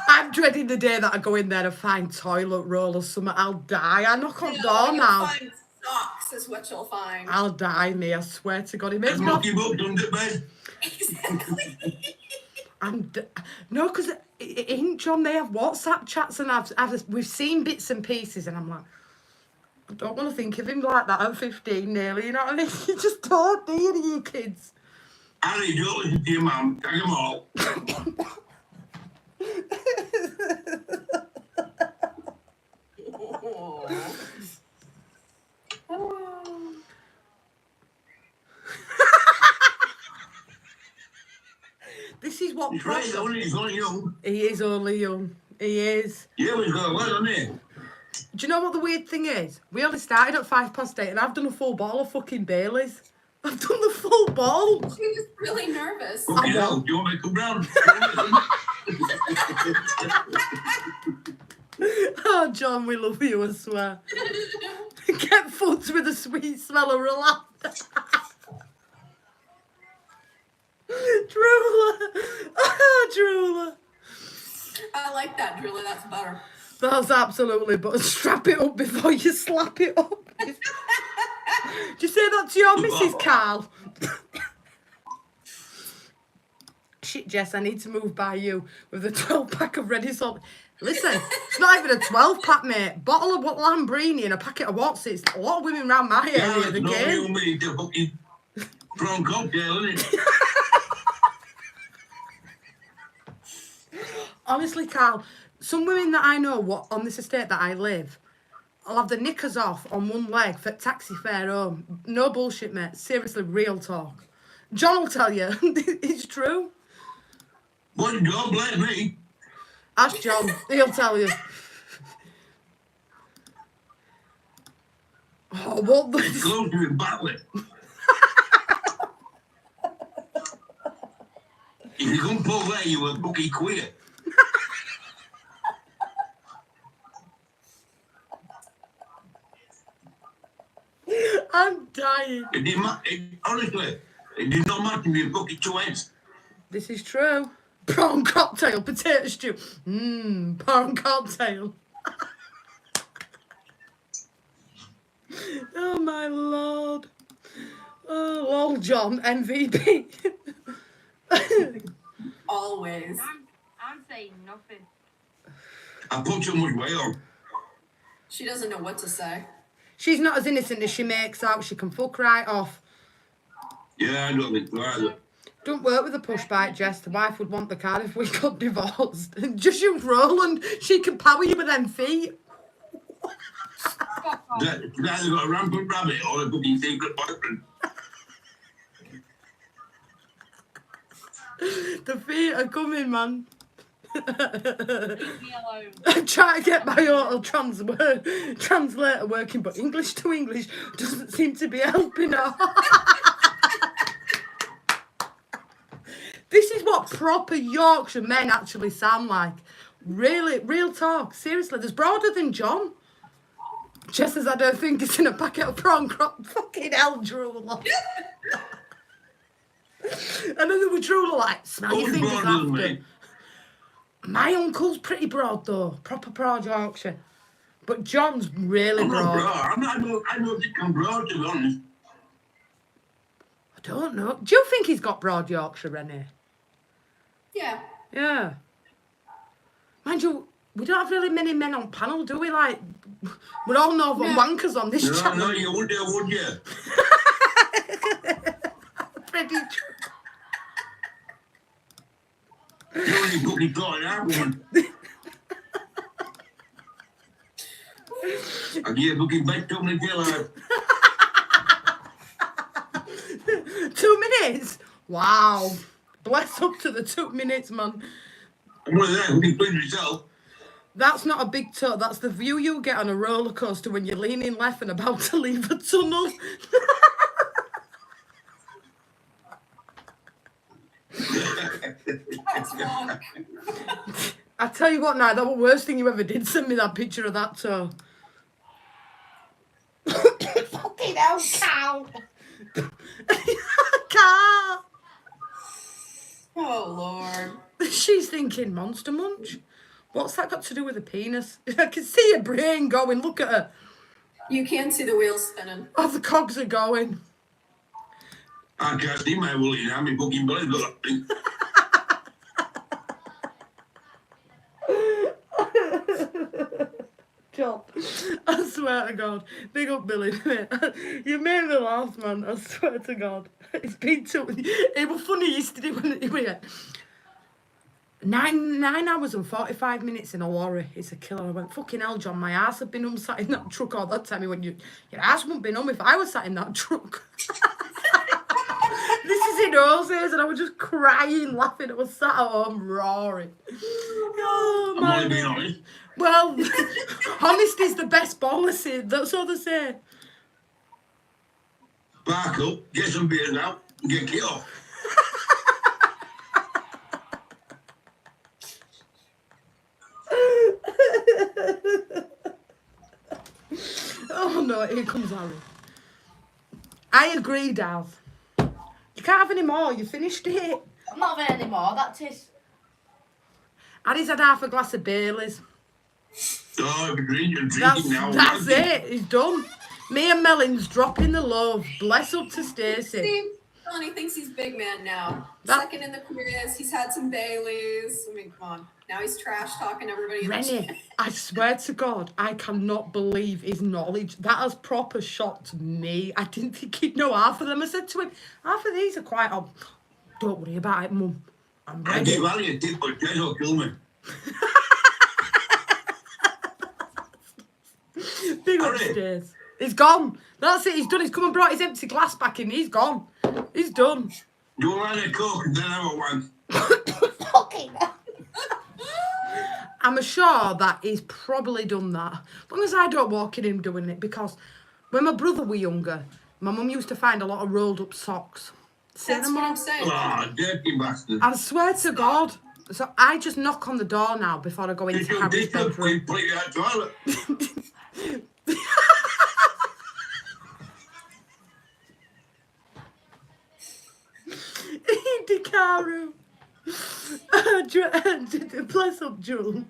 I'm dreading the day that I go in there and find toilet roll or something. I'll die. I knock on door You'll now. find socks is what you'll find. I'll die, me. I swear to God. He makes And me... Rocky Book done it, mate. Exactly. No, because in John, they have WhatsApp chats and we've seen bits and pieces and I'm like, I don't want to think of him like that at 15 nearly, you know what I mean? You just don't, do you kids? Harry, don't listen to your mum. Take them all. This is what He's right, though, isn't he? He's only young. He is only young. He is. Yeah, he's got a lot, hasn't he? Do you know what the weird thing is? We only started at 8:05 and I've done a full bottle of fucking Baileys. I've done the full bottle. She was really nervous. Fucking hell, do you want me to come round? Oh, John, we love you, I swear. Get foots with a sweet smell of Rolanda. Drooler. Oh, drooler. I like that, Julie. That's better. That's absolutely, but strap it up before you slap it up. Did you say that to your Mrs. Carl? Shit, Jess, I need to move by you with a 12-pack of ready salt. Listen, it's not even a 12-pack, mate. Bottle of Lambrini and a packet of Watsits. A lot of women around my area, Yeah, the no, game. you mean to fucking prawn cocktail, isn't it? Honestly, Carl, some women that I know on this estate that I live, I'll have the knickers off on one leg for taxi fare home. No bullshit, mate. Seriously, real talk. John will tell you. It's true. Well, don't blame me. Ask John. He'll tell you. Oh, what the... It's close to it badly. If you couldn't pull that, you were fucking queer. dying. Honestly, it did not matter me fucking 2 heads. This is true. Prawn cocktail, potato stew. Prawn cocktail. Oh my lord. Oh, lol, John, MVP. Always. I'm saying nothing. I put too much weight on. She doesn't know what to say. She's not as innocent as she makes out. She can fuck right off. Yeah, I don't think so either. Don't work with a push bike, Jess. The wife would want the car if we got divorced. Just use Roland. She can power you with them feet. She's either got a rampant rabbit or a fucking secret boyfriend. The feet are coming, man. Leave me alone. I'm trying to get my auto translator working, but English to English doesn't seem to be helping her. This is what proper Yorkshire men actually sound like. Really, real talk. Seriously, there's broader than John. Jess has had her fingers in a packet of prawn crop. Fucking hell, drooler. And then there were drooler like, smell your fingers after. My uncle's pretty broad though. Proper broad Yorkshire. But John's really I'm not broad. broad. I don't think I'm broad, to be honest. I don't know. Do you think he's got broad Yorkshire, Rennie? Yeah. Yeah. Mind you, we don't have really many men on panel, do we? Like, we're all northern wankers on this No, channel. no, you would do, would you? Pretty true. You only fucking thought that one. I get fucking back to me till 2 minutes? Wow. Bless up to the 2 minutes, man. I'm one of them who can please yourself. That's not a big toe. That's the view you get on a roller coaster when you're leaning left and about to leave a tunnel. That's wrong. I tell you what now, that was the worst thing you ever did. Send me that picture of that toe. Fucking hell, cow. Cow. Oh, Lord. She's thinking, Monster Munch? What's that got to do with a penis? I can see her brain going. Look at her. You can see the wheels spinning. Oh, the cogs are going. I can't see my woolly now, my fucking belly's got a thing. John, I swear to God. Big up Billy. You made me laugh, man. I swear to God. It's been too... It was funny yesterday when we went... 9 hours and 45 minutes in a lorry. It's a killer. I went, fucking hell, John, my ass had been sat in that truck all that time. He went, your ass wouldn't been if I was sat in that truck. This is in Ose's, and I was just crying, laughing. I was sat at home roaring. Oh, I'm man. only being honest. Well, honesty's the best policy. That's all they say. Back up, get some beers out, and get killed. Oh no, here comes Harry. I agree, Daz. You can't have any more. You finished it. I'm not having any more. That's it. Harry's had half a glass of Baileys. Oh, I'm drinking That's now. it. He's done. Me and Melon's dropping the love. Bless up to Stacey. See, Melanie thinks he's big man now. That- Second in the quiz. He's had some Baileys. I mean, come on. Now he's trash talking everybody in the Rennie, chat. I swear to God, I cannot believe his knowledge. That has proper shocked me. I didn't think he'd know half of them. I said to him, half of these are quite odd. Don't worry about it, Mum. I'm I ready. give Ali a tip, but Jez will kill me. Big Harry. upstairs. He's gone. That's it. He's done. He's come and brought his empty glass back in. He's gone. He's done. Do a line of coke and then have a wank. Fucking hell. I'm sure that he's probably done that. As long as I don't walk in him doing it, because when my brother were younger, my mum used to find a lot of rolled up socks. See That's them what all? I'm saying. Ah, dirty bastard. I swear to God. So I just knock on the door now before I go Did into you Harry's dig up bedroom. put it out toilet? Dikaru. Bless up, Jules.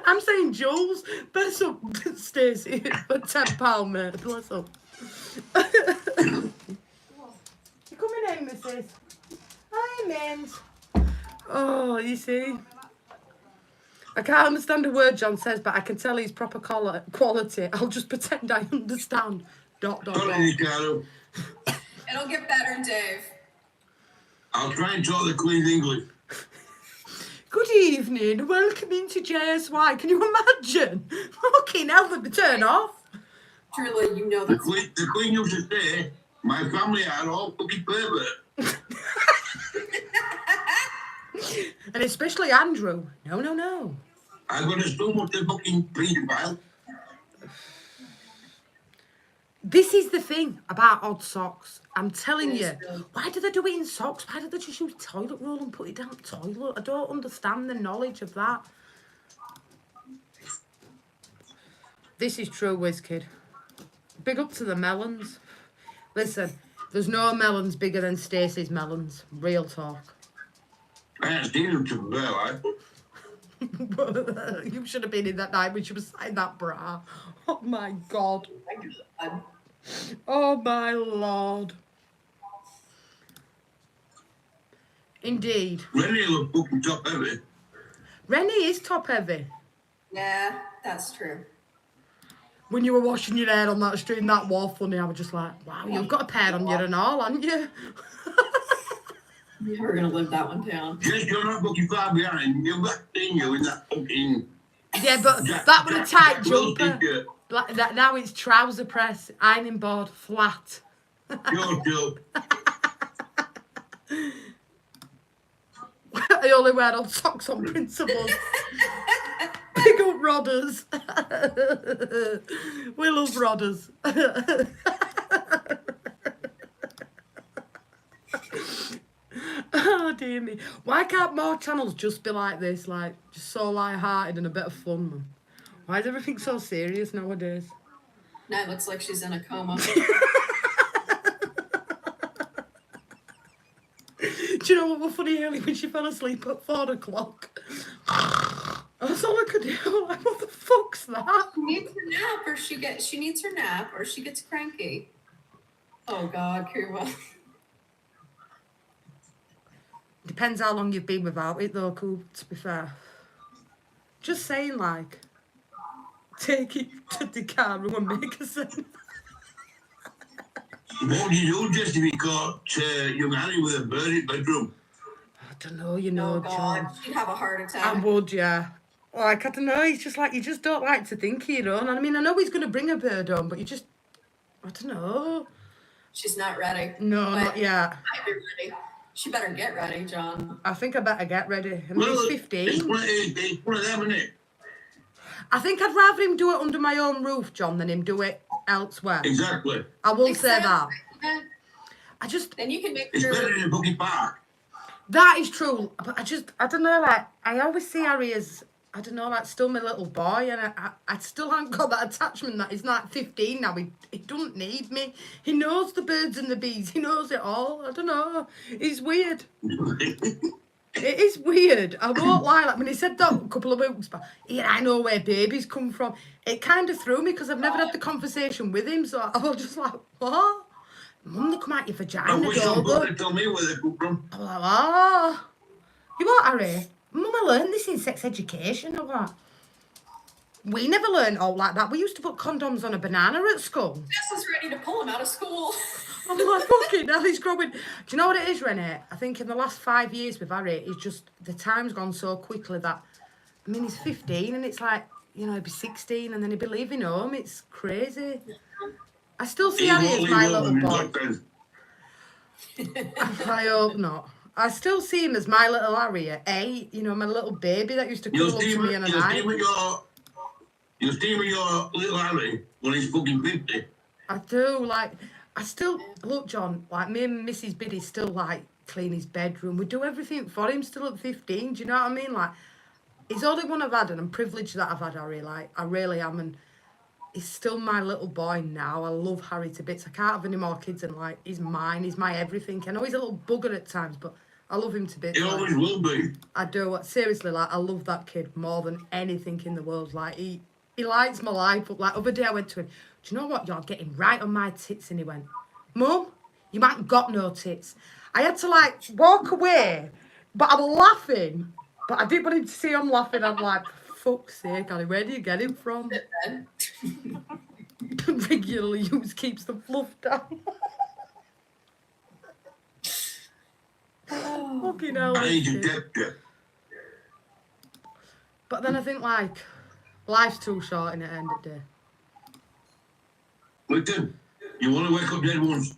I'm saying Jules. Bless up, Stacey, for £10, mate. Bless up. You coming in, missus? Hi, Mins. Oh, you see. I can't understand a word John says, but I can tell he's proper quality. I'll just pretend I understand. ... Sorry, Ricardo. It'll get better, Dave. I'll try and talk the Queen's English. Good evening, welcome into JSY. Can you imagine? Fucking hell, the turn off. Truly, you know The that's Queen used to say, my family are all fucking pervert. And especially Andrew. No. I've got so much to fucking pedophile. This is the thing about odd socks. I'm telling It you. is really- Why do they do it in socks? Why do they just use toilet roll and put it down the toilet? I don't understand the knowledge of that. This is true, WizKid. Big up to the melons. Listen, there's no melons bigger than Stacey's melons. Real talk. I ain't seen them to well, You should have been in that night when she was signing that bra. Oh my God. Oh my Lord. Indeed. Rennie look fucking top heavy. Rennie is top heavy. Yeah, that's true. When you were washing your hair on that stream, that was funny. I was just like, wow, you've got a pair on you and all, haven't you? We're gonna live that one down. Yes, you're not fucking far behind. You've got seen you in that fucking... Yeah, but that was a tight Will jumper. t-shirt. Like that, now it's trouser press, ironing board, flat. Your joke. I only wear old socks on principle. Big up Rodders. We love Rodders. Oh dear me. Why can't more channels just be like this? Like, just so light-hearted and a bit of fun, man. Why is everything so serious nowadays? Now it looks like she's in a coma. Do you know what was funny earlier when she fell asleep at 4 o'clock? That's all I could do. Like, what the fuck's that? She needs her nap, or she needs her nap, or she gets cranky. Oh God, Kuba. Depends how long you've been without it, though, Coop, to be fair. Just saying, like, take it to the car and make a sense. What would you do just if you caught young Harry with a bird in bedroom? I don't know, you know, Oh God, John. she'd have a heart I attack. would, yeah. Like, I don't know, it's just like, you just don't like to think of your own. I mean, I know he's going to bring a bird home, but you just, I don't know. She's not ready. No, But not yet. might be ready. She better get ready, John. I think I better get ready. I mean, he's 15. It's one of them, isn't it? I think I'd rather him do it under my own roof, John, than him do it elsewhere. Exactly. I will say that. Yeah. I just, Then you can make It's sure. better in a fucking park. that is true. But I don't know, like, I always see Harry as, I don't know, like, still my little boy, and I still haven't got that attachment that he's like 15 now. He doesn't need me. He knows the birds and the bees. He knows it all. I don't know. It's weird. It is weird. I won't lie. Like, when he said that a couple of weeks back, yeah, I know where babies come from. It kind of threw me because I've never had the conversation with him. So I was just like, what? Mum, they come out your I vagina, wish don't somebody they? could tell me where they come from. I'm like, oh. You what, Harry? Mum, I learned this in sex education. I'm like, we never learned all like that. We used to put condoms on a banana at school. Jess was ready to pull him out of school. I'm like, fucking hell, he's growing. Do you know what it is, Renee? I think in the last 5 years with Harry, it's just, the time's gone so quickly that, I mean, he's 15 and it's like, you know, he'd be 16 and then he'd be leaving home. It's crazy. I still see Harry as my little boy. I hope not. I still see him as my little Harry at 8, you know, my little baby that used to You'll cuddle up see to me in the night. your little Harry when he's fucking 50. I do, like, I still, look, John, like, me and Mrs. Biddy still, like, clean his bedroom. We do everything for him still at 15, do you know what I mean? Like, he's the only one I've had, and I'm privileged that I've had Harry, like, I really am, and he's still my little boy now. I love Harry to bits. I can't have any more kids, and, like, he's mine, he's my everything. I know he's a little bugger at times, but I love him to bits. He Like, always will be. I do. Seriously, like, I love that kid more than anything in the world. Like, he lights my life up. Like, other day I went to him, do you know what? You're getting right on my tits. And he went, Mum, you ain't got no tits. I had to, like, walk away, but I'm laughing. But I didn't want him to see I'm laughing. I'm like, for fuck's sake, Annie, where do you get him from? Then. Regularly use keeps the fluff down. Fucking hell. I need this to kid. tip you. But then I think, like, life's too short in the end of the day. Listen, you want to wake up dead once.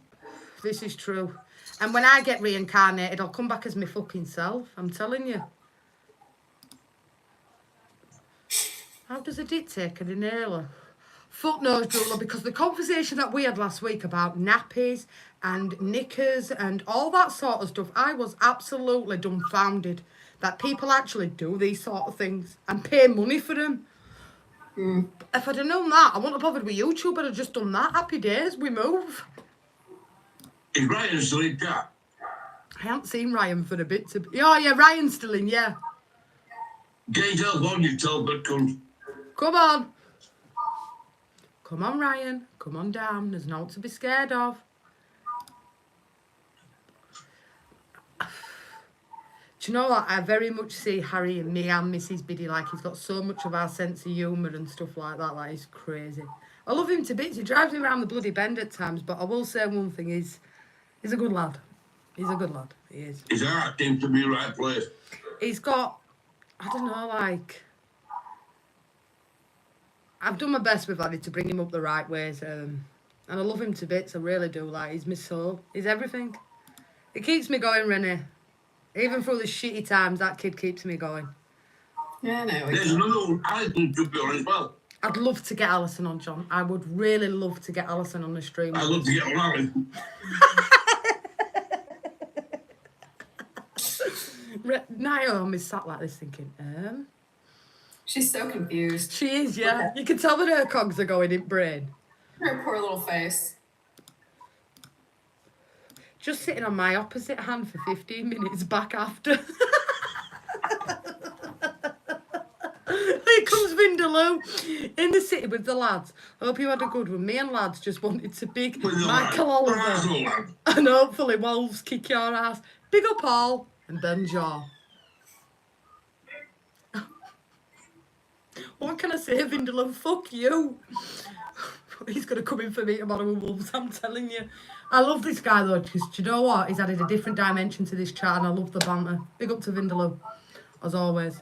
This is true. And when I get reincarnated, I'll come back as my fucking self. I'm telling you. How does a dick take an inhaler? Fuck knows, Drula, because the conversation that we had last week about nappies and knickers and all that sort of stuff, I was absolutely dumbfounded that people actually do these sort of things and pay money for them. If I'd have known that, I wouldn't have bothered with YouTube. I'd have just done that. Happy days, we move. He's right in a silly cat. I haven't seen Ryan for a bit. Oh, yeah, Ryan's still in, yeah. Get yourself on, you tell-good cunt. Come on. Come on, Ryan. Come on down. There's naught to be scared of. Do you know what? I very much see Harry and me and Mrs. Biddy, like, he's got so much of our sense of humour and stuff like that. Like, he's crazy. I love him to bits. He drives me around the bloody bend at times, but I will say one thing, he's a good lad. He's a good lad. He is. His heart seems to be the right place. He's got, I don't know, like, I've done my best with Annie to bring him up the right ways, and I love him to bits. I really do. Like, he's my soul. He's everything. It keeps me going, Renee. Even through the shitty times, that kid keeps me going. Yeah, no. There's another one. Alison should be on as well. I'd love to get Alison on, John. I would really love to get Alison on the stream. I'd love to get on Alison. Naomi is sat like this thinking, She's so confused. She is, yeah. You can tell that her cogs are going in brain. Her poor little face. Just sitting on my opposite hand for 15 minutes back after. Here comes Vindaloo in the city with the lads. Hope you had a good one. Me and lads just wanted to big With the Michael lad. Oliver. Lad. And hopefully Wolves kick your ass. Big up all and Ben Jaw. What can I say, Vindaloo? Fuck you. He's going to come in for me tomorrow with Wolves, I'm telling you. I love this guy though, because do you know what? He's added a different dimension to this chat and I love the banter. Big up to Vindaloo, as always.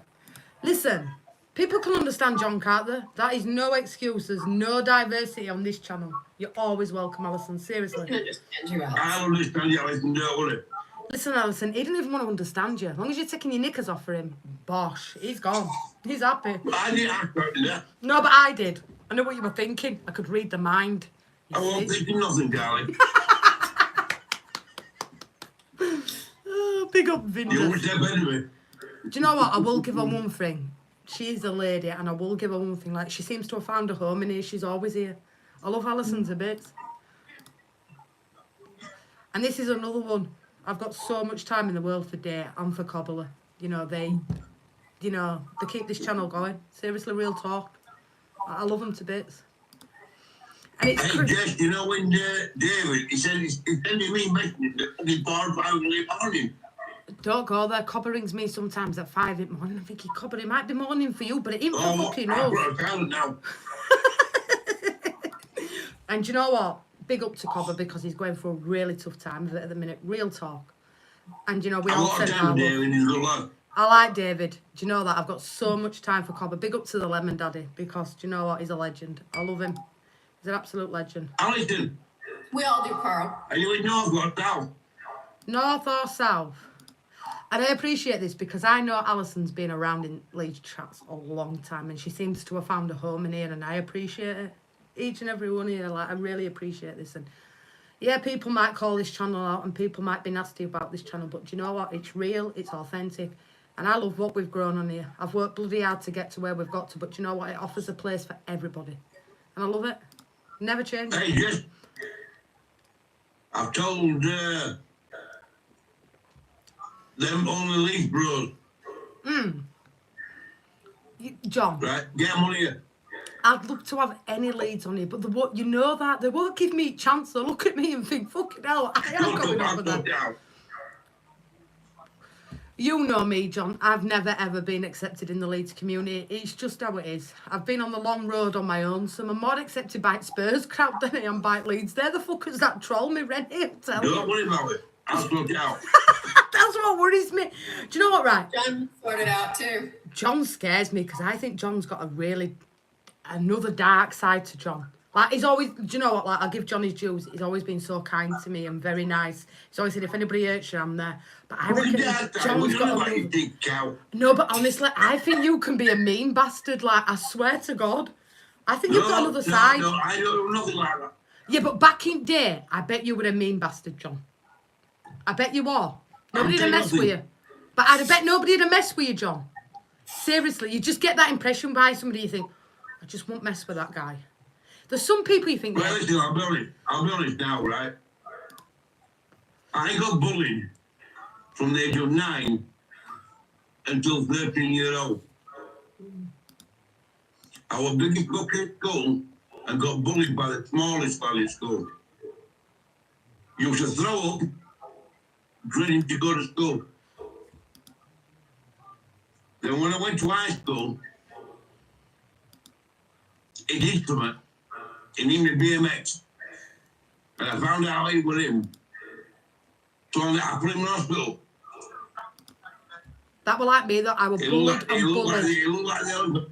Listen, people can understand John Carter. That is no excuse. There's no diversity on this channel. You're always welcome, Alison. Seriously. I'm gonna just end you out. I understand you, Alison. Don't worry. Listen, Alison, he didn't even want to understand you. As long as you're taking your knickers off for him, bosh, he's gone. He's happy. I didn't ask about that. No, but I did. I know what you were thinking. I could read the mind. You I won't see? think nothing, darling. Oh, big up, You Vinda. won't step anyway. Do you know what? I will give her one thing. She is a lady, and I will give her one thing. Like, she seems to have found a home in here. She's always here. I love Alison's a bit. And this is another one. I've got so much time in the world for Day and for Cobbler. You know, they keep this channel going. Seriously, real talk. I love them to bits. And it's Hey, Jess, you know when David, he said he's sending me messages at the bar 5 in the morning. Don't go there. Cobber rings me sometimes at 5 in the morning. I'm thinking, Cobber, it might be morning for you, but it ain't for fucking I've us. got a talent now. And do you know what? Big up to Cobber because he's going through a really tough time of it at the minute. Real talk. And you know, we I've all got a send our talent, love. David, he's a good lad. I like David. Do you know that? I've got so much time for Cobber. Big up to the Lemon Daddy because do you know what? He's a legend. I love him. He's an absolute legend. Alison, We all do, Carl. are you in North or South? North or South? And I appreciate this because I know Alison's been around in Leeds chats a long time and she seems to have found a home in here and I appreciate it. Each and every one here, like, I really appreciate this. And yeah, people might call this channel out and people might be nasty about this channel, but do you know what? It's real, it's authentic. And I love what we've grown on here. I've worked bloody hard to get to where we've got to, but do you know what? It offers a place for everybody. And I love it. Never change. Hey, Jess, I've told them only Leeds bros, John, right? Get them on here. I'd love to have any leads on you, but they won't, you know that. They won't give me a chance. They'll look at me and think, fucking hell, I am going over there. Down. You know me, John. I've never, ever been accepted in the Leeds community. It's just how it is. I've been on the long road on my own, so I'm more accepted by Spurs crowd than I am by Leeds. They're the fuckers that troll me, Rennie. I'm telling you. Don't worry about it. I'll sort it out. That's what worries me. Do you know what, right? John sorted out too. John scares me because I think John's got another dark side to John. Like, he's always, do you know what, like, I'll give John his dues. He's always been so kind to me and very nice. He's always said, if anybody hurts you, I'm there. But I reckon John's got a... No, but honestly, I think you can be a mean bastard. Like, I swear to God. I think you've got another side. No, I don't know nothing like that. Yeah, but back in day, I bet you were a mean bastard, John. I bet you are. Nobody'd have messed with you. But I'd bet nobody'd have messed with you, John. Seriously, you just get that impression by somebody, you think, I just won't mess with that guy. There's some people you think... Well, listen, I'll be honest now, right? I got bullied from the age of 9 until 13 years old. I was biggest book in school and got bullied by the smallest fella in school. You used to throw up, dreading to go to school. Then when I went to high school, he did something. He named me BMX. And I found out it was him. So I put him in hospital. That were like me, that I was bullied and bullied. He looked like the other.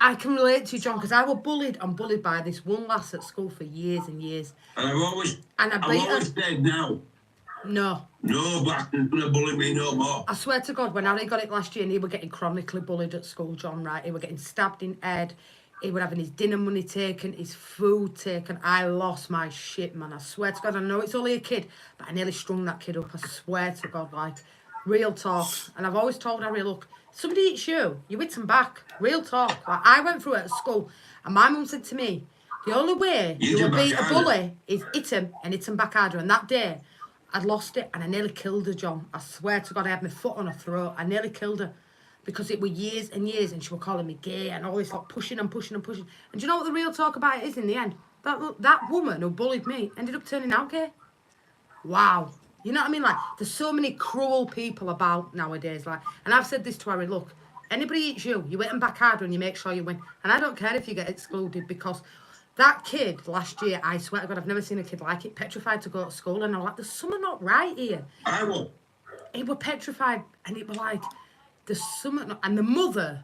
I can relate to you, John, because I was bullied and bullied by this one lass at school for years and years. And I've always her. said now, No. no bastard's gonna bully me no more. I swear to God, when Harry got it last year and he were getting chronically bullied at school, John, right? He were getting stabbed in head. He were having his dinner money taken, his food taken. I lost my shit, man. I swear to God, I know it's only a kid, but I nearly strung that kid up. I swear to God, like, real talk. And I've always told Harry, look, somebody hits you, you hit them back. Real talk. Like, I went through it at school, and my mum said to me, the only way you will beat a bully is hit him and hit him back harder. And that day, I'd lost it, and I nearly killed her, John. I swear to God, I had my foot on her throat. I nearly killed her. Because it were years and years, and she were calling me gay and all this, like, pushing and pushing and pushing. And do you know what the real talk about it is in the end? That woman who bullied me ended up turning out gay. Wow. You know what I mean? Like, there's so many cruel people about nowadays. Like, and I've said this to Harry, look, anybody hits you, you hit them back harder and you make sure you win. And I don't care if you get excluded, because that kid last year, I swear to God, I've never seen a kid like it, petrified to go to school. And I'm like, there's something not right here. I will. He were petrified, and it was like... There's something, and the mother,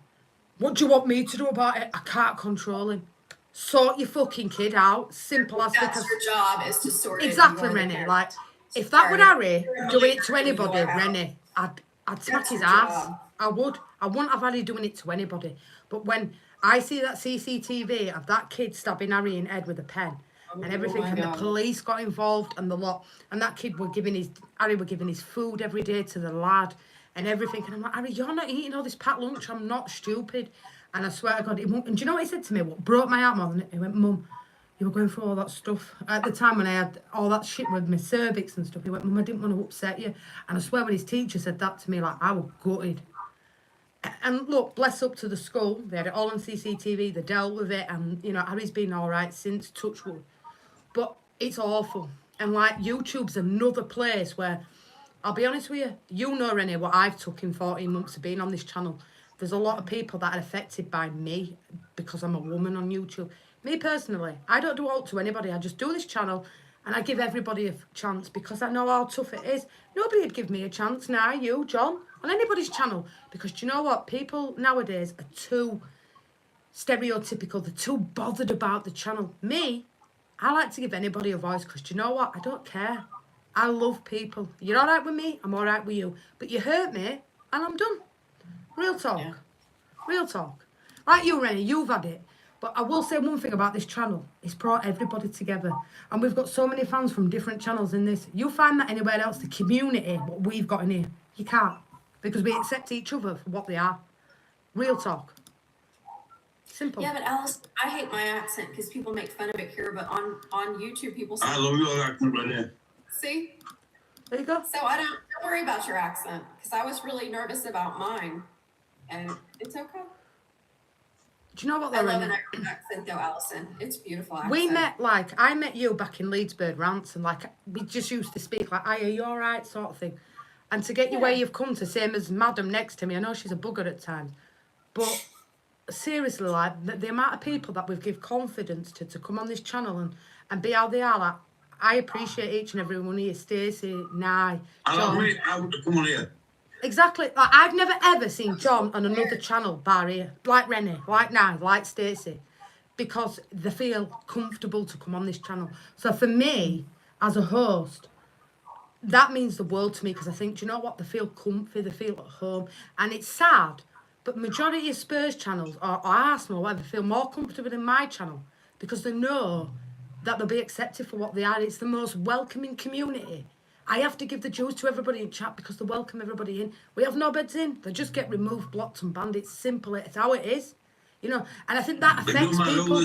what do you want me to do about it? I can't control him. Sort your fucking kid out. Simple as That's because your job, is to sort it. exactly, Rennie. Like, if that were Harry doing it to anybody, Rennie, I'd smack his ass. I would. I wouldn't have Harry doing it to anybody. But when I see that CCTV of that kid stabbing Harry in the head with a pen and everything, and the police got involved and the lot, and that kid were Harry were giving his food every day to the lad. And everything, and I'm like, Harry, you're not eating all this packed lunch. I'm not stupid. And I swear to God, and do you know what he said to me? What broke my heart more than it? He went, Mum, you were going through all that stuff. At the time when I had all that shit with my cervix and stuff, he went, Mum, I didn't want to upset you. And I swear when his teacher said that to me, like, I was gutted. And look, bless up to the school. They had it all on CCTV. They dealt with it. And, you know, Harry's been all right since, touch wood. But it's awful. And, like, YouTube's another place where... I'll be honest with you, you know, Rennie, what I've took in 14 months of being on this channel. There's a lot of people that are affected by me because I'm a woman on YouTube. Me personally, I don't do alt to anybody. I just do this channel and I give everybody a chance because I know how tough it is. Nobody would give me a chance now, you, John, on anybody's channel. Because do you know what? People nowadays are too stereotypical. They're too bothered about the channel. Me, I like to give anybody a voice because do you know what? I don't care. I love people. You're all right with me, I'm all right with you. But you hurt me, and I'm done. Real talk. Yeah. Real talk. Like you, Rennie, you've had it. But I will say one thing about this channel. It's brought everybody together. And we've got so many fans from different channels in this. You'll find that anywhere else, the community, what we've got in here, you can't. Because we accept each other for what they are. Real talk. Simple. Yeah, but Alice, I hate my accent because people make fun of it here. But on YouTube, people say... I love your accent right there. See? There you go. So I Don't worry about your accent, because I was really nervous about mine, and it's okay. Do you know what, I love Lauren? an Irish accent, though, Alison. It's a beautiful accent. We met, like, I met you back in Leedsburg Rants, and, like, we just used to speak, like, are you all right, sort of thing. And to get you where you've come to, same as Madam next to me, I know she's a bugger at times, but seriously, like, the amount of people that we've give confidence to come on this channel and be how they are, like, I appreciate each and every one of you, Stacey, Nye, John. I want to come on here. Exactly. Like, I've never ever seen John on another channel bar here, like Rennie, like Nye, like Stacey, because they feel comfortable to come on this channel. So for me, as a host, that means the world to me, because I think, do you know what? They feel comfy, they feel at home. And it's sad, but majority of Spurs channels or Arsenal or whatever feel more comfortable in my channel because they know that they'll be accepted for what they are. It's the most welcoming community. I have to give the dues to everybody in chat because they welcome everybody in. We have no beds in. They just get removed, blocked and banned. It's simple. It's how it is. You know, and I think that affects people.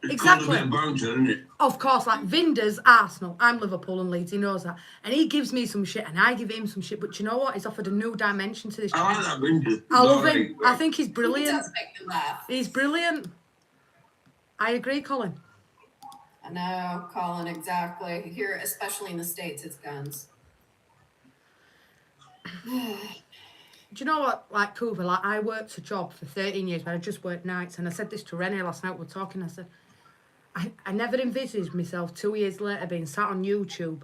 Exactly. Banter, isn't it? Of course, like Vinder's Arsenal. I'm Liverpool and Leeds. He knows that. And he gives me some shit and I give him some shit. But you know what? He's offered a new dimension to this channel. I like that Vinder. I love him. I think he's He brilliant. does make me laugh. He's brilliant. I agree, Colin. I know, Colin, exactly. Here, especially in the States, it's guns. Do you know what, like, Coover, like, I worked a job for 13 years where I just worked nights, and I said this to Renee last night, we were talking, I said, I never envisaged myself 2 years later being sat on YouTube,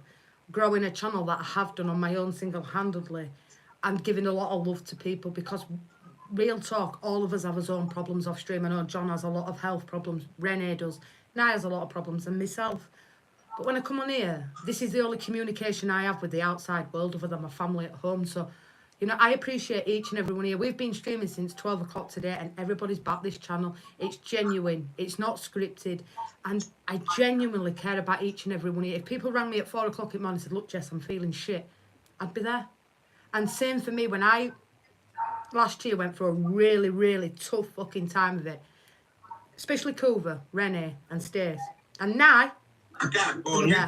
growing a channel that I have done on my own single-handedly, and giving a lot of love to people, because real talk, all of us have our own problems off stream. I know John has a lot of health problems, Renee does, Nye has a lot of problems, and myself. But when I come on here, this is the only communication I have with the outside world other than my family at home. So, you know, I appreciate each and every one here. We've been streaming since 12 o'clock today and everybody's backed this channel. It's genuine. It's not scripted. And I genuinely care about each and every one here. If people rang me at 4 o'clock in the morning and said, look, Jess, I'm feeling shit, I'd be there. And same for me when I, last year, went through a really, really tough fucking time of it. Especially Coover, Renee and Stace. And Nye. I can't go on here.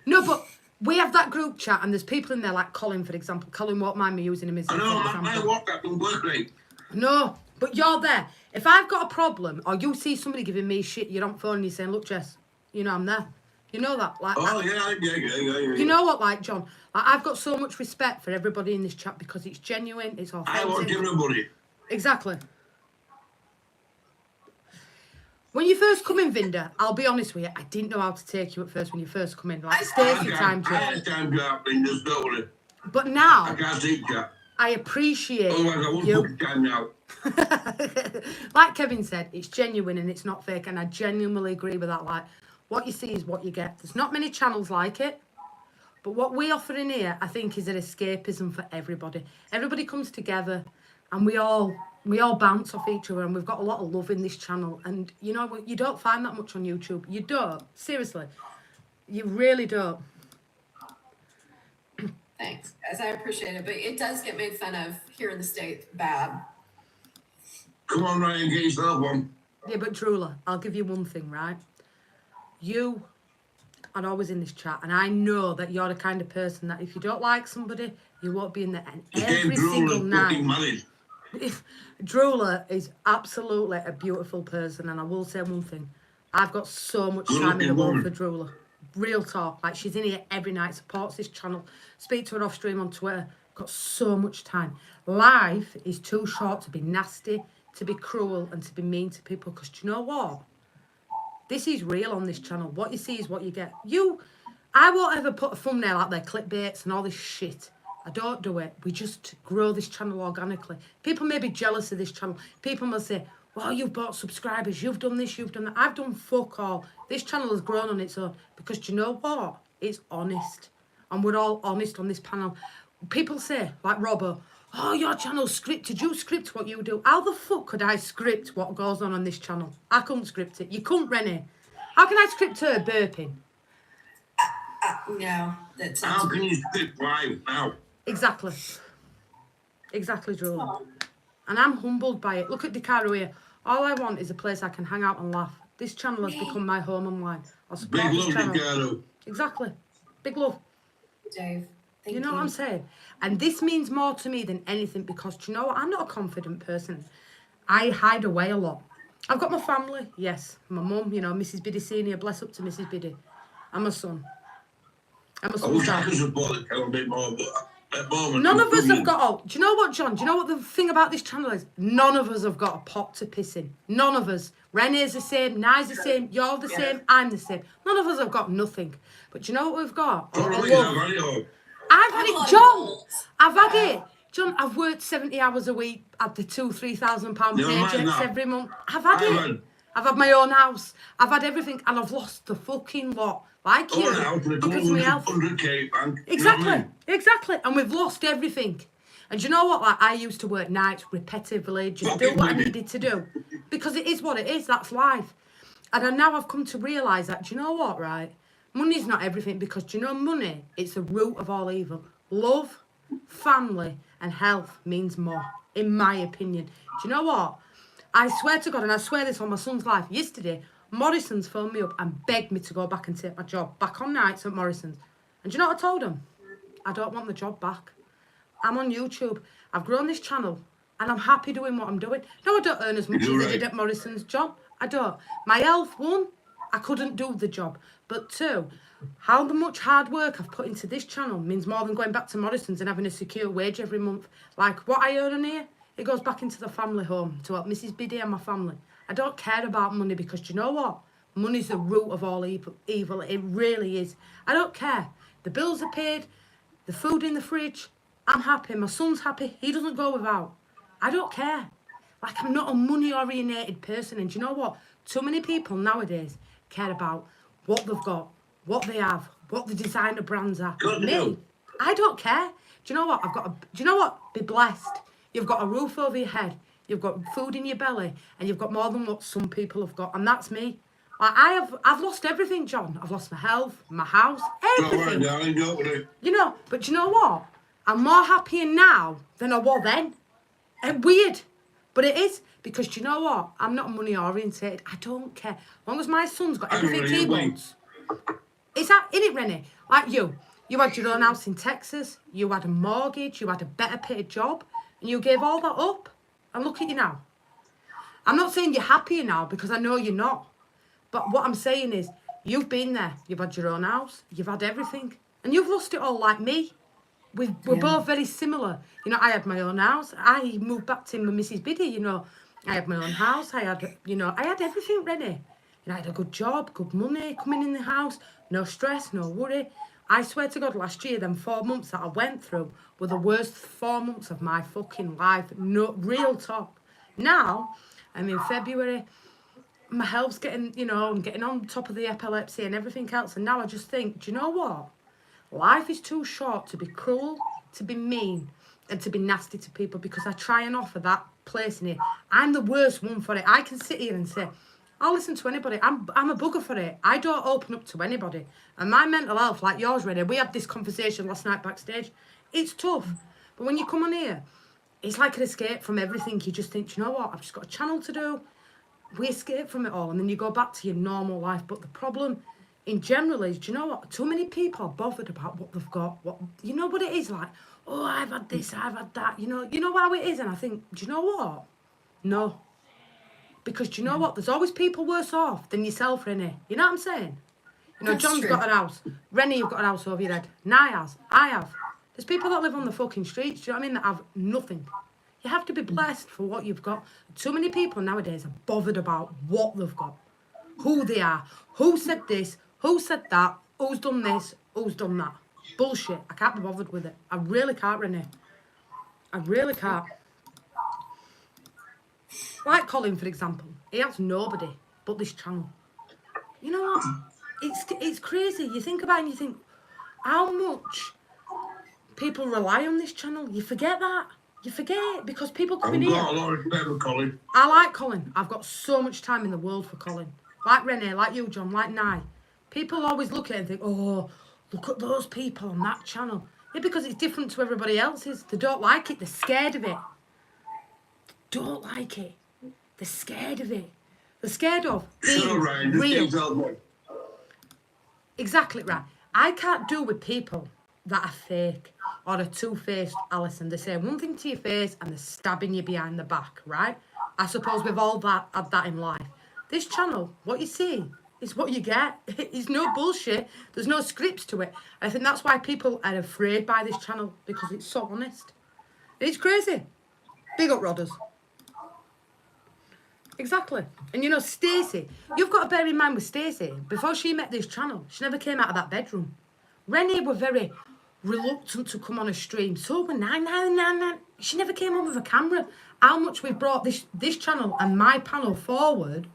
No, but we have that group chat and there's people in there like Colin, for example. Colin won't mind me using him as an example. I walk that don't work right. No, but you're there. If I've got a problem or you see somebody giving me shit, you're on phone and you're saying, look, Jess, you know I'm there. You know that? Like, Yeah. You know what, like, John? Like, I've got so much respect for everybody in this chat because it's genuine, it's authentic. I want everybody. Exactly. When you first come in, Vinder, I'll be honest with you, I didn't know how to take you at first when you first come in. Like, Stacey time I had time to have Vinders, don't worry. But now, I can't take that. I appreciate Otherwise, I wouldn't you. book time now. Like Kevin said, it's genuine and it's not fake, and I genuinely agree with that. Like, what you see is what you get. There's not many channels like it, but what we offer in here, I think, is an escapism for everybody. Everybody comes together, and we all bounce off each other, and we've got a lot of love in this channel. And you know, you don't find that much on YouTube. You don't. Seriously, you really don't. Thanks, guys. I appreciate it. But it does get made fun of here in the States bad. Come on, Ryan, get yourself on. Yeah, but Drula, I'll give you one thing, right? You are always in this chat, and I know that you're the kind of person that if you don't like somebody, you won't be in there. And every single night. Drula is absolutely a beautiful person, and I will say one thing. I've got so much time in the world for Drula. Real talk. Like, she's in here every night, supports this channel, speak to her off stream on Twitter. Got so much time. Life is too short to be nasty, to be cruel, and to be mean to people, because do you know what? This is real on this channel. What you see is what you get. I won't ever put a thumbnail out there, clickbaits and all this shit. I don't do it. We just grow this channel organically. People may be jealous of this channel. People may say, well, you've bought subscribers, you've done this, you've done that. I've done fuck all. This channel has grown on its own because do you know what? It's honest. And we're all honest on this panel. People say, like Robbo, oh, your channel's scripted. You script what you do. How the fuck could I script what goes on this channel? I couldn't script it. You couldn't, Rennie. How can I script her burping? No, that's How can you script live now? Exactly. Exactly, Drew. And I'm humbled by it. Look at Dicaro here. All I want is a place I can hang out and laugh. This channel has become my home online. I'll support Big this love, channel. Ricardo. Exactly. Big love. Dave. You know what I'm saying? And this means more to me than anything because, do you know what? I'm not a confident person. I hide away a lot. I've got my family, yes. My mum, you know, Mrs. Biddy Senior, bless up to Mrs. Biddy. And my son. And my I son's wish I dad. could support the channel a bit more, but at the moment, None I'm of us have struggling. got. Oh, do you know what, John? Do you know what the thing about this channel is? None of us have got a pot to piss in. None of us. Renee's the same. Nye's the same. You're the same. I'm the same. None of us have got nothing. But do you know what we've got? A Probably love. I've had it all. I've had it, John. I've had it. John, I've worked 70 hours a week, had the £2,000-3,000 Never mind paychecks that. every month. I've had I've it. had- I've had my own house. I've had everything, and I've lost the fucking lot. Like Oh, you, now, for a couple because of my health. 100k, bank. Exactly, exactly. And we've lost everything. And do you know what? Like, I used to work nights repetitively, just do Fucking what I women. needed to do. Because it is what it is, that's life. And now I've come to realise that, do you know what, right? Money's not everything because, do you know, money, it's the root of all evil. Love, family, and health means more, in my opinion. Do you know what? I swear to God, and I swear this on my son's life, yesterday, Morrison's phoned me up and begged me to go back and take my job back on nights at Morrison's. And do you know what I told him? I don't want the job back. I'm on YouTube. I've grown this channel and I'm happy doing what I'm doing. No, I don't earn as much as I did at Morrison's, John. I don't. My health, one, I couldn't do the job. But two, how much hard work I've put into this channel means more than going back to Morrison's and having a secure wage every month. Like what I earn on here, it goes back into the family home to help Mrs. Biddy and my family. I don't care about money because do you know what? Money's the root of all evil. It really is. I don't care. The bills are paid, the food in the fridge. I'm happy. My son's happy. He doesn't go without. I don't care. Like, I'm not a money-orientated person. And do you know what? Too many people nowadays care about what they've got, what they have, what the designer brands are. Good to Me, know. I don't care. Do you know what? Do you know what? Be blessed. You've got a roof over your head. You've got food in your belly. And you've got more than what some people have got. And that's me. Like, I've lost everything, John. I've lost my health, my house, All right, everything. darling, don't worry. You know, but do you know what? I'm more happier now than I was then. And weird, but it is because do you know what? I'm not money orientated. I don't care. As long as my son's got everything he wants. It's that, innit, Rennie? Like you had your own house in Texas. You had a mortgage. You had a better paid job, and you gave all that up. And look at you now. I'm not saying you're happier now because I know you're not. But what I'm saying is, you've been there. You've had your own house. You've had everything, and you've lost it all like me. We're both very similar. You know, I had my own house. I moved back to with Mrs. Biddy, you know. I had my own house. I had everything ready. You know, I had a good job, good money coming in the house, no stress, no worry. I swear to God, last year, them 4 months that I went through were the worst 4 months of my fucking life. No, real talk. Now, I'm in February. My health's getting, you know, I'm getting on top of the epilepsy and everything else. And now I just think, do you know what? Life is too short to be cruel, to be mean, and to be nasty to people because I try and offer that place in here. I'm the worst one for it. I can sit here and say, I'll listen to anybody. I'm a bugger for it. I don't open up to anybody. And my mental health, like yours, Renee, we had this conversation last night backstage. It's tough. But when you come on here, it's like an escape from everything. You just think, do you know what? I've just got a channel to do. We escape from it all and then you go back to your normal life. But the problem in general is, do you know what? Too many people are bothered about what they've got. What you know what it is like? Oh, I've had this, I've had that. You know how it is. And I think, do you know what? No. Because do you know what? There's always people worse off than yourself, Renee. You know what I'm saying? You know, That's John's true. got an house. Rennie, you've got an house over your head. Nye has. I have. There's people that live on the fucking streets, do you know what I mean, that have nothing. You have to be blessed for what you've got. Too many people nowadays are bothered about what they've got, who they are, who said this, who said that, who's done this, who's done that. Bullshit. I can't be bothered with it. I really can't, Renee. I really can't. Like Colin, for example. He has nobody but this channel. You know what? It's crazy. You think about it and you think, how much people rely on this channel. You forget that. You forget it because people come in I've here. got a lot of respect for Colin. I like Colin. I've got so much time in the world for Colin. Like Renee, like you, John, like Nye. People always look at it and think, oh, look at those people on that channel. Yeah, because it's different to everybody else's. They don't like it. They're scared of it. Don't like it. They're scared of it. They're scared of being So, Ryan, just real. yourself one. Exactly right. I can't do with people that are fake or a two-faced Alison. They say one thing to your face and they're stabbing you behind the back, right? I suppose we've all had that in life. This channel, what you see is what you get. It's no bullshit. There's no scripts to it. I think that's why people are afraid by this channel, because it's so honest. It's crazy. Big up, Rodders. Exactly. And you know, Stacey, you've got to bear in mind with Stacey, before she met this channel, she never came out of that bedroom. Rennie were very reluctant to come on a stream. So were Nine. She never came on with a camera. How much we've brought this channel and my panel forward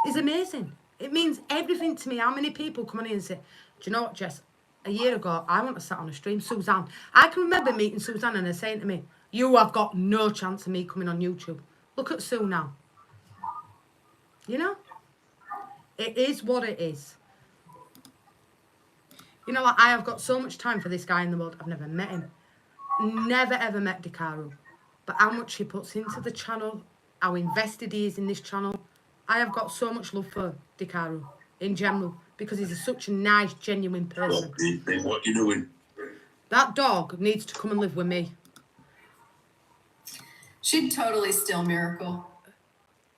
is amazing. It means everything to me. How many people come on here and say, do you know what, Jess? A year ago, I want to sit on a stream. Suzanne. I can remember meeting Suzanne and her saying to me, you have got no chance of me coming on YouTube. Look at Sue now. You know? It is what it is. You know, like, I have got so much time for this guy in the world. I've never met him. Never, ever met Dikaru. But how much he puts into the channel, how invested he is in this channel. I have got so much love for Dikaru in general, because he's such a nice, genuine person. What you doing? That dog needs to come and live with me. She'd totally steal Miracle.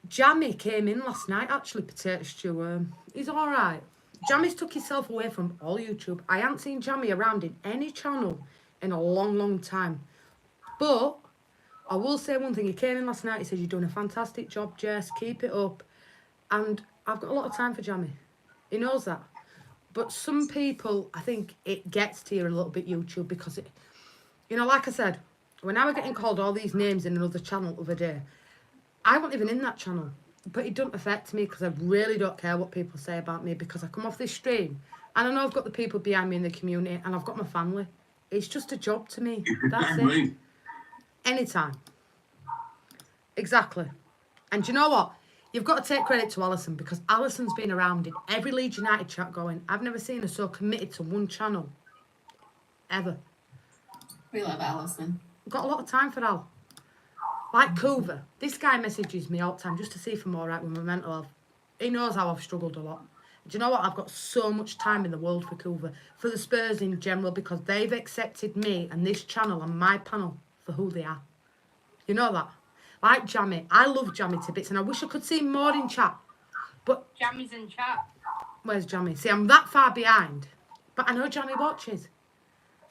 Jammy came in last night, actually, Potato Stew. He's all right. Jammy's took himself away from all YouTube. I haven't seen Jammy around in any channel in a long, long time. But I will say one thing. He came in last night. He said, you're doing a fantastic job, Jess. Keep it up. And I've got a lot of time for Jammy. He knows that. But some people, I think it gets to you a little bit, YouTube, because it, you know, like I said, when I was getting called all these names in another channel the other day, I wasn't even in that channel. But it doesn't affect me, because I really don't care what people say about me, because I come off this stream and I know I've got the people behind me in the community and I've got my family. It's just a job to me. That's it. Anytime. Exactly. And do you know what? You've got to take credit to Alison, because Alison's been around in every Leeds United chat going, I've never seen her so committed to one channel. Ever. We love Alison. I've got a lot of time for Al. Like Coover. This guy messages me all the time just to see if I'm all right with my mental health. He knows how I've struggled a lot. Do you know what? I've got so much time in the world for Coover. For the Spurs in general, because they've accepted me and this channel and my panel for who they are. You know that? Like Jammy. I love Jammy to bits and I wish I could see him more in chat. But Jammy's in chat. where's Jammy? See, I'm that far behind. But I know Jammy watches.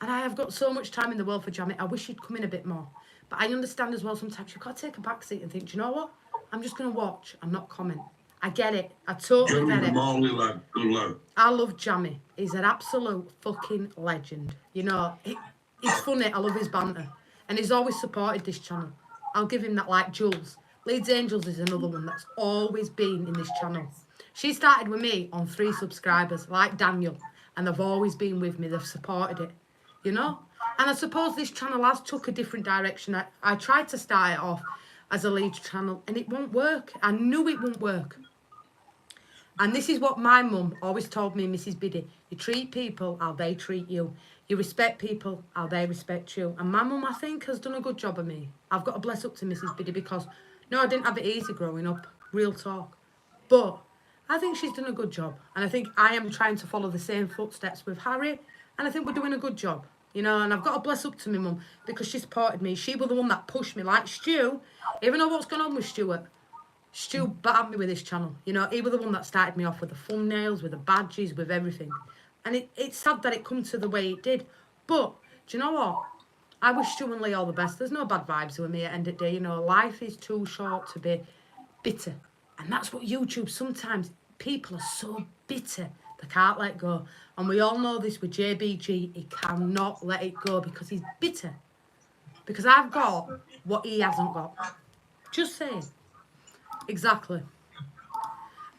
And I have got so much time in the world for Jammy. I wish he'd come in a bit more. But I understand as well sometimes you've got to take a back seat and think, do you know what? I'm just going to watch and not comment. I get it. I totally get it. Lad. Good lad. I love Jammy. He's an absolute fucking legend. You know, he's funny. I love his banter. And he's always supported this channel. I'll give him that, like Jules. Leeds Angels is another one that's always been in this channel. She started with me on 3 subscribers, like Daniel. And they've always been with me. They've supported it. You know? And I suppose this channel has took a different direction. I tried to start it off as a Leeds channel and it won't work. I knew it won't work. And this is what my mum always told me, Mrs. Biddy. You treat people how they treat you. You respect people how they respect you. And my mum, I think, has done a good job of me. I've got to bless up to Mrs. Biddy because, no, I didn't have it easy growing up. Real talk. But I think she's done a good job. And I think I am trying to follow the same footsteps with Harry. And I think we're doing a good job. You know, and I've got to bless up to my mum because she supported me. She was the one that pushed me. Like Stu, even though what's going on with Stuart, Stu battered me with this channel. You know, he was the one that started me off with the thumbnails, with the badges, with everything. And it's sad that it come to the way it did. But, do you know what? I wish Stu and Lee all the best. There's no bad vibes with me at the end of the day. You know, life is too short to be bitter. And that's what YouTube, sometimes people are so bitter. They can't let go. And we all know this with JBG. He cannot let it go because he's bitter. Because I've got what he hasn't got. Just saying. Exactly.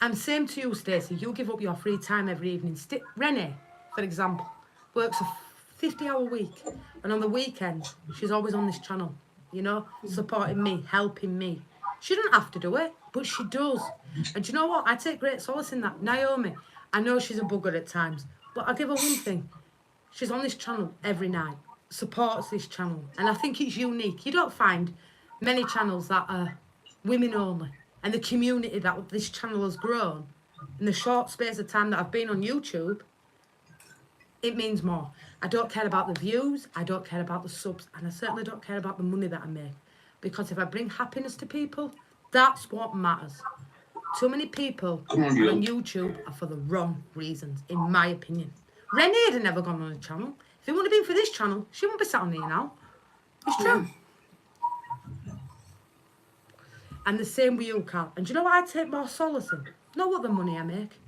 And same to you, Stacey. You give up your free time every evening. Renee, for example, works a 50-hour week. And on the weekends, she's always on this channel. You know, supporting me, helping me. She doesn't have to do it, but she does. And do you know what? I take great solace in that. Naomi, I know she's a bugger at times, but I give her one thing. She's on this channel every night, supports this channel, and I think it's unique. You don't find many channels that are women only, and the community that this channel has grown in the short space of time that I've been on YouTube, it means more. I don't care about the views, I don't care about the subs, and I certainly don't care about the money that I make. Because if I bring happiness to people, that's what matters. Too many people Come on, on you. YouTube are for the wrong reasons, in my opinion. Rennie had never gone on a channel. If it wouldn't have been for this channel, she wouldn't be sat on here now. It's true. And the same with you, Carl. And do you know what I take more solace in? Not what the money I make.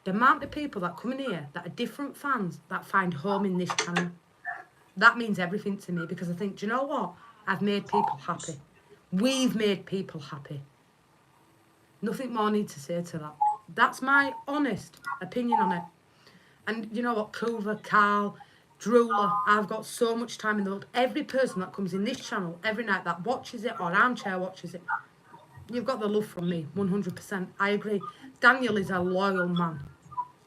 The amount of people that come in here that are different fans that find home in this channel. That means everything to me because I think, do you know what? I've made people happy. We've made people happy. Nothing more need to say to that. That's my honest opinion on it. And you know what? Kuva, Carl, Drooler, I've got so much time in the world. Every person that comes in this channel every night that watches it or armchair watches it, you've got the love from me, 100%. I agree. Daniel is a loyal man.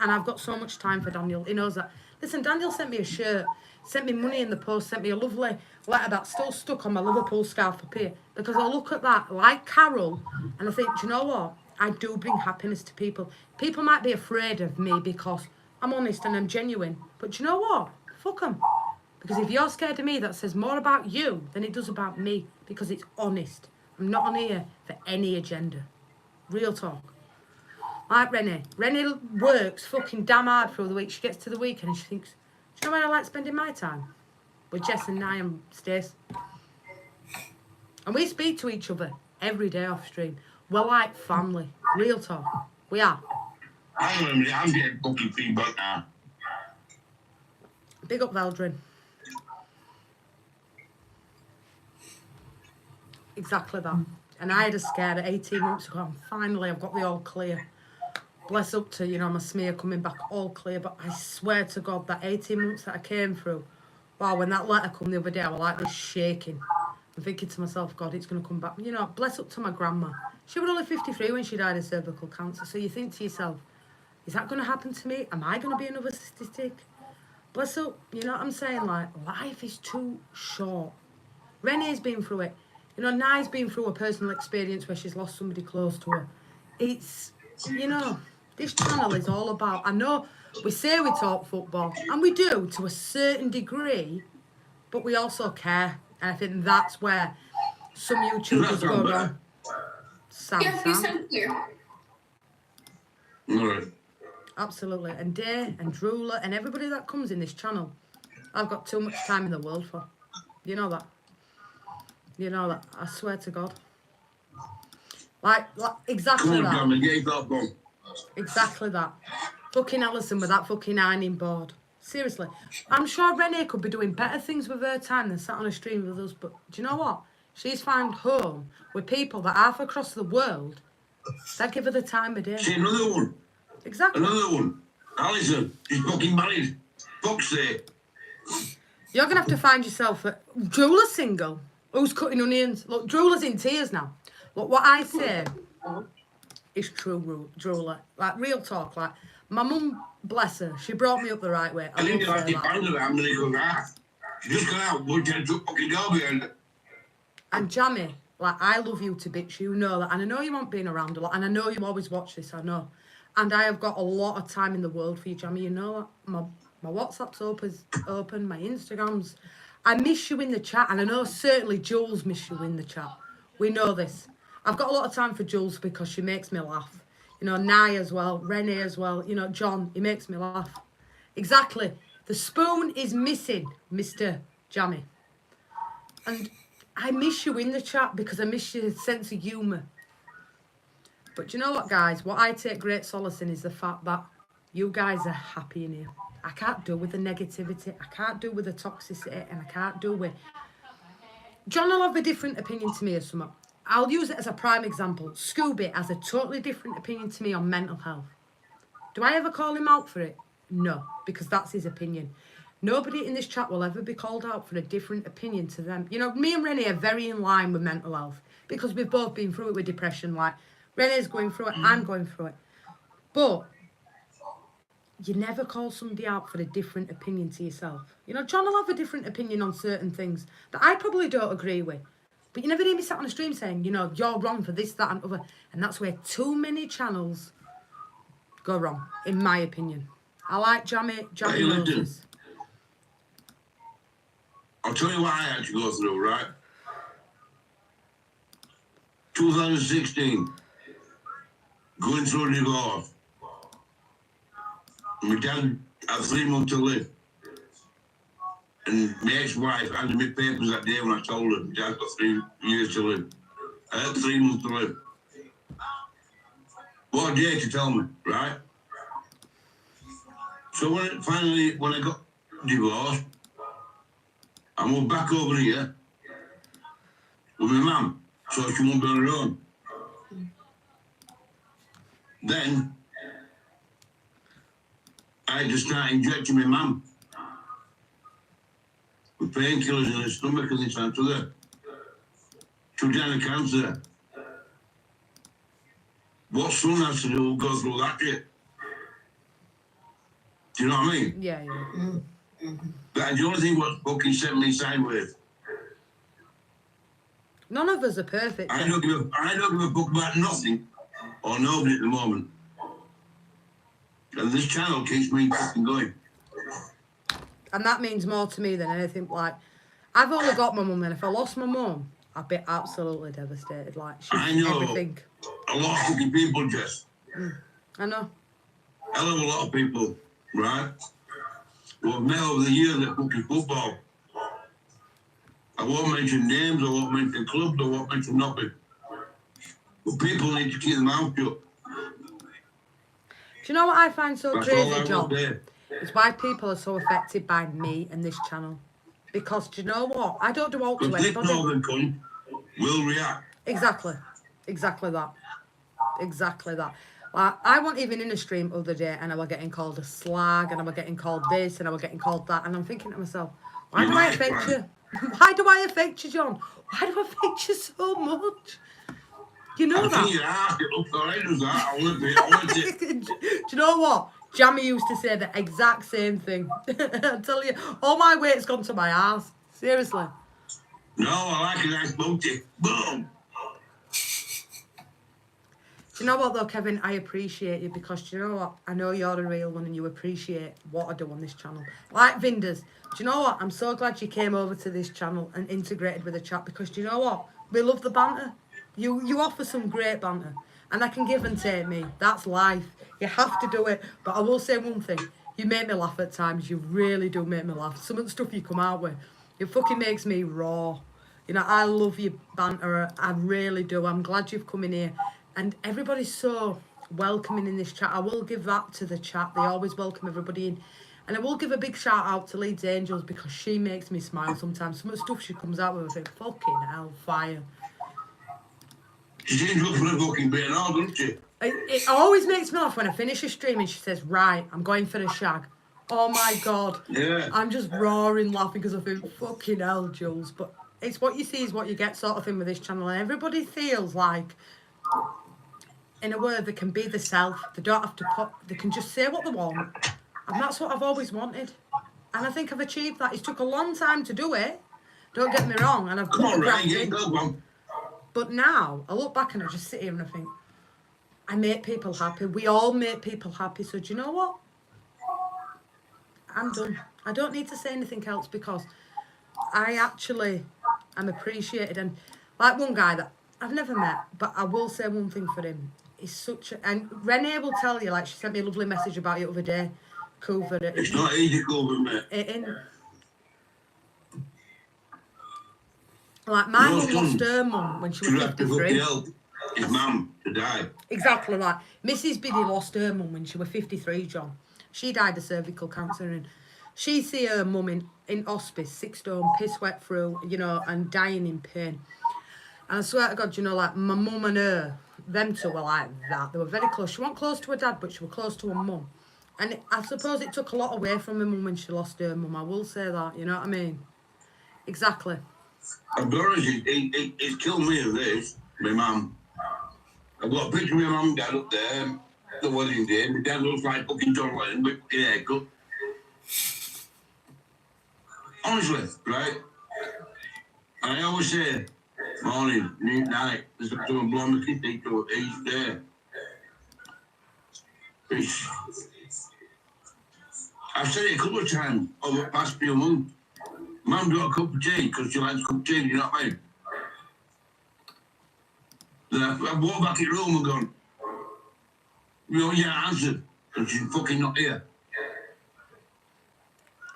And I've got so much time for Daniel. He knows that. Listen, Daniel sent me a shirt, sent me money in the post, sent me a lovely letter that's still stuck on my Liverpool scarf up here. Because I look at that, like Carol, and I think, do you know what? I do bring happiness to people. People might be afraid of me because I'm honest and I'm genuine. But do you know what? Fuck them. Because if you're scared of me, that says more about you than it does about me. Because it's honest. I'm not on here for any agenda. Real talk. Like Rennie. Rennie works fucking damn hard through the week. She gets to the weekend and she thinks, do you know where I like spending my time? With Jess and Nye and Stace. And we speak to each other every day off stream. We're like family. Real talk. We are. Hang on a minute, I'm getting fucking feedback now. Big up Veldrin. Exactly that. And I had a scare at 18 months ago and finally I've got the all clear. Bless up to, you know, my smear coming back all clear. But I swear to God, that 18 months that I came through, wow, when that letter come the other day, I was like this shaking. I'm thinking to myself, God, it's going to come back. You know, bless up to my grandma. She was only 53 when she died of cervical cancer. So you think to yourself, is that going to happen to me? Am I going to be another statistic? Bless up, you know what I'm saying? Like, life is too short. Renee's been through it. You know, Nye's been through a personal experience where she's lost somebody close to her. It's, you know, this channel is all about, I know we say we talk football, and we do to a certain degree, but we also care. And I think that's where some YouTubers go wrong. Sam. Clear. All right. Absolutely. And Day and Drooler and everybody that comes in this channel, I've got too much time in the world for. You know that. You know that. I swear to God. Like exactly Come on, that. Cameron, get that one. Exactly that. Fucking Alison with that fucking ironing board. Seriously. I'm sure Renee could be doing better things with her time than sat on a stream with us. But do you know what? She's found home with people that half across the world that give her the time of day. See, another one. Exactly. Another one. Alison, she's fucking married. Fuck's sake. You're going to have to find yourself a Drooler's single. Who's cutting onions? Look, Drooler's in tears now. Look, what I say is true, Drooler. Like, real talk. Like, my mum, bless her, she brought me up the right way. I think love I her keep that. finding that I'm gonna go back. She just got out, but she took fucking girl behind her. And Jamie, like, I love you to bits, you know that. And I know you won't be around a lot. And I know you always watch this, I know. And I have got a lot of time in the world for you, Jamie. You know that. My WhatsApp's open, my Instagram's. I miss you in the chat. And I know certainly Jules miss you in the chat. We know this. I've got a lot of time for Jules because she makes me laugh. You know, Nye as well, Renee as well. You know, John, he makes me laugh. Exactly. The spoon is missing, Mr. Jamie. And I miss you in the chat because I miss your sense of humour. But you know what, guys? What I take great solace in is the fact that you guys are happy in here. I can't do with the negativity. I can't do with the toxicity. And I can't do with... John will have a different opinion to me or something. I'll use it as a prime example. Scooby has a totally different opinion to me on mental health. Do I ever call him out for it? No, because that's his opinion. Nobody in this chat will ever be called out for a different opinion to them. You know, me and Renee are very in line with mental health because we've both been through it with depression. Like, Renee's going through it, I'm going through it. But you never call somebody out for a different opinion to yourself. You know, John will have a different opinion on certain things that I probably don't agree with. But you never hear me sat on a stream saying, you know, you're wrong for this, that and other. And that's where too many channels go wrong, in my opinion. I like Jamie Hey, knows this. I'll tell you what I had to go through, right? 2016, going through a divorce. My dad had 3 months to live. And my ex-wife handed me papers that day when I told her my dad's got 3 years to live. I had 3 months to live. What a day to tell me, right? So when I got divorced, I moved back over here with my mum, so she won't be on her own. Then I had to start injecting my mum with painkillers in her stomach and this and that. She died of cancer. What son has to do go through that shit? Do you know what I mean? Yeah. That's the only thing what fucking sent me sideways. None of us are perfect. I don't give a fuck about nothing or nobody at the moment. And this channel keeps me fucking going. And that means more to me than anything. Like, I've only got my mum, and if I lost my mum, I'd be absolutely devastated. Like, she's I know everything. a lot of fucking people, Jess. I know. Hell of a lot of people, right? Who I've met over the years at fucking football. I won't mention names, I won't mention clubs, I won't mention nothing. But people need to keep their mouth shut. Do you know what I find so That's all crazy, I John? will say. It's why people are so affected by me and this channel. Because do you know what? I don't do alt to Because this anybody. northern cunt will react. Exactly that. Like, I wasn't even in a stream the other day, and I was getting called a slag, and I was getting called this, and I was getting called that, and I'm thinking to myself, why do I affect you? Why do I affect you, John? Why do I affect you so much? You know I that? think your ass, it looks alright as that. I want it. Do you know what? Jamie used to say the exact same thing. I tell you, all my weight's gone to my ass. Seriously. No, I like it, I smoked it. Boom. Do you know what though, Kevin? I appreciate you because do you know what? I know you're a real one and you appreciate what I do on this channel. Like Vinders. Do you know what? I'm so glad you came over to this channel and integrated with the chat because do you know what? We love the banter. You offer some great banter. And I can give and take me. That's life. You have to do it. But I will say one thing. You make me laugh at times. You really do make me laugh. Some of the stuff you come out with, it fucking makes me raw. You know, I love your banter. I really do. I'm glad you've come in here. And everybody's so welcoming in this chat. I will give that to the chat. They always welcome everybody in. And I will give a big shout out to Leeds Angels because she makes me smile sometimes. Some of the stuff she comes out with, I think, fucking hell, fire. She seems good for a fucking bit and all, doesn't she? It always makes me laugh when I finish a stream and she says, right, I'm going for the shag. Oh my God. Yeah. I'm just roaring laughing because I think, fucking hell, Jules. But it's what you see is what you get sort of thing with this channel. And everybody feels like, in a word, they can be themselves. They don't have to put, they can just say what they want. And that's what I've always wanted. And I think I've achieved that. It took a long time to do it. Don't get me wrong. And I've Come put on, the Ryan, graft you in. ain't got one. But now, I look back and I just sit here and I think, I make people happy. We all make people happy. So do you know what? I'm done. I don't need to say anything else because I actually am appreciated. And like one guy that I've never met, but I will say one thing for him. He's such a... And Renee will tell you, like she sent me a lovely message about you the other day. Coover. It's not easy, Coolver, mate. Like my No mum lost son her mum when she was should have to fucking 53. help his mum to die. Exactly like Mrs. Biddy lost her mum when she was 53, John. She died of cervical cancer and she see her mum in hospice, 6 stone, piss wet through, you know, and dying in pain. And I swear to God, you know, like my mum and her, them two were like that. They were very close. She wasn't close to her dad, but she was close to her mum. And I suppose it took a lot away from her mum when she lost her mum. I will say that, you know what I mean? Exactly. I'll be honest, it's killed me of this, my mum. I've got a picture of my mum and dad up there, the wedding day. My dad looks like fucking John Lennon with a haircut. Honestly, right? And I always say, morning, night, there's someone blowing the kiss each day. I've said it a couple of times over the past few months. Mum got a cup of tea because she likes a cup of tea, you know what I mean? Then I walked back in the room and gone, you know, yeah, I answered, and she's fucking not here.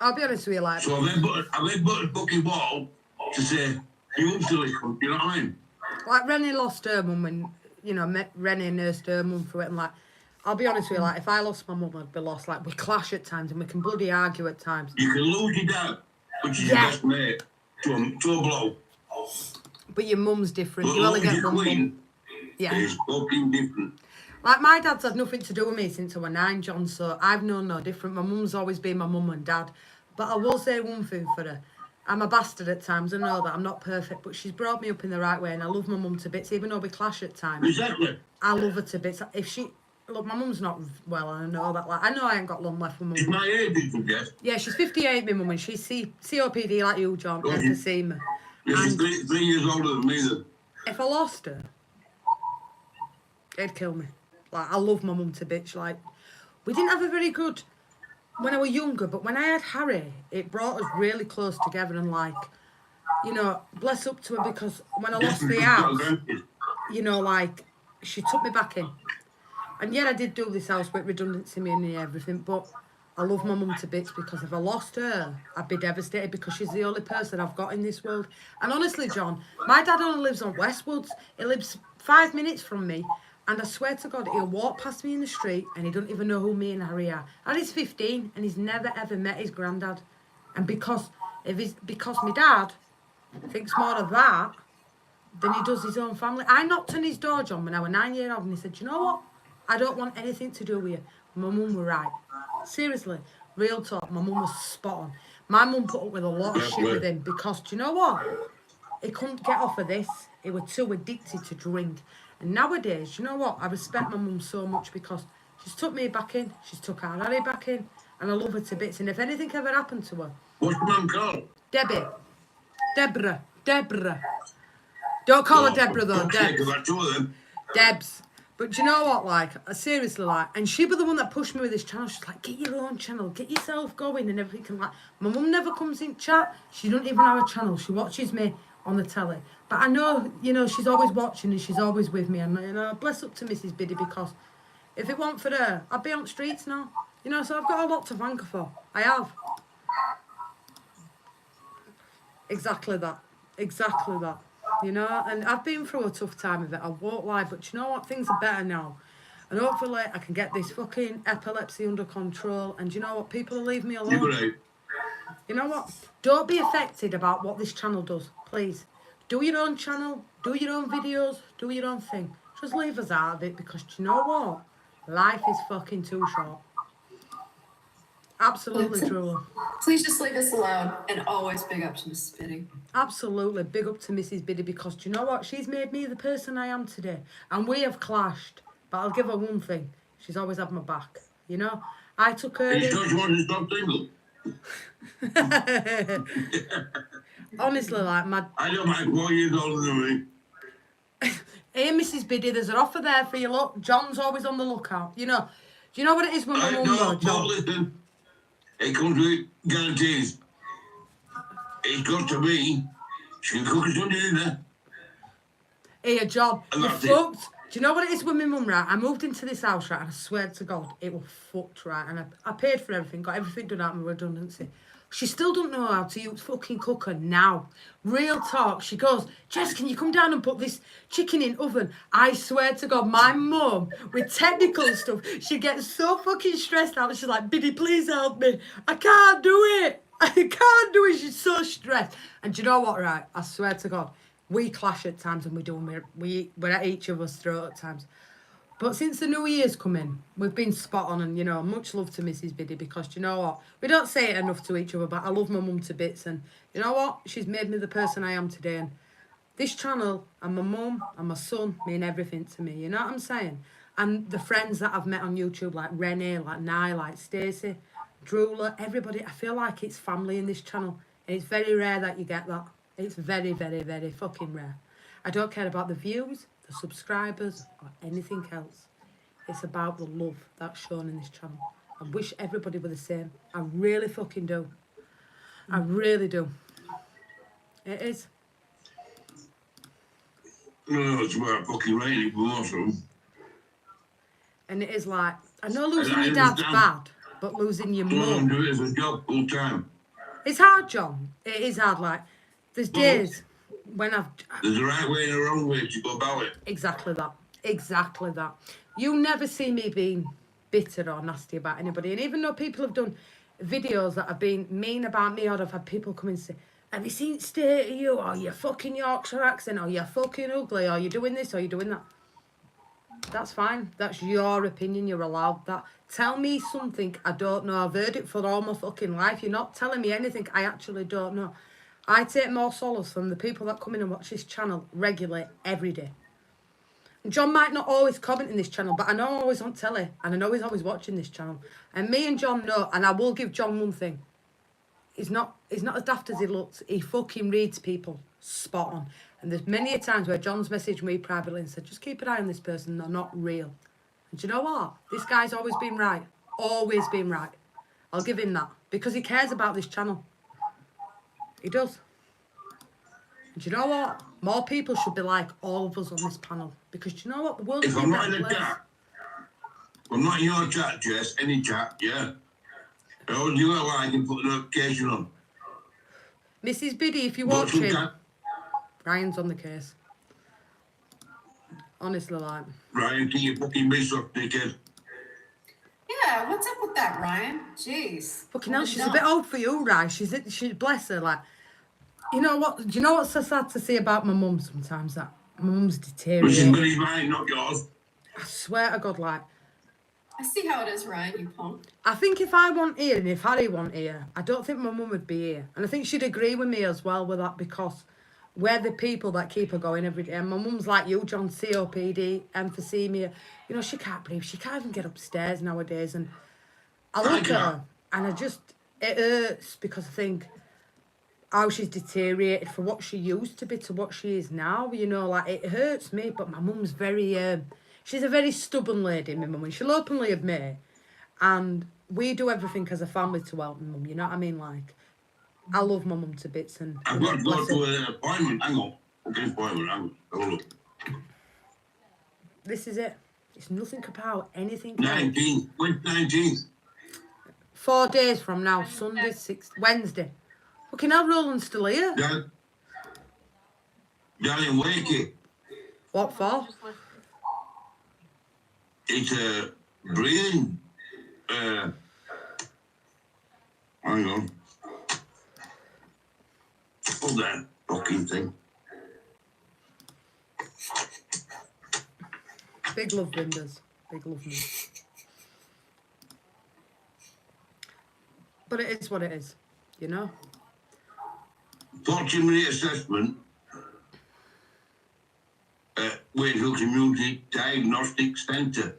I'll be honest with you, like, So I've had but a fucking wall to say, you up to this, you know what I mean? like Rennie lost her mum and, you know, Rennie nursed her mum through it, and like, I'll be honest with you, like, if I lost my mum, I'd be lost. Like, we clash at times and we can bloody argue at times. You can lose your dad, which is Yeah. your best mate, to a blow. But your mum's different. But You only lose get your one mum. queen Yeah. is fucking different. Like, my dad's had nothing to do with me since I was 9, John, so I've known no different. My mum's always been my mum and dad. But I will say one thing for her. I'm a bastard at times, I know that, I'm not perfect, but she's brought me up in the right way, and I love my mum to bits, even though we clash at times. Exactly. I love her to bits. If she... Look, my mum's not well, and I know that. Like, I know I ain't got long left with It's mum. my age, you forget. Yeah, she's 58, my mum, and she's COPD like you, John, emphysema. Yeah, she's And 3 years older than me then. if I lost her, it'd kill me. Like, I love my mum to bits. Like, we didn't have a very good when I was younger, but when I had Harry, it brought us really close together, and like, you know, bless up to her, because when I lost the house, you know, like, she took me back in. And yeah, I did do this house with redundancy money and everything, but I love my mum to bits, because if I lost her, I'd be devastated, because she's the only person I've got in this world. And honestly, John, my dad only lives on Westwoods. He lives 5 minutes from me, and I swear to God, he'll walk past me in the street and he don't even know who me and Harry are. And he's 15 and he's never ever met his granddad. And because my dad thinks more of that than he does his own family. I knocked on his door, John, when I was 9-year-old, and he said, you know what? I don't want anything to do with you. My mum were right. Seriously, real talk, my mum was spot on. My mum put up with a lot of shit with him, because, do you know what? He couldn't get off of this. He was too addicted to drink. And nowadays, you know what? I respect my mum so much, because she's took me back in, she's took our Harry back in, and I love her to bits. And if anything ever happened to her... What's your mum called? Debbie. Deborah. Don't call her Deborah, though, Debs. Debs. But do you know what, like, seriously, like, and she was the one that pushed me with this channel. She's like, get your own channel, get yourself going and everything. Like, my mum never comes in chat. She don't even have a channel. She watches me on the telly. But I know, you know, she's always watching and she's always with me. And, you know, bless up to Mrs. Biddy, because if it weren't for her, I'd be on the streets now. You know, so I've got a lot to thank her for. I have. Exactly that. You know, and I've been through a tough time of it, I won't lie, but you know what, things are better now. And hopefully I can get this fucking epilepsy under control, and you know what, people will leave me alone. You know what, don't be affected about what this channel does, please. Do your own channel, do your own videos, do your own thing. Just leave us out of it, because do you know what, life is fucking too short. Absolutely true. Please just leave us alone, and always big up to Mrs. Biddy. Absolutely, big up to Mrs. Biddy, because do you know what? She's made me the person I am today. And we have clashed, but I'll give her one thing. She's always had my back, you know? I took her... You sure you want to stop single? Honestly, like, my... I don't mind 4 years older than me. Hey, Mrs. Biddy, there's an offer there for you, look. John's always on the lookout. You know, do you know what it is when my mum though, John? No, listen. It comes with guarantees. It's got to be. She can cook us Sunday dinner. Hey, John, And you that's it. fucked. Do you know what it is with my mum, right? I moved into this house, right, and I swear to God, it was fucked, right? And I paid for everything, got everything done out of my redundancy. She still don't know how to use fucking cooker now. Real talk. She goes, Jess, can you come down and put this chicken in oven? I swear to God, my mum, with technical stuff, she gets so fucking stressed out. She's like, Biddy, please help me. I can't do it. I can't do it. She's so stressed. And do you know what, right? I swear to God, we clash at times, and we're at each other's throat at times. But since the new year's come in, we've been spot on, and, you know, much love to Mrs. Biddy, because, do you know what? We don't say it enough to each other, but I love my mum to bits, and you know what? She's made me the person I am today, and this channel and my mum and my son mean everything to me, you know what I'm saying? And the friends that I've met on YouTube, like Renee, like Nye, like Stacey, Drula, everybody, I feel like it's family in this channel, and it's very rare that you get that. It's very, very, very fucking rare. I don't care about the views, the subscribers, or anything else. It's about the love that's shown in this channel. I wish everybody were the same. I really fucking do. I really do. It is. No, it's about fucking rating it more, so. And it is like, I know losing I your dad's understand. bad, but losing your Some of them mum. do it as a job full time. It's hard, John. It is hard. Like, there's days when There's a right way and a wrong way to go about it. Exactly that. Exactly that. You never see me being bitter or nasty about anybody. And even though people have done videos that have been mean about me, or I've had people come and say, have you seen state of you, or you're fucking Yorkshire accent, or you're fucking ugly, or you're doing this, or you're doing that. That's fine. That's your opinion. You're allowed that. Tell me something I don't know. I've heard it for all my fucking life. You're not telling me anything I actually don't know. I take more solace from the people that come in and watch this channel regularly every day. John might not always comment in this channel, but I know I'm always on telly, and I know he's always watching this channel. And me and John know, and I will give John one thing. He's not as daft as he looks. He fucking reads people spot on. And there's many a times where John's messaged me privately and said, just keep an eye on this person, they're not real. And do you know what? This guy's always been right. Always been right. I'll give him that. Because he cares about this channel. He does. And do you know what? More people should be like all of us on this panel. Because do you know what? The world's If a I'm not better in a place. chat, I'm not in your chat, Jess, any chat, yeah. I always do it where I can put the notification on. Mrs. Biddy, if you're But watching, sometimes, Ryan's on the case. Honestly, like. Ryan, keep your fucking base off, dickhead. Yeah, what's up with that, Ryan? Jeez. Fucking hell, she's a bit old for you, Ryan. She's bless her, like. You know what? Do you know what's so sad to see about my mum sometimes? That my mum's Which is deteriorating. Billy's mine, not yours. I swear to God, like. I see how it is, Ryan, you punk. I think if I want here and if Harry want here, I don't think my mum would be here. And I think she'd agree with me as well with that, because we're the people that keep her going every day. And my mum's like you, John, COPD, emphysema. You know, she can't breathe. She can't even get upstairs nowadays. And I look at her and it hurts, because I think how she's deteriorated from what she used to be to what she is now. You know, like, it hurts me, but my mum's very... she's a very stubborn lady, my mum, and she'll openly admit. And we do everything as a family to help my mum, you know what I mean? Like, I love my mum to bits. And I've got to go to an appointment. Hang on. Okay, appointment. Hang on. Have a look. This is it. It's nothing about anything else. 19. When's 19? 4 days from now, Sunday, Wednesday. Fucking hell, Roland's still here. Darling, wakey. What for? It's a breathing. Hang on. Hold that fucking thing. Big love, Binders. Big love, me. But it is what it is, you know? 40-minute assessment. Wakefield Community Diagnostic Centre.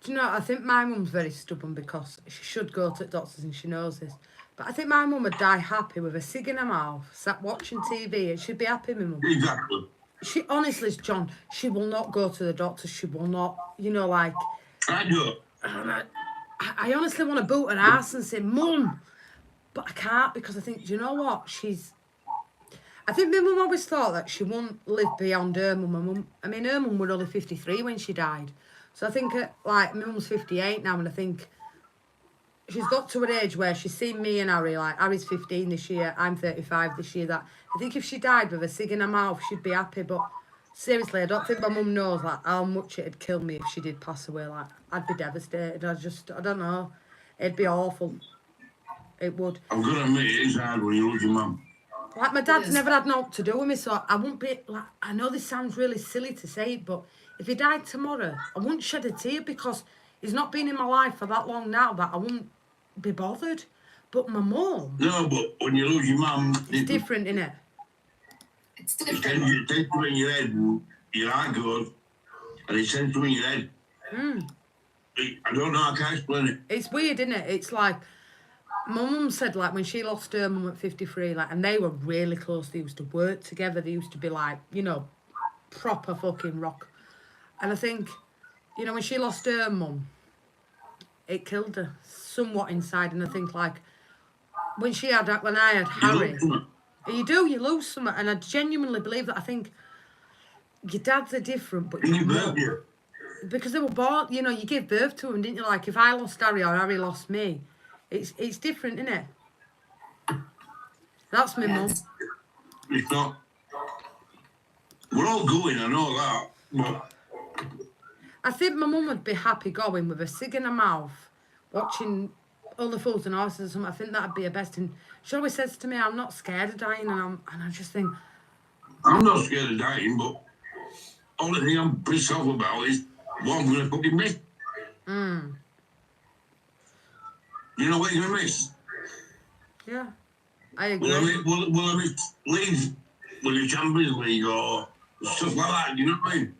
Do you know, I think my mum's very stubborn, because she should go to the doctors and she knows this. But I think my mum would die happy with a cig in her mouth, sat watching TV, and she'd be happy, my mum. Exactly. She, honestly, John, she will not go to the doctors. She will not, you know, like... I do. I honestly want to boot her ass and say, Mum! But I can't, because I think, do you know what? I think my mum always thought that she wouldn't live beyond her mum. I mean, her mum was only 53 when she died. So I think, like, my mum's 58 now, and I think she's got to an age where she's seen me and Harry, like, Harry's 15 this year, I'm 35 this year, that I think if she died with a cig in her mouth, she'd be happy. But seriously, I don't think my mum knows, like, how much it'd kill me if she did pass away. Like, I'd be devastated. I don't know. It'd be awful. It would. I'm going to admit it is hard when you lose your mum. Like, my dad's never had naught to do with me, so I wouldn't be, like, I know this sounds really silly to say it, but if he died tomorrow, I wouldn't shed a tear, because he's not been in my life for that long now that I wouldn't be bothered. But my mum... No, but when you lose your mum... It's different, innit? It's It different. takes you in your head, and your heart goes, and it sends you in your head. I don't know, I can't explain it. It's weird, isn't it? It's like... My mum said, like, when she lost her mum at 53, like, and they were really close. They used to work together. They used to be, like, you know, proper fucking rock. And I think, you know, when she lost her mum, it killed her somewhat inside. And I think, like, when I had Harry, You do, you lose something. And I genuinely believe that. I think your dads are different, but Can you your birth mum, you? because they were born, you know, you give birth to them, didn't you? Like if I lost Harry or Harry lost me, it's different, isn't it? That's my mum. Yes. It's not. We're all going, I know that. But I think my mum would be happy going with a cig in her mouth, watching Other Fools and Horses or something. I think that'd be her best. And she always says to me, I'm not scared of dying. And I just think, I'm not scared of dying, but only thing I'm pissed off about is what I'm going to fucking miss. You know what you're going to miss? yeah, I agree. Will I miss Leeds with the Champions League or stuff like that? You know what I mean?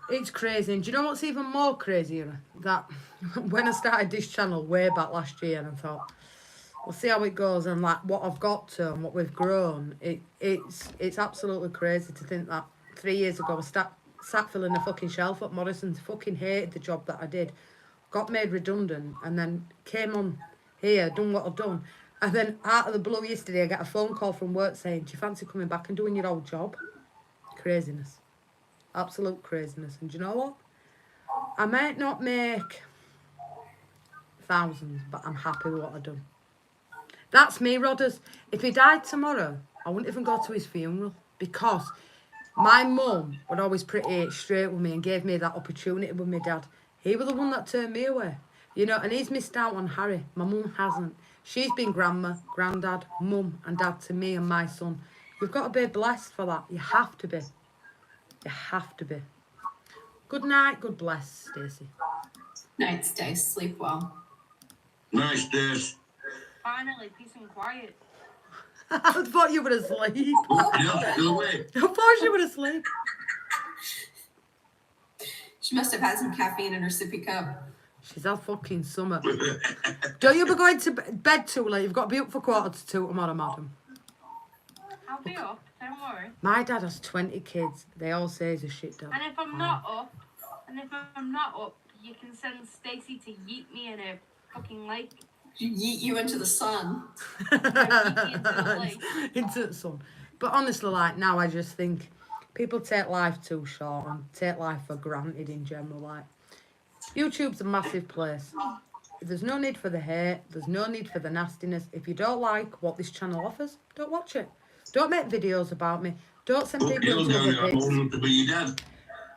It's crazy. And do you know what's even more crazier? That when I started this channel way back last year, and I thought, we'll see how it goes, and like what I've got to and what we've grown, it's absolutely crazy to think that 3 years ago I sat filling a fucking shelf at Morrison's, fucking hated the job that I did, got made redundant, and then came on here, done what I've done, and then out of the blue yesterday I get a phone call from work saying, do you fancy coming back and doing your old job? Craziness. Absolute craziness. And do you know what? I might not make thousands, but I'm happy with what I've done. That's me, Rodders. If he died tomorrow, I wouldn't even go to his funeral, because my mum was always pretty straight with me and gave me that opportunity with my dad. He was the one that turned me away. You know, and he's missed out on Harry. My mum hasn't. She's been grandma, granddad, mum and dad to me and my son. You've got to be blessed for that. You have to be. You have to be. Good night, good bless, Stacey. Night, stay, sleep well. Nice days. Finally, peace and quiet. I thought you were asleep. Yeah, still awake. I thought you were asleep. She must have had some caffeine in her sippy cup. She's had fucking summer. Don't you be going to bed too late. You've got to be up for 1:45 tomorrow, madam. I'll be up, don't worry. My dad has 20 kids. They all say he's a shit dad. And if I'm not up, you can send Stacey to yeet me in a fucking lake. Yeet you into the sun. Into the sun. But honestly, like now, I just think people take life too short and take life for granted in general. Like, YouTube's a massive place. There's no need for the hate. There's no need for the nastiness. If you don't like what this channel offers, don't watch it. Don't make videos about me. Don't send But people you're into going other to bits. want to be your dad.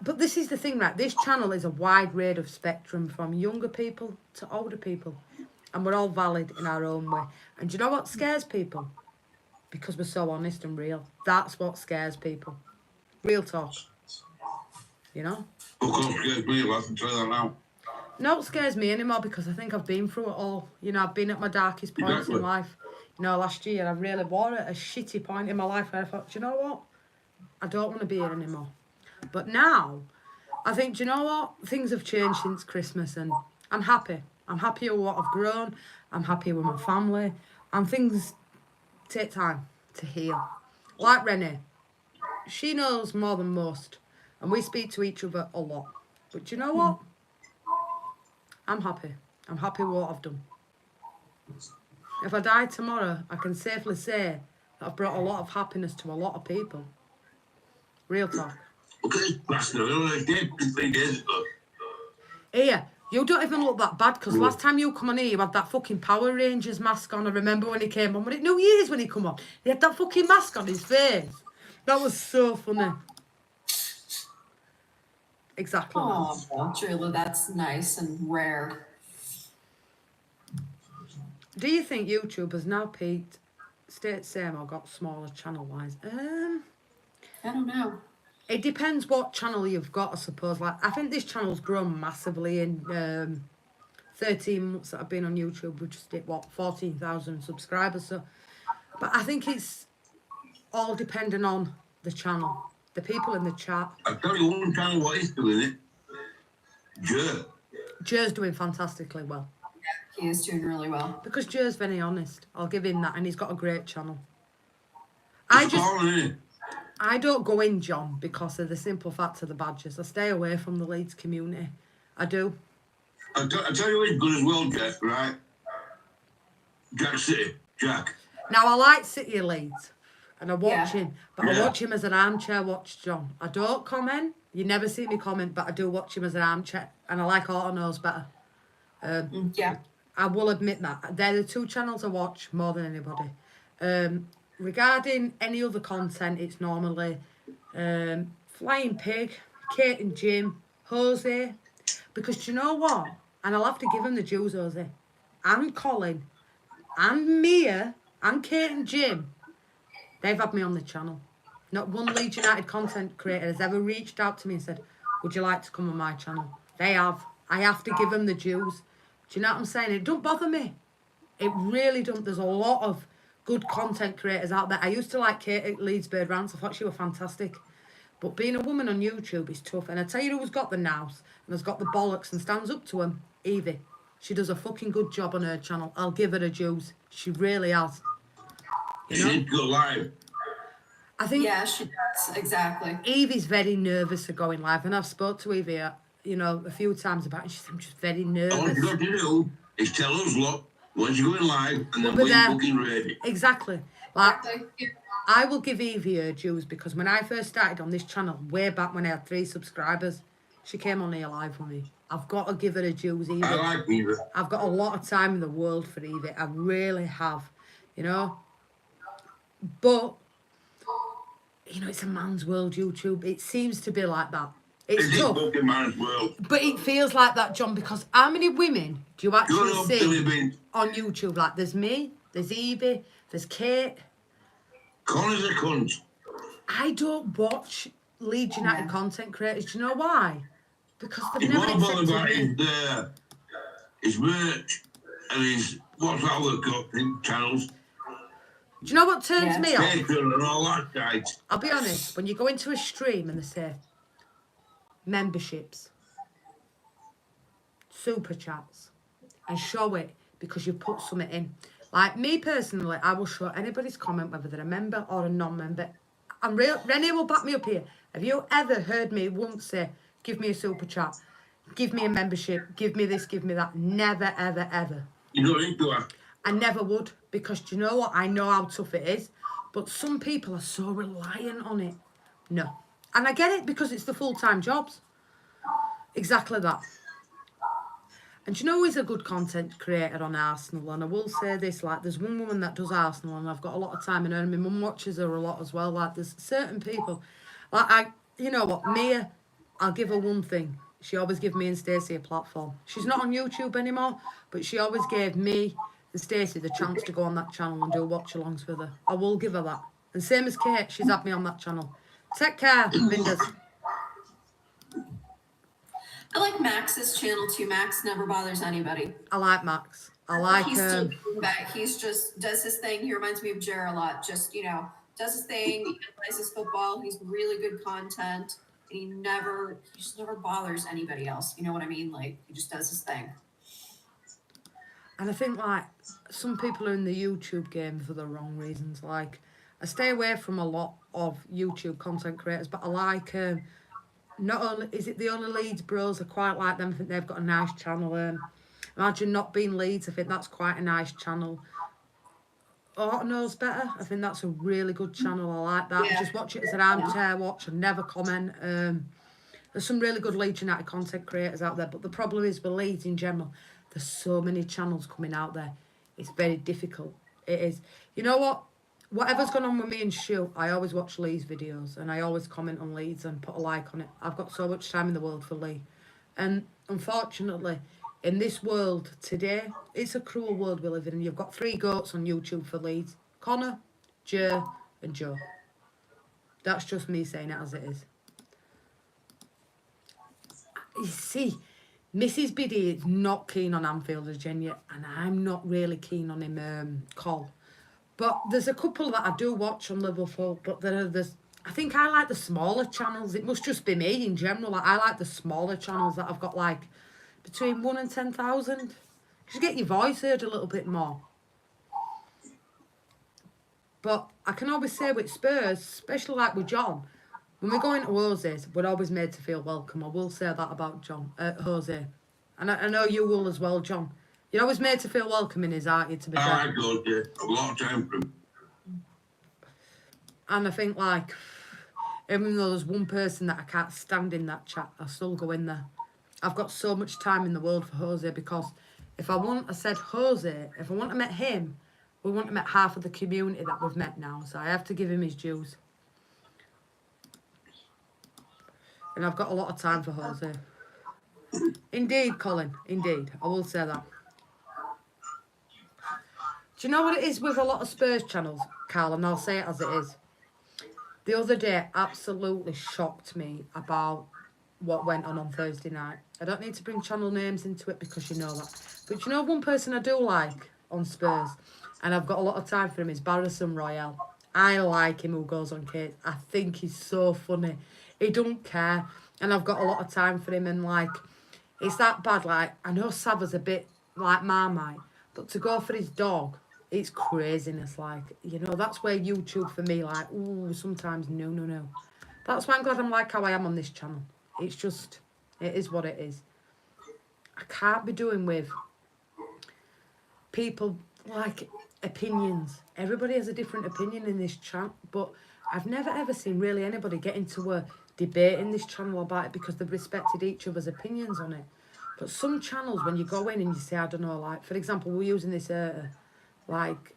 But this is the thing, right? This channel is a wide range of spectrum, from younger people to older people. And we're all valid in our own way. And do you know what scares people? Because we're so honest and real. That's what scares people. Real talk. You know? Of course, scares me, I can tell you that now. No, it scares me anymore, because I think I've been through it all. You know, I've been at my darkest points Exactly. in life. You know, last year I really was at a shitty point in my life where I thought, do you know what? I don't want to be here anymore. But now, I think, do you know what? Things have changed since Christmas, and I'm happy. I'm happy with what I've grown. I'm happy with my family. And things take time to heal. Like Renee, she knows more than most. And we speak to each other a lot. But do you know what? I'm happy. I'm happy with what I've done. If I die tomorrow, I can safely say that I've brought a lot of happiness to a lot of people. Real talk. Okay, that's the real did 3 days ago. Here, you don't even look that bad, because last time you come on here, you had that fucking Power Rangers mask on. I remember when he came on. Was it New Year's when he come on? He had that fucking mask on his face. That was so funny. Exactly. Oh, well, truly, that's nice and rare. Do you think YouTube has now peaked, stayed the same, or got smaller channel-wise? I don't know. It depends what channel you've got, I suppose. Like, I think this channel's grown massively in 13 months that I've been on YouTube. We just hit, what, 14,000 subscribers. So, but I think it's all depending on the channel, the people in the chat. I'll tell you one channel what is doing it. Joe. Joe's doing fantastically well. He is doing really well. Because Joe's very honest. I'll give him that. And he's got a great channel. I don't go in, John, because of the simple fact of the badges. I stay away from the Leeds community. I do. I'll tell you what's good as well, Jack, right? Jack City. Jack. Now, I like City of Leeds, and I watch Yeah. him, but I Yeah. watch him as an armchair watch, John. I don't comment. You never see me comment, but I do watch him as an armchair, and I like Auto Knows better. Yeah. I will admit that. They're the two channels I watch more than anybody. Regarding any other content, it's normally Flying Pig, Kate and Jim, Jose. Because do you know what? And I'll have to give him the dues, Jose. And Colin, and Mia, and Kate and Jim. They've had me on the channel. Not one Leeds United content creator has ever reached out to me and said, would you like to come on my channel? They have. I have to give them the dues. Do you know what I'm saying? It don't bother me. It really don't. There's a lot of good content creators out there. I used to like Kate at Leeds Bird Rants. I thought she was fantastic. But being a woman on YouTube is tough. And I tell you who's got the nous and has got the bollocks and stands up to them, Evie. She does a fucking good job on her channel. I'll give her the dues. She really has. She did go live. I think Yeah, she does. Exactly. Evie's very nervous of going live. And I've spoke to Evie, a few times about it. And she said, I'm just very All nervous. you got to do is tell us, look, once you're going live, and then We'll be we're there. fucking ready. Exactly. Like, Exactly. Yeah. I will give Evie her dues because when I first started on this channel, way back when I had 3 subscribers, she came on here live with me. I've got to give her her dues, Evie. I like Eva. I've got a lot of time in the world for Evie. I really have, But, it's a man's world, YouTube. It seems to be like that. It's It's tough. fucking man's world. But it feels like that, John, because how many women do you actually Good old Billy see Bean. on YouTube? Like, there's me, there's Evie, there's Kate. Connor's a cunt. I don't watch Leeds United content creators. Do you know why? Because they've He's never more bothered accepted about me. his merch and his what's that other channels, Do you know what turns me off? Patreon and all that shit. I'll be honest, when you go into a stream and they say memberships, super chats, and show it because you've put something in. Like me personally, I will show anybody's comment, whether they're a member or a non-member. And Renee will back me up here. Have you ever heard me once say, give me a super chat, give me a membership, give me this, give me that? Never, ever, ever. You don't need to ask. I never would, because do you know what? I know how tough it is, but some people are so reliant on it. No. And I get it because it's the full-time jobs. Exactly that. And do you know who's a good content creator on Arsenal? And I will say this, like, there's one woman that does Arsenal and I've got a lot of time in her, and my mum watches her a lot as well. Like, there's certain people, like, you know what, Mia, I'll give her one thing. She always gave me and Stacey a platform. She's not on YouTube anymore, but she always gave me and Stacey the chance to go on that channel and do watch-alongs with her. I will give her that. And same as Kate, she's had me on that channel. Take care, Vinders. I like Max's channel too. Max never bothers anybody. I like Max. I like He's still doing back. He's just does his thing. He reminds me of Jer a lot. Just does his thing. He analyzes football. He's really good content, and he just never bothers anybody else. You know what I mean? Like, he just does his thing. And I think, like, some people are in the YouTube game for the wrong reasons. Like, I stay away from a lot of YouTube content creators, but I like, not only, is it the only Leeds bros? I quite like them. I think they've got a nice channel. Imagine Not Being Leeds. I think that's quite a nice channel. Auto Knows Better. I think that's a really good channel. I like that. Yeah. Just watch it as an armchair watch and never comment. There's some really good Leeds United content creators out there, but the problem is with Leeds in general, there's so many channels coming out there. It's very difficult. It is. You know what? Whatever's gone on with me and Shu, I always watch Lee's videos and I always comment on Leeds and put a like on it. I've got so much time in the world for Lee. And unfortunately, in this world today, it's a cruel world we live in. And you've got 3 goats on YouTube for Leeds. Connor, Jer and Joe. That's just me saying it as it is. You see, Mrs. Biddy is not keen on Anfield Agenda, and I'm not really keen on him, Col. But there's a couple that I do watch on Liverpool, but I think I like the smaller channels. It must just be me in general. I like the smaller channels that I've got, like, between 1 and 10,000. Because you get your voice heard a little bit more. But I can always say with Spurs, especially like with John, when we go into Jose's, we're always made to feel welcome. I will say that about Jose. And I know you will as well, John. You're always made to feel welcome in his heart, to be fair. I go, yeah. A lot of time for him. And I think, like, even though there's one person that I can't stand in that chat, I still go in there. I've got so much time in the world for Jose, because if I said Jose, if I want to met him, we want to met half of the community that we've met now. So I have to give him his dues. And I've got a lot of time for Jose. Indeed, Colin. Indeed. I will say that. Do you know what it is with a lot of Spurs channels, Carl? And I'll say it as it is. The other day absolutely shocked me about what went on Thursday night. I don't need to bring channel names into it because you know that. But you know one person I do like on Spurs, and I've got a lot of time for him, is Barrison Royale. I like him who goes on Kate. I think he's so funny. He don't care. And I've got a lot of time for him, and like, it's that bad. Like, I know Sava's a bit like Marmite, but to go for his dog, it's craziness. Like, you know, that's where YouTube for me, like, ooh, sometimes no. That's why I'm glad I'm like how I am on this channel. It's just, it is what it is. I can't be doing with people, like, opinions. Everybody has a different opinion in this chat, but I've never ever seen really anybody get into a debate in this channel about it because they've respected each other's opinions on it. But some channels, when you go in and you say, I don't know, like, for example, we're using this, like,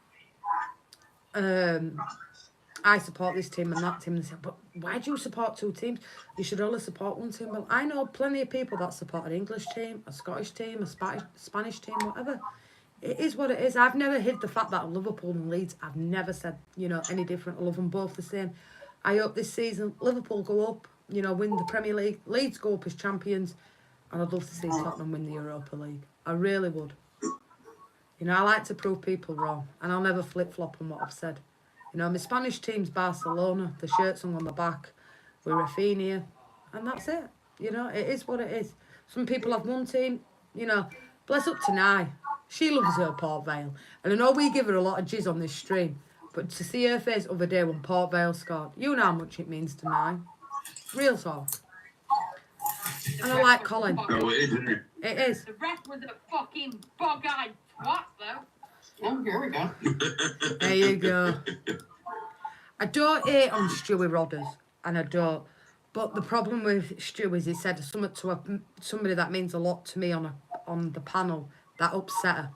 I support this team and that team. And they say, but why do you support two teams? You should only support one team. Well, I know plenty of people that support an English team, a Scottish team, a Spanish team, whatever. It is what it is. I've never hid the fact that Liverpool and Leeds, I've never said, you know, any different. I love them both the same. I hope this season Liverpool go up, you know, win the Premier League. Leeds go up as champions. And I'd love to see Tottenham win the Europa League. I really would. You know, I like to prove people wrong. And I'll never flip-flop on what I've said. You know, my Spanish team's Barcelona. The shirt's hung on the back with Rafinha. And that's it. You know, it is what it is. Some people have one team. You know, bless up to Nye. She loves her Port Vale. And I know we give her a lot of jizz on this stream. But to see her face the other day when Port Vale scored, you know how much it means to Nye. Real talk. And I like Colin. No, it isn't it? It is. The ref was a fucking bog-eyed twat, though. Oh, here we go. There you go. I don't hate on Stewie Rodders, and I don't. But the problem with Stewie is he said something to somebody that means a lot to me on the panel that upset her.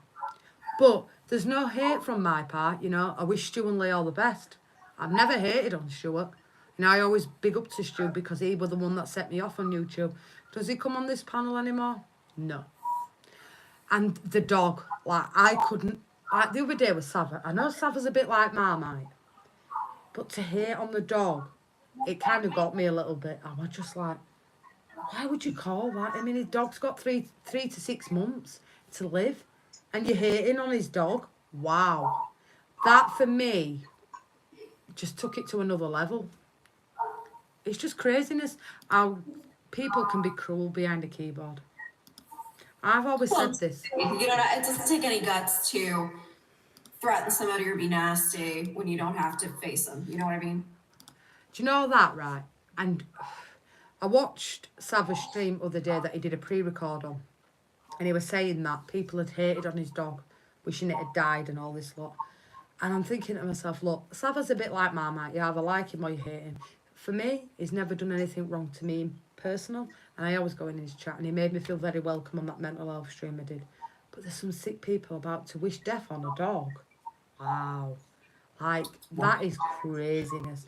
But there's no hate from my part, you know. I wish Stu and Lee all the best. I've never hated on Stuart. You know, I always big up to Stu because he was the one that set me off on YouTube. Does he come on this panel anymore? No. And the dog, like, I couldn't, like, the other day with Sava. I know Sava's a bit like Marmite, but to hate on the dog, it kind of got me a little bit. I was just like, why would you call that? I mean, his dog's got three to 6 months to live, and you're hating on his dog? Wow. That, for me, just took it to another level. It's just craziness how people can be cruel behind a keyboard. I've always said this. You know, it doesn't take any guts to threaten somebody or be nasty when you don't have to face them. You know what I mean? Do you know that, right? And I watched Sava's stream the other day that he did a pre-record on. And he was saying that people had hated on his dog, wishing it had died and all this lot. And I'm thinking to myself, look, Sava's a bit like Marmite. You either like him or you hate him. For me, he's never done anything wrong to me personal. And I always go in his chat. And he made me feel very welcome on that mental health stream I did. But there's some sick people about to wish death on a dog. Wow. Like, that is craziness.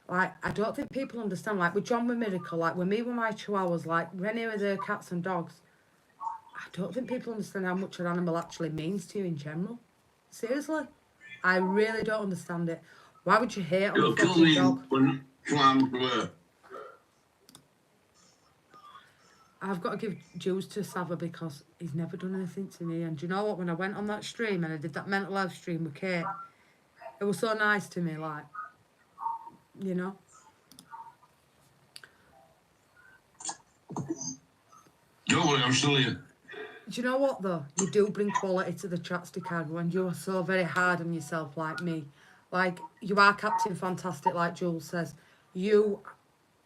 Like, I don't think people understand. Like, with John with Miracle, like, with me with my chihuahuas, like, Rennie with her cats and dogs, I don't think people understand how much an animal actually means to you in general. Seriously. I really don't understand it. Why would you hate on a fucking dog? When plans were. I've got to give dues to Sava because he's never done anything to me. And do you know what? When I went on that stream and I did that mental health stream with Kate, it was so nice to me, like, you know. Don't worry, I'm still here. Do you know what, though? You do bring quality to the chatstick, and you're so very hard on yourself like me. Like, you are Captain Fantastic, like Jules says.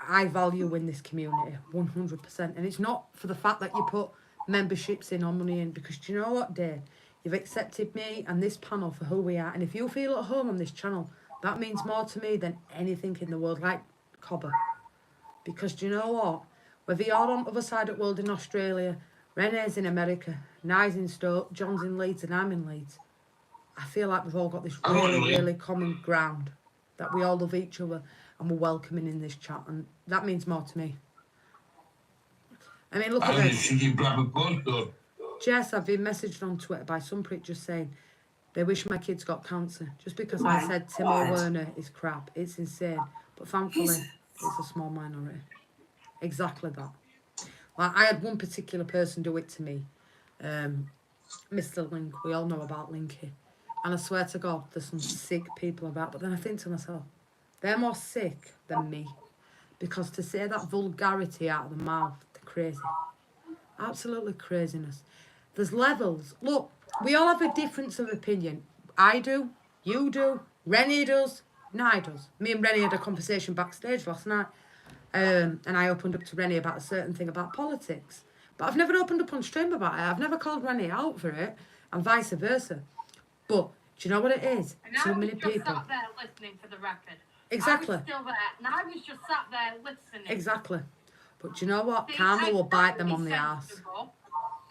I value in this community, 100%. And it's not for the fact that you put memberships in or money in, because do you know what, Dave? You've accepted me and this panel for who we are. And if you feel at home on this channel, That means more to me than anything in the world, like Cobber. Because do you know what? Whether you're on the other side of the world in Australia, Renee's in America, Nye's in Stoke, John's in Leeds, and I'm in Leeds, I feel like we've all got this I'm on really, Leeds. really common ground, that we all love each other and we're welcoming in this chat, and that means more to me. I mean, look at I'm in this. City Blackburn postcode. Jess, I've been messaged on Twitter by some prick just saying they wish my kids got cancer just because I said Timo Werner is crap. It's insane. But thankfully, it's a small minority. Exactly that. Like, I had one particular person do it to me. Mr. Link. We all know about Linky. And I swear to God, there's some sick people about. But then I think to myself, they're more sick than me. Because to say that vulgarity out of the mouth, they're crazy. Absolutely craziness. There's levels. Look, we all have a difference of opinion. I do, you do, Rennie does, Nye does. Me and Rennie had a conversation backstage last night. And I opened up to Rennie about a certain thing about politics. But I've never opened up on stream about it. I've never called Rennie out for it, and vice versa. But do you know what it is? And I Too was many just people. sat there listening for the record. Exactly. I was still there, and I was just sat there listening. Exactly. But do you know what? See, Karma I will bite can them be on the arse. sensible.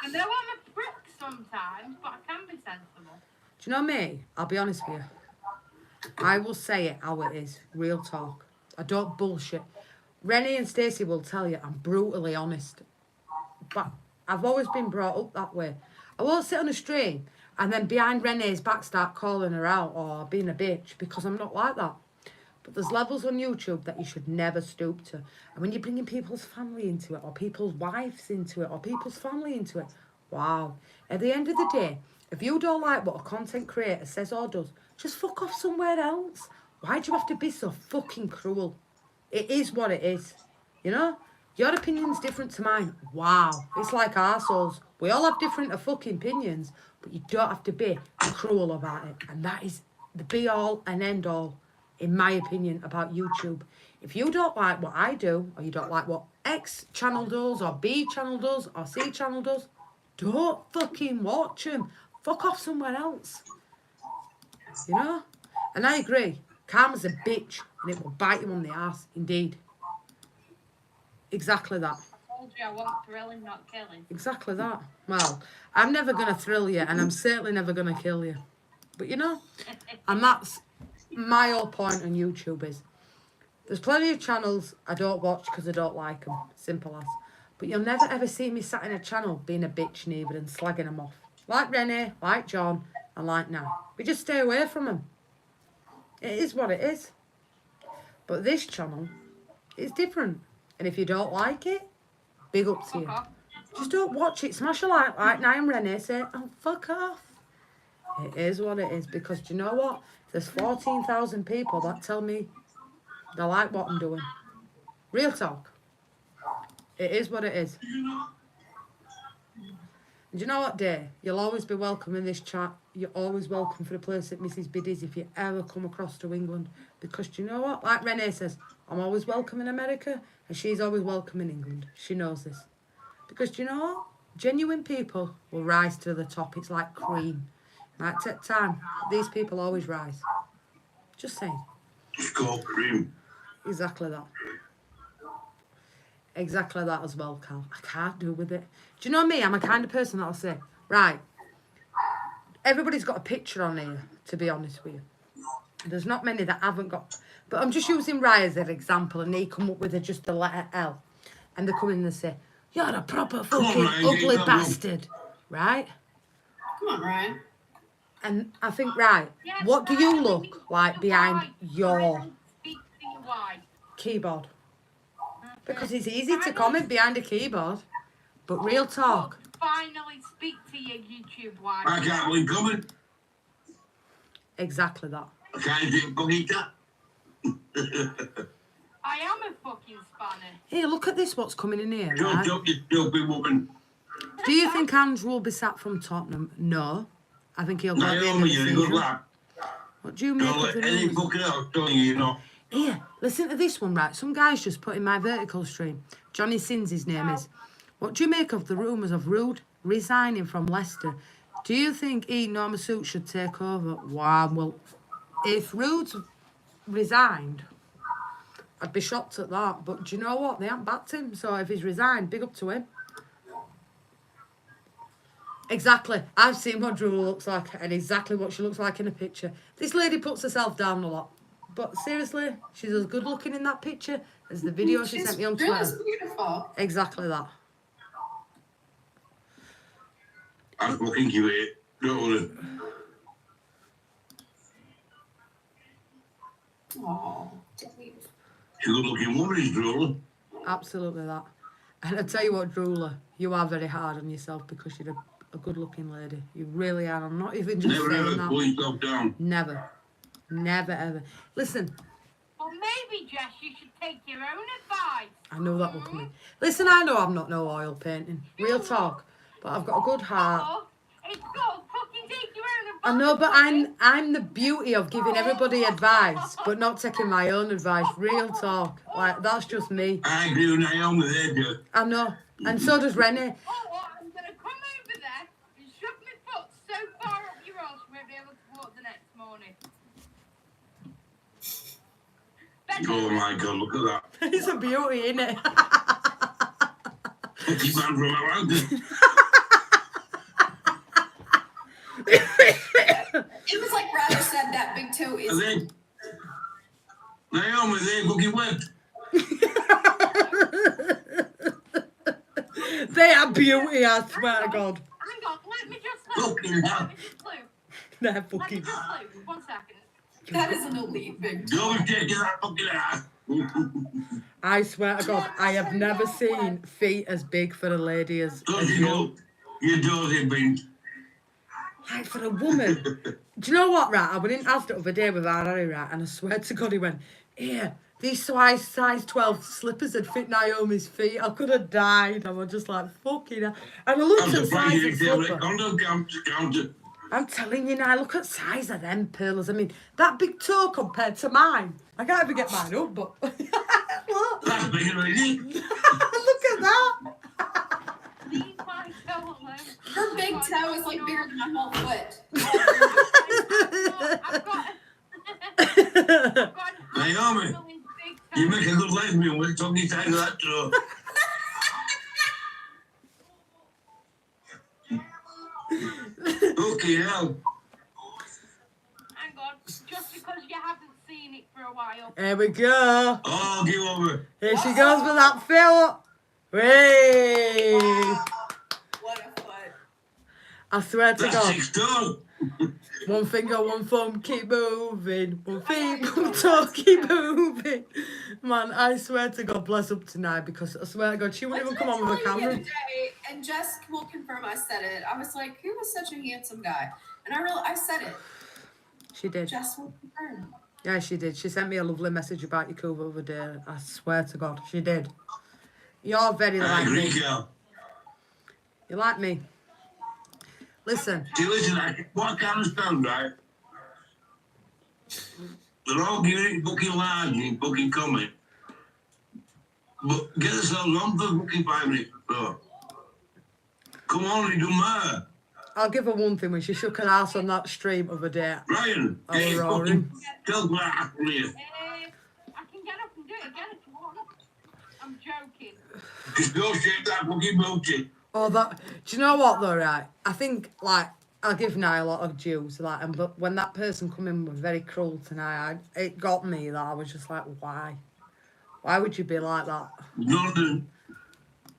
I know I'm a prick sometimes, but I can be sensible. Do you know me? I'll be honest with you. I will say it how it is. Real talk. I don't bullshit. Rennie and Stacey will tell you I'm brutally honest. But I've always been brought up that way. I won't sit on a stream and then behind Renee's back start calling her out or being a bitch, because I'm not like that. But there's levels on YouTube that you should never stoop to. And when you're bringing people's family into it, or people's wives into it, or people's family into it, wow. At the end of the day, if you don't like what a content creator says or does, just fuck off somewhere else. Why do you have to be so fucking cruel? It is what it is. You know? Your opinion's different to mine. Wow. It's like arseholes. We all have different fucking opinions, but you don't have to be cruel about it. And that is the be all and end all, in my opinion, about YouTube. If you don't like what I do, or you don't like what X channel does, or B channel does, or C channel does, don't fucking watch them. Fuck off somewhere else. You know? And I agree. Karma's a bitch, and it will bite you on the arse, indeed. Exactly that. I told you I want thrilling, not killing. Exactly that. Well, I'm never going to thrill you, and I'm certainly never going to kill you. But you know, and that's my whole point on YouTube is, there's plenty of channels I don't watch because I don't like them. Simple as. But you'll never ever see me sat in a channel being a bitch neither and slagging them off. Like Renee, like John, and like now. We just stay away from them. It is what it is. But this channel is different. And if you don't like it, big up to you. Just don't watch it. Smash a like Nye and Renee say, oh, fuck off. It is what it is. Because do you know what? There's 14,000 people that tell me they like what I'm doing. Real talk. It is what it is. And do you know what, Day? You'll always be welcome in this chat. You're always welcome for the place at Mrs. Biddy's if you ever come across to England. Because do you know what? Like Renee says, I'm always welcome in America and she's always welcome in England. She knows this. Because do you know what? Genuine people will rise to the top. It's like cream. Might take time. These people always rise. Just saying. It's called cream. Exactly that. Exactly that as well, Cal. I can't do with it. Do you know me? I'm a kind of person that'll say, right, everybody's got a picture on here, to be honest with you. There's not many that haven't got. But I'm just using Rye as an example, and they come up with just the letter L. And they come in and they say, you're a proper fucking ugly bastard. Right? Come on, Ryan. And I think, right, what do you look like behind your keyboard? Because it's easy to comment behind a keyboard. But real talk. Finally speak to your YouTube wife. I can't believe coming. Exactly that. I can't even go eat that. I am a fucking spanner. Here, look at this, what's coming in here, Don't right? joke, you stupid woman. Do you think Andrew will be sacked from Tottenham? No. I think he'll go at the end of Naomi, the you're a good season. lad. What do you make Don't of let the any news? fucking else tell you, you know. Here, listen to this one, right? Some guy's just put in my vertical stream. Johnny Sins, his name is. What do you make of the rumours of Rude resigning from Leicester? Do you think Norma Suit should take over? Wow, well, if Rude's resigned, I'd be shocked at that. But do you know what? They haven't backed him. So if he's resigned, big up to him. Exactly. I've seen what Drew looks like and exactly what she looks like in a picture. This lady puts herself down a lot. But seriously, she's as good looking in that picture as the video she sent me on Drew is Twitter. beautiful. Exactly that. I fucking give it. Don't worry. Oh, She's a good looking woman, is Drew. Absolutely that. And I tell you what, Drooler, you are very hard on yourself because you're a good-looking lady. You really are. I'm not even just Never saying ever that. pull yourself down. Never. Never, ever. Listen, Well, maybe, Jess, you should take your own advice. I know that will come in. Listen, I know I'm not no oil painting. Real talk. But I've got a good heart. Oh, it's good. Fucking take your own advice. I know, but I'm the beauty of giving everybody advice, but not taking my own advice. Real talk. Like, that's just me. I agree with Naomi there, Jeff. I know. And so does Rennie. Oh, well, I'm going to come over there and shove my foot so far up your arse you won't be able to walk the next morning. Oh my God, look at that. It's a beauty, isn't it? Fucking man from Atlanta. It was like Roger said, that big toe is. And then, Naomi, they fucking wet. They are beauty, I swear to God. Hang on, let me just look. Fucking hell. Let me just look. They're Let me fucking... just look. 1 second. That is an elite big toe. Don't take that fucking ass. I swear to God, I have never seen feet as big for a lady as Don't you you. go. You dozy bint. Like, for a woman. Do you know what, right? I went in Asda the other day with our Harry, right? And I swear to God, he went, here, these size 12 slippers had fit Naomi's feet. I could have died. I was just like, fucking hell. And I looked I'm at the surprised size you of didn't take slipper. condom counter. I'm telling you now, look at size of them pearls. I mean, that big toe compared to mine. I can't even get mine up, but look. That's bigger than it. Look at that. Leave my toe alone. Her big toe is like bigger than my whole foot. I've got Naomi, an big toe. you make a good lesbian with the tongue side of that toe. Okay, hell. Hang on, just because you haven't seen it for a while. Here we go. Oh, give over. Here she goes with that fill. Hey. What a foot. I swear to That's God. 6 stone. One finger, one thumb, keep moving. One feet, one toe, keep moving. Man, I swear to God, bless up tonight because I swear to God, she wouldn't even come on with a camera. And Jess will confirm I said it. I was like, who was such a handsome guy? And I said it. She did. Jess will confirm. Yeah, she did. She sent me a lovely message about your cover the other day. I swear to God, she did. You're very I like agree, me. Cal. You like me. Listen, See, listen, what I can't understand, right? They're all giving it fucking large and fucking comment. But get yourselves on for fucking 5 minutes. So. Come on, it don't matter. I'll give her one thing when she shook her ass on that stream of a day. Ryan, I was hey, roaring. fucking tell me what happened here. I can get up and do it again if you want. I'm joking. Just go shake that fucking bullshit. Oh, that. Do you know what though? Right, I think like I'll give Nye a lot of dues. Like, but when that person come in was very cruel tonight, it got me that I was just like, why? Why would you be like that? London,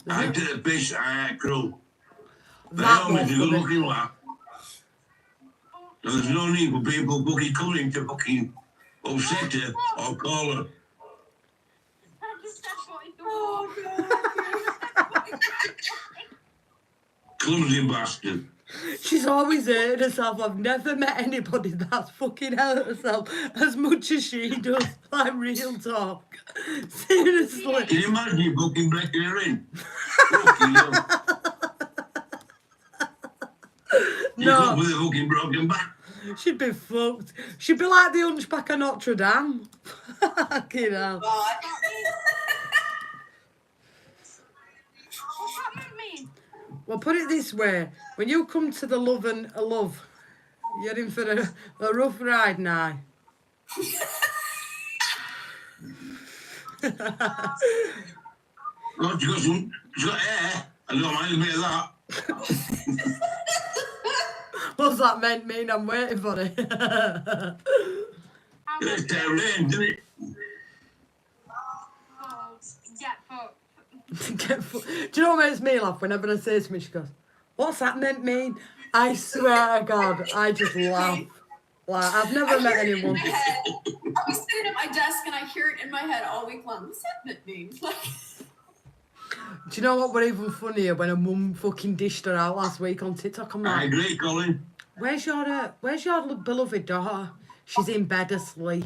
I did a piss, I act cruel. That Naomi's was a good funny. looking lad. There's no need for people fucking coming to fucking upset her or call her. I just said what it Oh, was. Clumsy bastard. She's always hurt herself. I've never met anybody that's fucking hurt herself as much as she does. Like, real talk. Seriously. Can you imagine you fucking breaking her in? Fucking hell. You No. come with a fucking broken back. She'd be fucked. She'd be like the Hunchback of Notre Dame. Fucking hell. God. What's that mean? Well, put it this way. When you come to the love and a love, you're in for a rough ride now. Well, she's got hair. I don't mind a bit of that. What's that mean? I'm waiting for it. How It's much? rain, didn't it? Oh, get fucked. Do you know what makes me laugh? Whenever I say something, she goes, "What's that mean?" I swear to God, I just laugh. Like, I've never I met hear it in anyone. my head. I'll be sitting at my desk and I hear it in my head all week long. What's that mean? Like, Do you know what were even funnier? When a mum fucking dished her out last week on TikTok. I'm I like, agree, Colin. where's your beloved daughter? She's in bed asleep.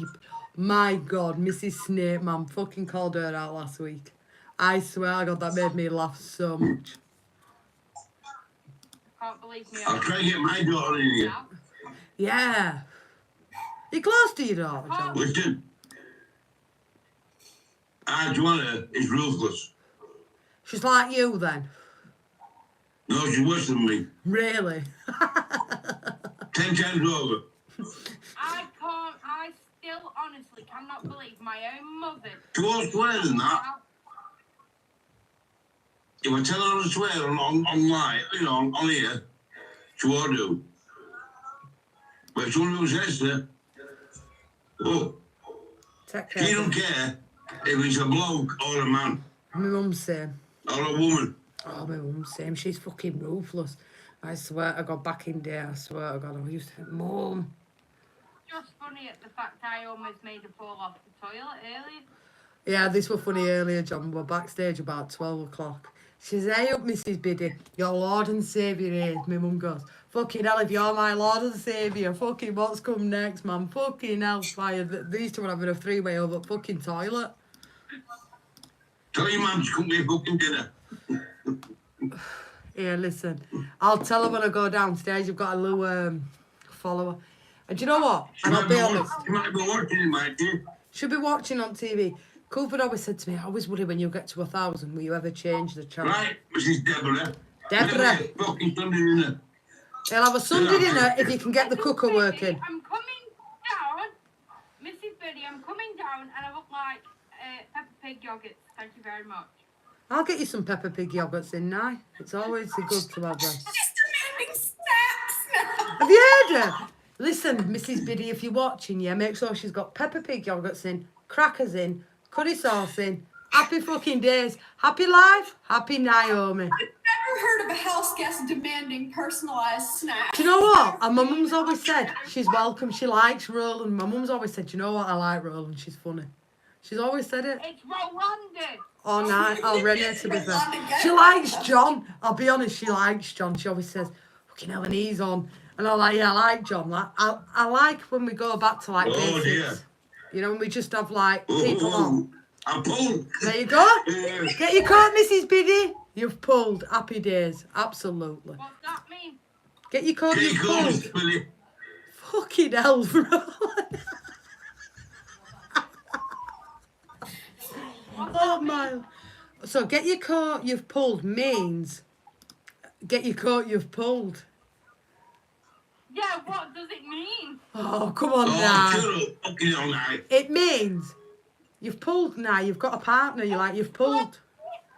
My God, Mrs. Snape, man, fucking called her out last week. I swear to God, that made me laugh so much. Can't believe me. I'll try and get my daughter in here. Now. Yeah. You close to your daughter, John? Listen. Our Joanna is ruthless. She's like you then? No, she's worse than me. Really? 10 times over. I still honestly cannot believe my own mother. She won't swear than that. If I tell her to swear online, on here, she won't do. But if someone who says to her, oh, Take she care. don't care if it's a bloke or a man My mum's same. or a woman. Oh, my mum's same. She's fucking ruthless. I swear to God, back in day, I swear to God, I used to think, Mum. Just funny at the fact I almost made her fall off the toilet earlier. Yeah, this was funny earlier, John. We were backstage about 12 o'clock. She says, "Hey up, Mrs. Biddy, your Lord and Saviour is." My mum goes, "Fucking hell, if you're my Lord and Saviour, fucking what's come next, man? Fucking hellfire." These two were having a three-way over fucking toilet. Tell your mum to cook me a fucking dinner. Yeah, listen, I'll tell her when I go downstairs. You've got a little follower. And do you know what? And I'll be honest. She might be watching it, might she? She'll be watching on TV. Cooper always said to me, "I always worry when you get to 1,000, will you ever change the channel?" Right, Mrs. Deborah. Deborah. Fucking Sunday dinner. He'll have a Sunday dinner if you can get the cooker working. I'm coming down, Mrs. Biddy, I'm coming down and I look like Peppa Pig yogurts. Thank you very much. I'll get you some Peppa Pig yogurts in now. It's always good to have them. she's demanding snacks now. Have you heard her? Listen, Mrs. Biddy, if you're watching, yeah, make sure she's got Peppa Pig yogurts in, crackers in, curry sauce in. Happy fucking days. Happy life. Happy Naomi. I've never heard of a house guest demanding personalized snacks. Do you know what? And my mum's always said she's welcome. She likes Roland. My mum's always said, "Do you know what? I like Roland. She's funny." She's always said it. It's Rolanda. Oh, no. Oh, Renee, to be fair. She likes John. I'll be honest, she likes John. She always says, "Fucking hell, and he's on." And I'm like, "Yeah, I like John." Like, I like when we go back to, like, Oh, basics. dear. You know, when we just have, like, people on. I pulled. There you go. Yeah. Get your coat, Mrs. Biddy. You've pulled. Happy days. Absolutely. What's that mean? Get your coat, Get you've your call, pulled. Mr. Billy. Fucking hell, Roland. Oh, my. So, get your coat, you've pulled means get your coat, you've pulled. Yeah, what does it mean? Oh, come on Oh, now. shut up. Fucking hell, now. It means you've pulled now. You've got a partner. You're like, you've pulled.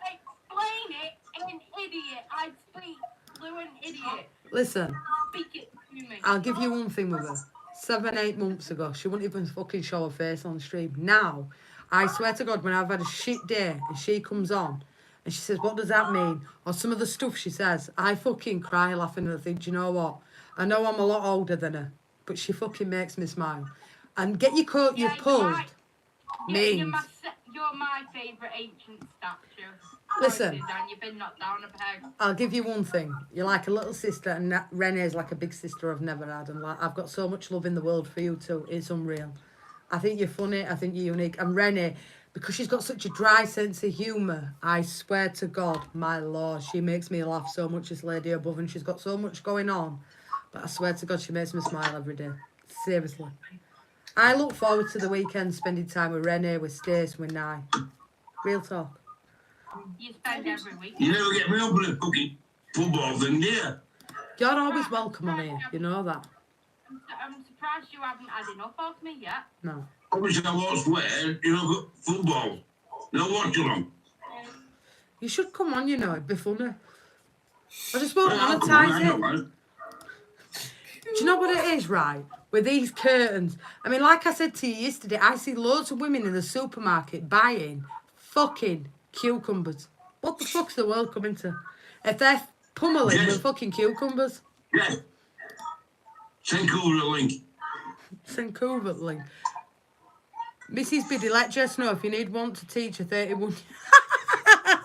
Explain it, an idiot. I speak fluent idiot. Listen, Speak it to me. I'll give you one thing with her. 7, 8 months ago, she wouldn't even fucking show her face on stream. Now, I swear to God, when I've had a shit day and she comes on and she says, "What does that mean?" Or some of the stuff she says, I fucking cry laughing and I think, "Do you know what? I know I'm a lot older than her, but she fucking makes me smile." And get your coat, you've pulled. Means. You're my favourite ancient statue. Listen. And you've been knocked down a peg. I'll give you one thing. You're like a little sister, and Renee's like a big sister I've never had. And like, I've got so much love in the world for you too. It's unreal. I think you're funny. I think you're unique. And Renee, because she's got such a dry sense of humour, I swear to God, my Lord, she makes me laugh so much, this lady above, and she's got so much going on. But I swear to God, she makes me smile every day. Seriously. I look forward to the weekend spending time with Renee, with Stace, with Nye. Real talk. You spend every week. You never get me up with a fucking football thing, do you? You're always welcome on here. You know that. I'm surprised you haven't had enough of me yet. No. Obviously, I won't swear, football. No watch along. You should come on, you know, it'd be funny. I just won't I'll come on, I monetise know, it. man. Do you know what it is, right? With these curtains. I mean, like I said to you yesterday, I see loads of women in the supermarket buying fucking cucumbers. What the fuck's the world coming to? If they're pummeling Yes. with fucking cucumbers. Yeah. Send over the link. St. Covert link. Mrs. Biddy, let Jess know if you need one to teach a 31.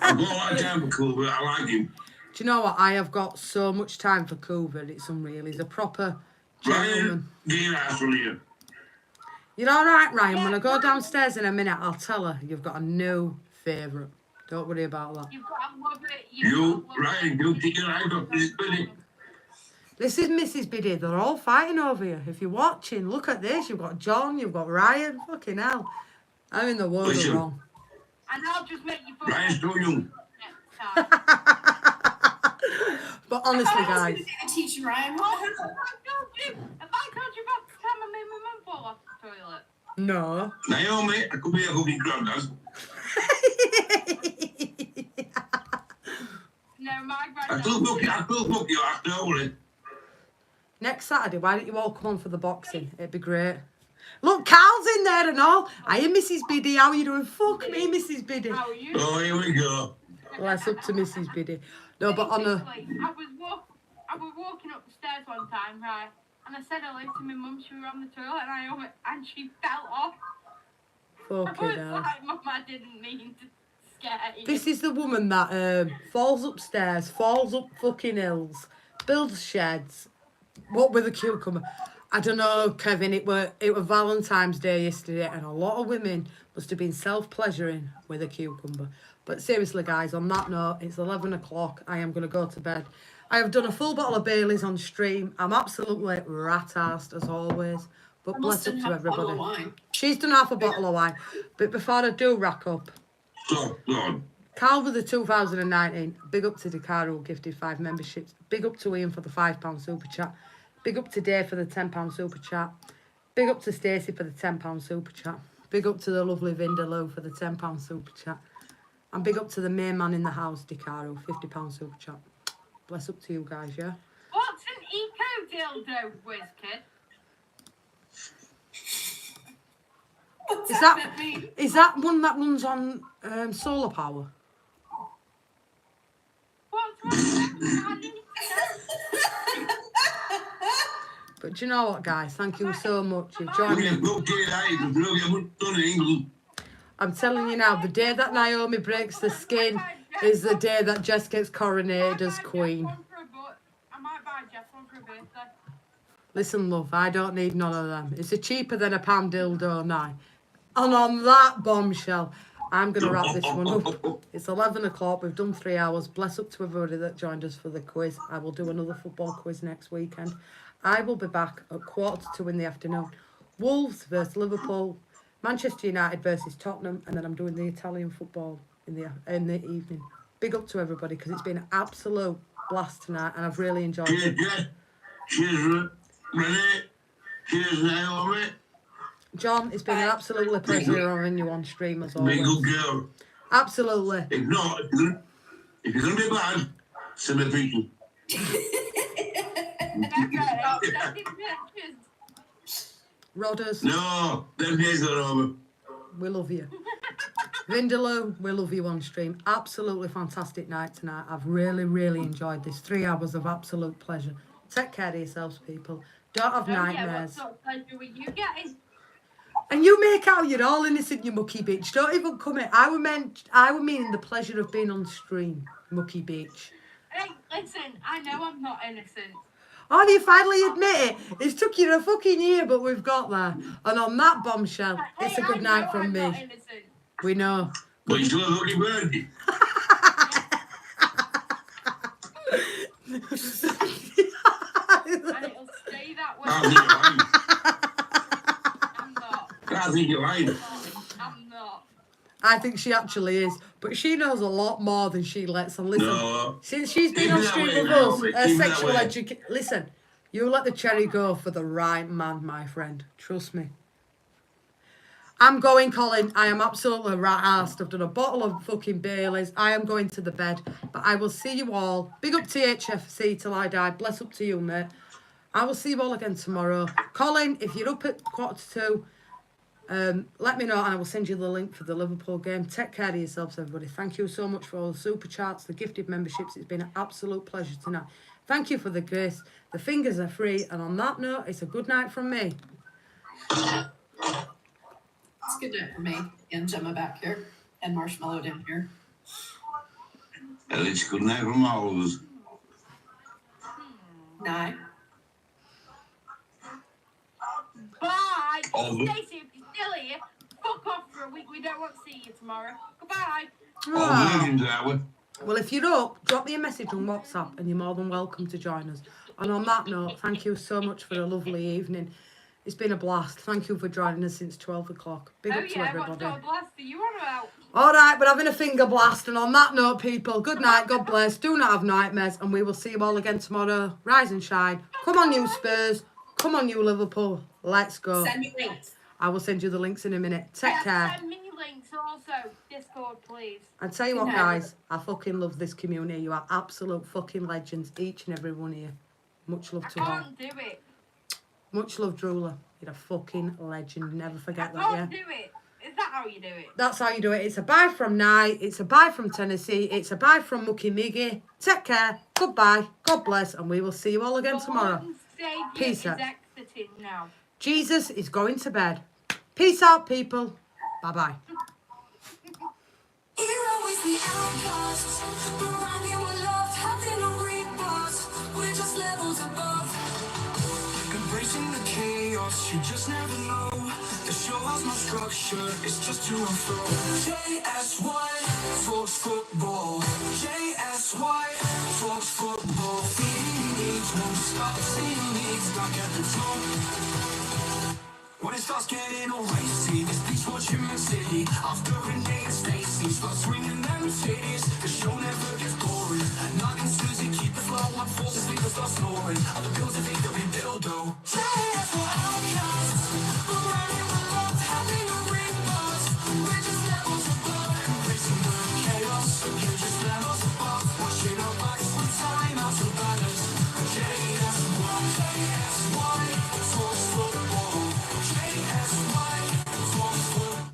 I've got a lot of time for cool, but I like him. Do you know what? I have got so much time for Coover. It's unreal. He's a proper gentleman. Ryan, get your ass from here. You're all right, Ryan. When I go downstairs in a minute, I'll tell her you've got a new favourite. Don't worry about that. You've got to love it. You, Ryan, you take your eyes off this buddy. This is Mrs. Biddy. They're all fighting over you. If you're watching, look at this. You've got John, you've got Ryan. Fucking hell. I'm in the world Listen. of wrong. And I'll just make you feel Ryan's too young. next time. But honestly, I was guys, gonna say teaching Ryan. Oh, What if the hell? I told you about the time I made my mum fall off the toilet. no. Naomi, I could be a hooking granddad. No, my I granddad. still book you after all it. Next Saturday, why don't you all come on for the boxing? It'd be great. Look, Carl's in there and all. Hiya, Mrs. Biddy. How are you doing? Fuck me, Mrs. Biddy. How are you? Oh, here we go. Well, that's up to Mrs. Biddy. No, but on a... Basically, I was walking up the stairs one time, right? And I said hello to my mum. She was on the toilet, and she fell off. I Fucking was hell. like, Mum, I didn't mean to scare you. This is the woman that falls upstairs, falls up fucking hills, builds sheds. What with a cucumber? I don't know, Kevin. It were Valentine's Day yesterday, and a lot of women must have been self-pleasuring with a cucumber. But seriously, guys, on that note, it's 11 o'clock. I am going to go to bed. I have done a full bottle of Bailey's on stream. I'm absolutely rat-arsed, as always. But bless up to everybody. She's done half a bottle of wine. But before I do rack up, Stop, God. Carl with the 2019. Big up to DeCaro, gifted 5 memberships. Big up to Ian for the £5 super chat. Big up to Dave for the £10 super chat. Big up to Stacey for the £10 super chat. Big up to the lovely Vindaloo for the £10 super chat. And big up to the main man in the house, DeCaro, £50 super chat. Bless up to you guys, yeah? What's an eco dildo, whiz kid? What's Is that that mean? is that one that runs on solar power? What's wrong with that? I need to know. But do you know what, guys? Thank you so much. You've Look joined me. at book here, because we don't get much done in England. I'm telling you now, the day that Naomi breaks the skin is the day that Jess gets coronated as queen. I might buy Jeff one for a birthday. Listen, love, I don't need none of them. It's a cheaper than a pound dildo now. And on that bombshell, I'm going to wrap this one up. It's 11 o'clock. We've done 3 hours. Bless up to everybody that joined us for the quiz. I will do another football quiz next weekend. I will be back at 1:45 in the afternoon. Wolves versus Liverpool. Manchester United versus Tottenham. And then I'm doing the Italian football in the evening. Big up to everybody because it's been an absolute blast tonight and I've really enjoyed Cheers, it. Jess. Cheers, Renee. Cheers, Naomi. John, it's been an absolutely pleasure having you on stream as Be a always. good girl. Absolutely. If not, if you're going to be bad, send me a picture. Sending pictures. Rodders, No, them days are over. we love you. Vindaloo, we love you on stream. Absolutely fantastic night tonight. I've really, really enjoyed this. 3 hours of absolute pleasure. Take care of yourselves, people. Don't have Oh, yeah, what nightmares. sort of pleasure were you getting? And you make out you're all innocent, you mucky bitch. Don't even come in. I were meaning the pleasure of being on stream, mucky bitch. Hey, listen, I know I'm not innocent. Oh, you finally admit it. It's took you a fucking year, but we've got there. And on that bombshell, Hey, it's a I good know night from I'm not me. innocent. We know. But you still have lucky birdie. And it'll stay that way. I think you're lying. I'm not. I think you're lying. I'm not. I think she actually is. But she knows a lot more than she lets on. Listen, No. since she's been Keep on it that stream way with now, us, mate. her Keep it that sexual way. education. Listen, you let the cherry go for the right man, my friend. Trust me. I'm going, Colin. I am absolutely rat-arsed. I've done a bottle of fucking Baileys. I am going to the bed. But I will see you all. Big up to HFC till I die. Bless up to you, mate. I will see you all again tomorrow. Colin, if you're up at 1:45, let me know and I will send you the link for the Liverpool game. Take care of yourselves, everybody. Thank you so much for all the super chats, the gifted memberships. It's been an absolute pleasure tonight. Thank you for the grace. The fingers are free. And on that note, it's a good night from me. It's good night for me and Gemma back here and Marshmallow down here. Well, it's good night from all of us. Night. Bye. Over. Stacey, if you're still here, fuck off for a week. We don't want to see you tomorrow. Goodbye. All virgins, are we? Well, if you're up, drop me a message on WhatsApp and you're more than welcome to join us. And on that note, thank you so much for a lovely evening. It's been a blast. Thank you for joining us since 12 o'clock. Big up to What's everybody. got a blast are you on about? All right, we're having a finger blast. And on that note, people, good night. God bless. Do not have nightmares. And we will see you all again tomorrow. Rise and shine. Come on, you Spurs. Come on, you Liverpool. Let's go. Send me links. I will send you the links in a minute. Take care. Send me links also. Discord, please. I tell you what, Good night. guys, I fucking love this community. You are absolute fucking legends, each and every one of you. Much love I to all. can't do it. Much love, Drooler. You're a fucking legend. Never I forget that, yeah? can't do it. Is that how you do it? That's how you do it. It's a bye from Nye. It's a bye from Tennessee. It's a bye from Mucky Miggy. Take care. Goodbye. God bless. And we will see you all again The tomorrow. Lord and Saviour Peace is out. exited now. Jesus is going to bed. Peace out, people. Bye-bye. You're always the outcast. Around you we're loved, having no rebirth. We're just levels above. Embracing the chaos, you just never know. The show has no structure, it's just to and fro. JSY, Talks Football. JSY, Talks Football. Feeding needs, won't stop seeing needs back at the top. When it starts getting all racy, this beach watching Man City. After Renee and Stacey start swinging them titties, the show never gets boring. And I and Susie keep the flow on forces, people start snoring. Other bills if they be dildo. JS for outcasts, around you we're loved, having no rebirth. We're just levels above, embracing the chaos. You're just levels above, watching our backs with time out of balance. JSY, Talks Football. JSY, Talks Football.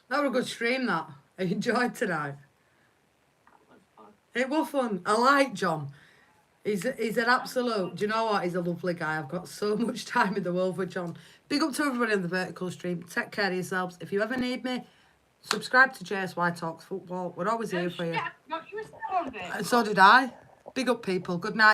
That was a good stream, that. I enjoyed tonight. It was fun. I like John. He's an absolute, do you know what? He's a lovely guy. I've got so much time in the world with John. Big up to everybody in the vertical stream. Take care of yourselves. If you ever need me, subscribe to JSY Talks Football. We're always here for you. Yeah, not you responded. And so did I. Big up, people. Good night.